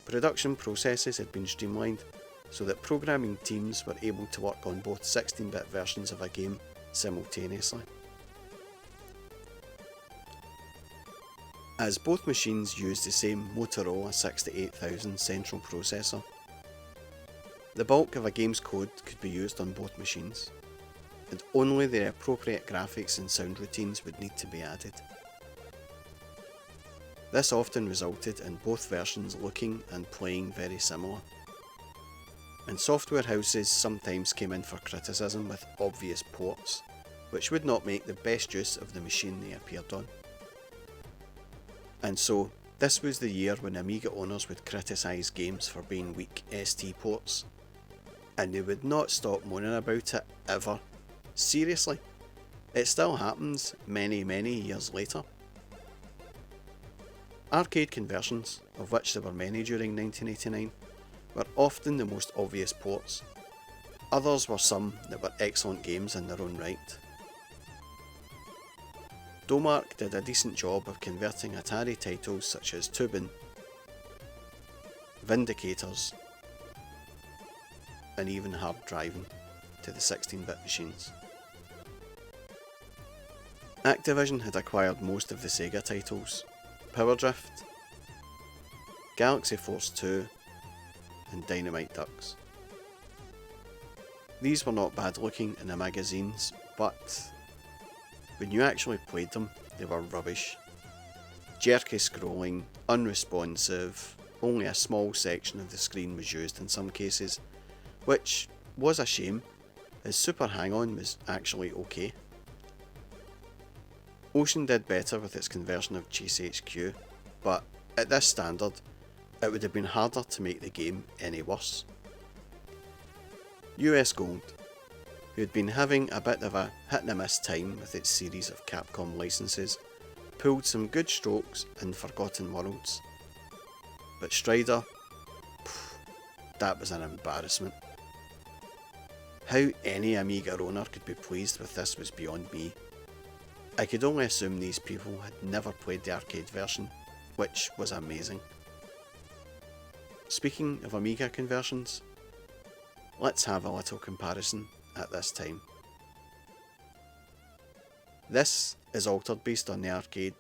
production processes had been streamlined so that programming teams were able to work on both 16-bit versions of a game simultaneously. As both machines used the same Motorola 68000 central processor, the bulk of a game's code could be used on both machines, and only the appropriate graphics and sound routines would need to be added. This often resulted in both versions looking and playing very similar, and software houses sometimes came in for criticism with obvious ports, which would not make the best use of the machine they appeared on. And so, this was the year when Amiga owners would criticise games for being weak ST ports, and they would not stop moaning about it ever. Seriously, it still happens many years later. Arcade conversions, of which there were many during 1989, were often the most obvious ports. Others were some that were excellent games in their own right. Domark did a decent job of converting Atari titles such as Tubin, Vindicators, and even Hard Driving to the 16-bit machines. Activision had acquired most of the Sega titles: Power Drift, Galaxy Force 2, and Dynamite Ducks. These were not bad looking in the magazines, but when you actually played them, they were rubbish. Jerky scrolling, unresponsive, only a small section of the screen was used in some cases, which was a shame, as Super Hang-On was actually okay. Ocean did better with its conversion of Chase HQ, but at this standard, it would have been harder to make the game any worse. US Gold, who had been having a bit of a hit and a miss time with its series of Capcom licenses, pulled some good strokes in Forgotten Worlds. But Strider, that was an embarrassment. How any Amiga owner could be pleased with this was beyond me. I could only assume these people had never played the arcade version, which was amazing. Speaking of Amiga conversions, let's have a little comparison at this time. This is Altered Beast on the arcade.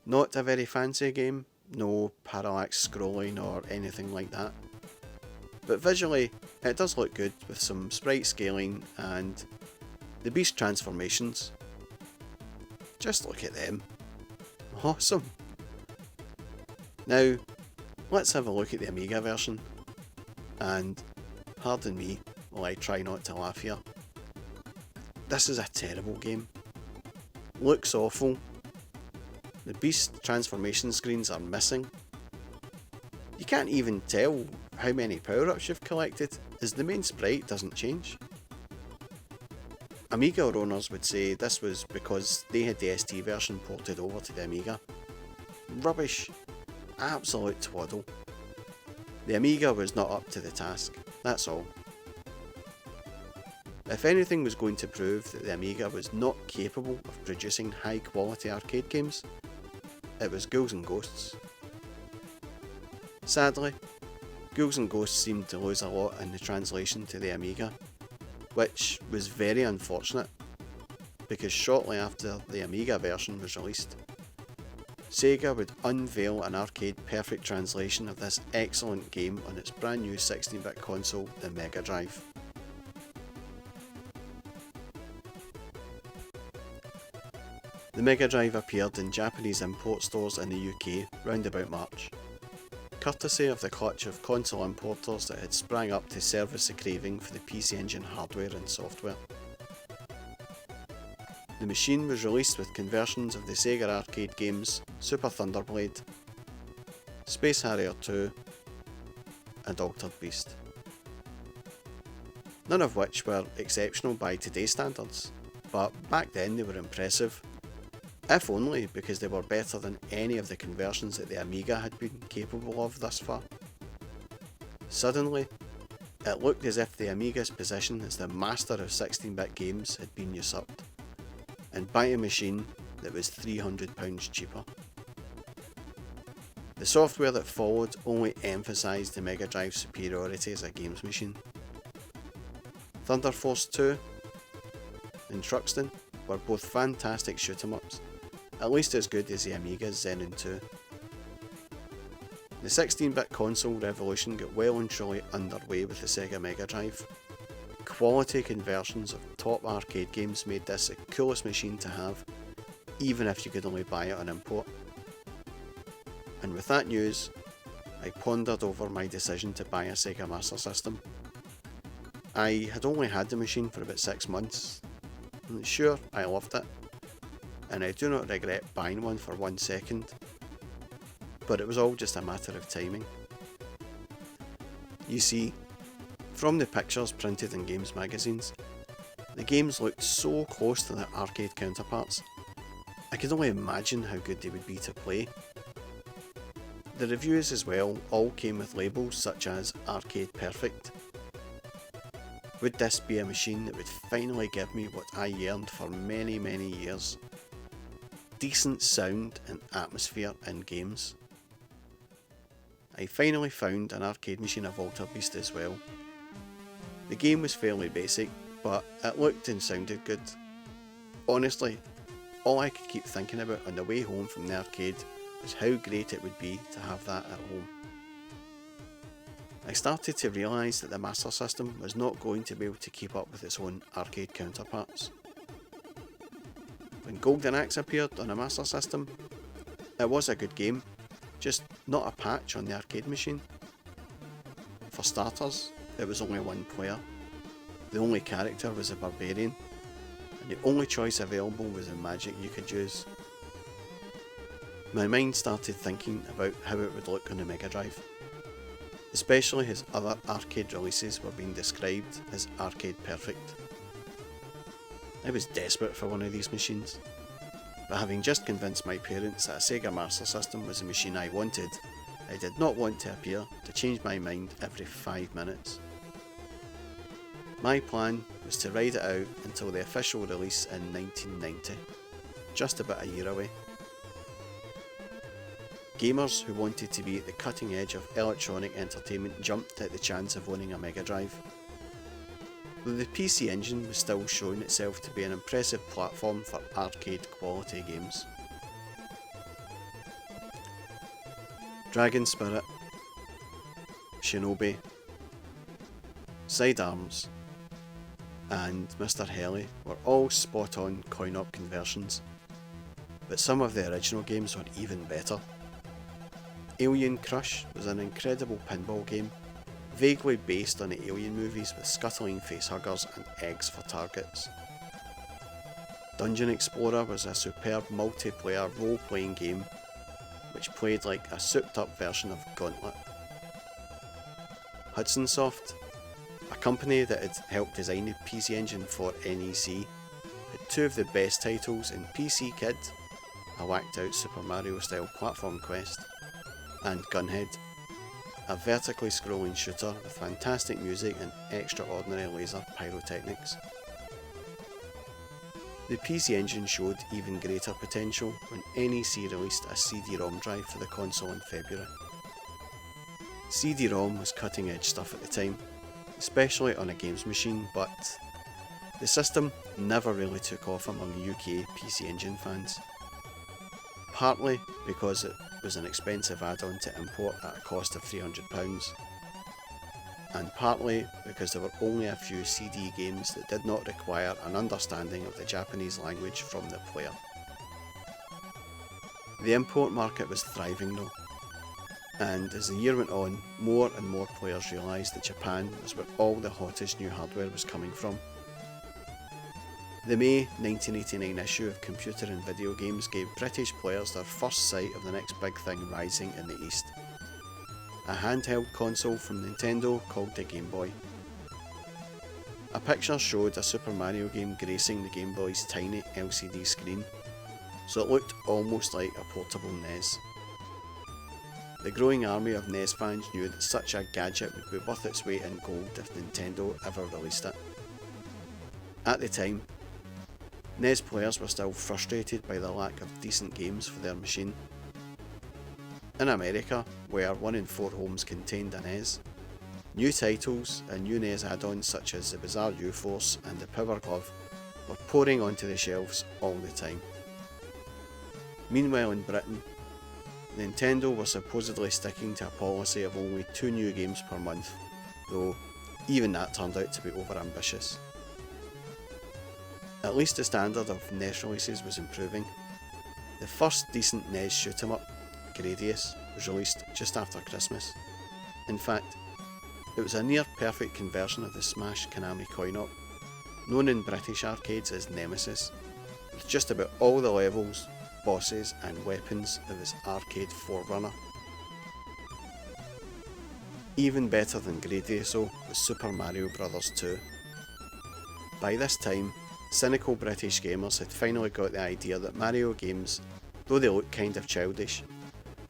Not a very fancy game, no parallax scrolling or anything like that, but visually it does look good with some sprite scaling and the beast transformations. Just look at them. Awesome. Now, let's have a look at the Amiga version, and pardon me while I try not to laugh here. This is a terrible game. Looks awful. The beast transformation screens are missing. You can't even tell how many power-ups you've collected, as the main sprite doesn't change. Amiga owners would say this was because they had the ST version ported over to the Amiga. Rubbish. Absolute twaddle. The Amiga was not up to the task, that's all. If anything was going to prove that the Amiga was not capable of producing high quality arcade games, it was Ghouls and Ghosts. Sadly, Ghouls and Ghosts seemed to lose a lot in the translation to the Amiga, which was very unfortunate, because shortly after the Amiga version was released, Sega would unveil an arcade perfect translation of this excellent game on its brand new 16-bit console, the Mega Drive. The Mega Drive appeared in Japanese import stores in the UK round about March, courtesy of the clutch of console importers that had sprang up to service the craving for the PC Engine hardware and software. The machine was released with conversions of the Sega arcade games Super Thunderblade, Space Harrier 2, and Altered Beast. None of which were exceptional by today's standards, but back then they were impressive, if only because they were better than any of the conversions that the Amiga had been capable of thus far. Suddenly, It looked as if the Amiga's position as the master of 16-bit games had been usurped, and by a machine that was £300 cheaper. The software that followed only emphasised the Mega Drive's superiority as a games machine. Thunder Force 2 and Truxton were both fantastic shoot-em-ups, at least as good as the Amiga's Xenon 2. The 16-bit console revolution got well and truly underway with the Sega Mega Drive. Quality conversions of top arcade games made this the coolest machine to have, even if you could only buy it on import. And with that news, I pondered over my decision to buy a Sega Master System. I had only had the machine for about 6 months, and sure, I loved it, and I do not regret buying one for 1 second, but it was all just a matter of timing. You see, from the pictures printed in games magazines, the games looked so close to their arcade counterparts, I could only imagine how good they would be to play. The reviews as well all came with labels such as Arcade Perfect. Would this be a machine that would finally give me what I yearned for many years? Decent sound and atmosphere in games. I finally found an arcade machine of Alter Beast as well. The game was fairly basic, but it looked and sounded good. Honestly, all I could keep thinking about on the way home from the arcade was how great it would be to have that at home. I started to realise that the Master System was not going to be able to keep up with its own arcade counterparts. When Golden Axe appeared on a Master System, it was a good game, just not a patch on the arcade machine. For starters, it was only one player, the only character was a barbarian, and the only choice available was the magic you could use. My mind started thinking about how it would look on the Mega Drive, especially as other arcade releases were being described as Arcade Perfect. I was desperate for one of these machines, but having just convinced my parents that a Sega Master System was the machine I wanted, I did not want to appear to change my mind every 5 minutes. My plan was to ride it out until the official release in 1990, just about a year away. Gamers who wanted to be at the cutting edge of electronic entertainment jumped at the chance of owning a Mega Drive. Though the PC Engine was still showing itself to be an impressive platform for arcade quality games. Dragon Spirit, Shinobi, Sidearms, and Mr. Heli were all spot on coin-op conversions, but some of the original games were even better. Alien Crush was an incredible pinball game, vaguely based on the Alien movies with scuttling facehuggers and eggs for targets. Dungeon Explorer was a superb multiplayer role-playing game which played like a souped-up version of Gauntlet. Hudson Soft, a company that had helped design the PC Engine for NEC, had 2 of the best titles in PC Kid, a whacked-out Super Mario style platform quest, and Gunhead, a vertically scrolling shooter with fantastic music and extraordinary laser pyrotechnics. The PC Engine showed even greater potential when NEC released a CD-ROM drive for the console in February. CD-ROM was cutting edge stuff at the time, especially on a games machine, but the system never really took off among UK PC Engine fans. Partly because it was an expensive add-on to import at a cost of £300, and partly because there were only a few CD games that did not require an understanding of the Japanese language from the player. The import market was thriving though, and as the year went on, more and more players realised that Japan was where all the hottest new hardware was coming from. The May 1989 issue of Computer and Video Games gave British players their first sight of the next big thing rising in the East. A handheld console from Nintendo called the Game Boy. A picture showed a Super Mario game gracing the Game Boy's tiny LCD screen, so it looked almost like a portable NES. The growing army of NES fans knew that such a gadget would be worth its weight in gold if Nintendo ever released it. At the time, NES players were still frustrated by the lack of decent games for their machine. In America, where 1 in 4 homes contained a NES, new titles and new NES add-ons such as the Bizarre U-Force and the Power Glove were pouring onto the shelves all the time. Meanwhile in Britain, Nintendo were supposedly sticking to a policy of only 2 new games per month, though even that turned out to be overambitious. At least the standard of NES releases was improving. The first decent NES shoot-'em-up, Gradius, was released just after Christmas. In fact, it was a near-perfect conversion of the Smash Konami coin-op, known in British arcades as Nemesis, with just about all the levels, bosses and weapons of its arcade forerunner. Even better than Gradius though was Super Mario Bros. 2. By this time, cynical British gamers had finally got the idea that Mario games, though they look kind of childish,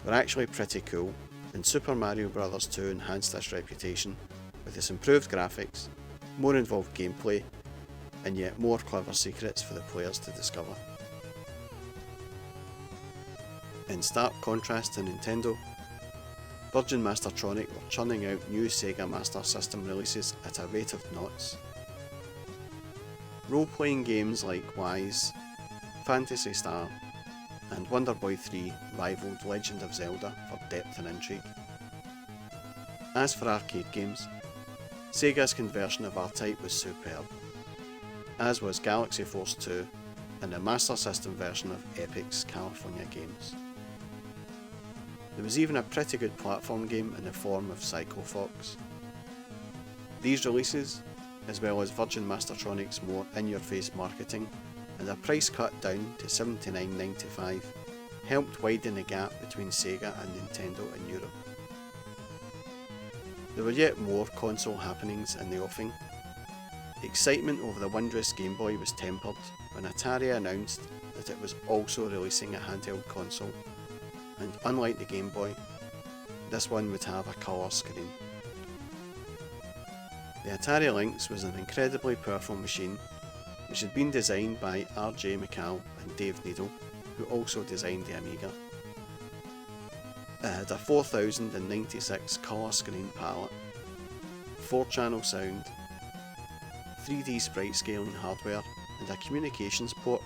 were actually pretty cool, and Super Mario Bros. 2 enhanced this reputation with its improved graphics, more involved gameplay, and yet more clever secrets for the players to discover. In stark contrast to Nintendo, Virgin Mastertronic were churning out new Sega Master System releases at a rate of knots. Role-playing games like Wise, Phantasy Star, and Wonder Boy 3 rivaled Legend of Zelda for depth and intrigue. As for arcade games, Sega's conversion of R-Type was superb, as was Galaxy Force 2 and the Master System version of Epic's California Games. There was even a pretty good platform game in the form of Psycho Fox. These releases, as well as Virgin Mastertronic's more in-your-face marketing and a price cut down to $79.95, helped widen the gap between Sega and Nintendo in Europe. There were yet more console happenings in the offing. Excitement over the wondrous Game Boy was tempered when Atari announced that it was also releasing a handheld console, and unlike the Game Boy, this one would have a colour screen. The Atari Lynx was an incredibly powerful machine which had been designed by R.J. McCall and Dave Needle, who also designed the Amiga. It had a 4096 colour screen palette, 4-channel sound, 3D sprite scaling hardware, and a communications port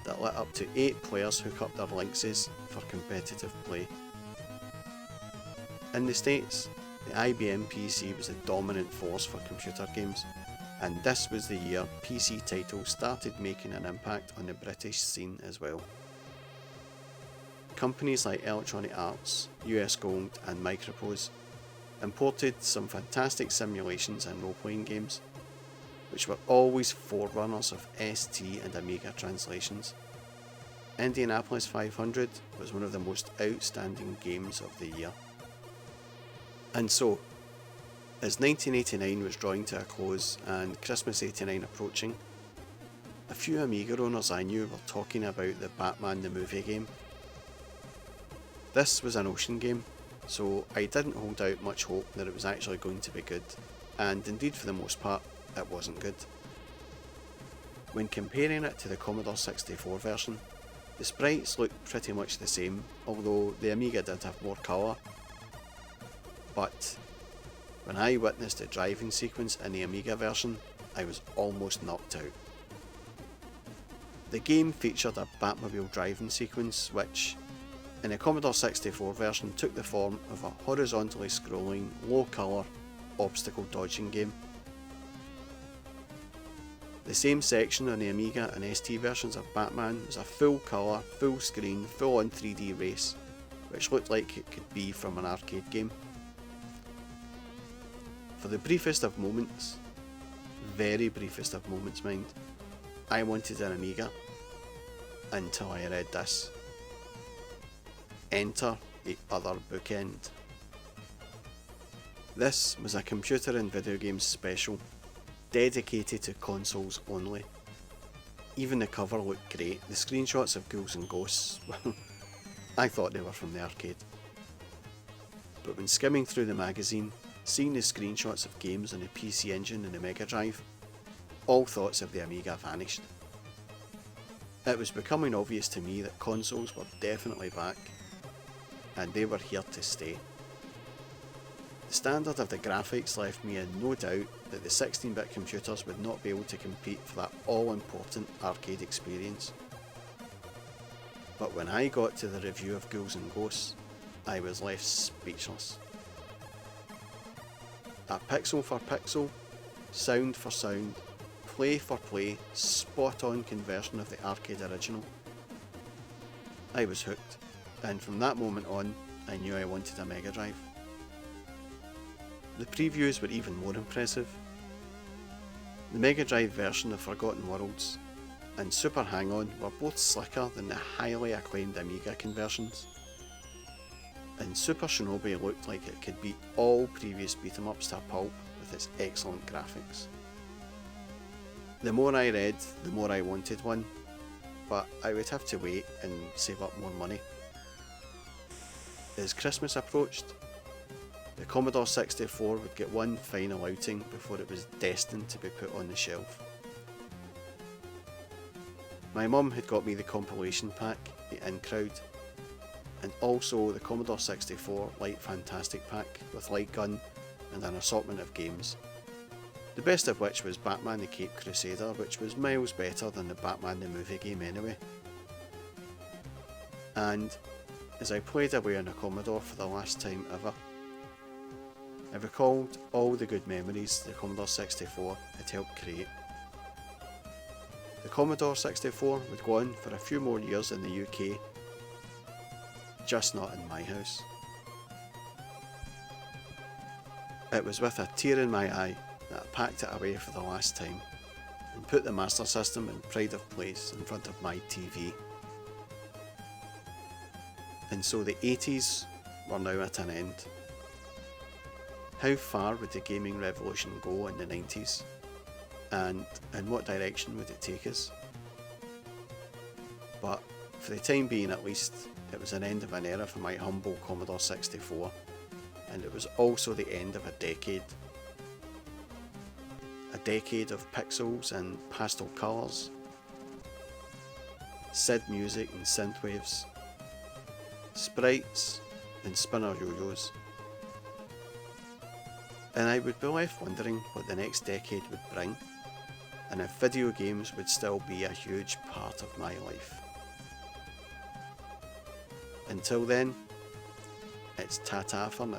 that let up to 8 players hook up their Lynxes for competitive play. In the States, the IBM PC was a dominant force for computer games, and this was the year PC titles started making an impact on the British scene as well. Companies like Electronic Arts, US Gold and Microprose imported some fantastic simulations and role-playing games, which were always forerunners of ST and Amiga translations. Indianapolis 500 was one of the most outstanding games of the year. And so, as 1989 was drawing to a close and Christmas '89 approaching, a few Amiga owners I knew were talking about the Batman the Movie game. This was an Ocean game, so I didn't hold out much hope that it was actually going to be good, and indeed for the most part, it wasn't good. When comparing it to the Commodore 64 version, the sprites looked pretty much the same, although the Amiga did have more colour. But when I witnessed the driving sequence in the Amiga version, I was almost knocked out. The game featured a Batmobile driving sequence which, in the Commodore 64 version, took the form of a horizontally scrolling, low-colour, obstacle dodging game. The same section on the Amiga and ST versions of Batman was a full-colour, full-screen, full-on 3D race, which looked like it could be from an arcade game. For the briefest of moments, very briefest of moments mind, I wanted an Amiga, until I read this. Enter the other bookend. This was a computer and video games special, dedicated to consoles only. Even the cover looked great. The screenshots of ghouls and ghosts, well, I thought they were from the arcade. but when skimming through the magazine, seeing the screenshots of games on the PC Engine and the Mega Drive, all thoughts of the Amiga vanished. It was becoming obvious to me that consoles were definitely back, and they were here to stay. The standard of the graphics left me in no doubt that the 16-bit computers would not be able to compete for that all-important arcade experience. But when I got to the review of Ghouls and Ghosts, I was left speechless. A pixel for pixel, sound for sound, play for play, spot-on conversion of the arcade original. I was hooked, and from that moment on, I knew I wanted a Mega Drive. The previews were even more impressive. The Mega Drive version of Forgotten Worlds and Super Hang-On were both slicker than the highly acclaimed Amiga conversions, and Super Shinobi looked like it could beat all previous beat-em-ups to a pulp with its excellent graphics. The more I read, the more I wanted one, but I would have to wait and save up more money. As Christmas approached, the Commodore 64 would get one final outing before it was destined to be put on the shelf. My mum had got me the compilation pack, the In Crowd, and also the Commodore 64 Light Fantastic Pack with Light Gun and an assortment of games. The best of which was Batman the Caped Crusader, which was miles better than the Batman the movie game anyway. And as I played away on a Commodore for the last time ever, I recalled all the good memories the Commodore 64 had helped create. The Commodore 64 would go on for a few more years in the UK, just not in my house. It was with a tear in my eye that I packed it away for the last time and put the Master System in pride of place in front of my TV. And so the 80s were now at an end. How far would the gaming revolution go in the 90s? And in what direction would it take us? But for the time being at least, it was an end of an era for my humble Commodore 64, and it was also the end of a decade. A decade of pixels and pastel colours, SID music and synthwaves, sprites and spinner yo-yos. And I would be left wondering what the next decade would bring, and if video games would still be a huge part of my life. Until then, it's ta-ta for now.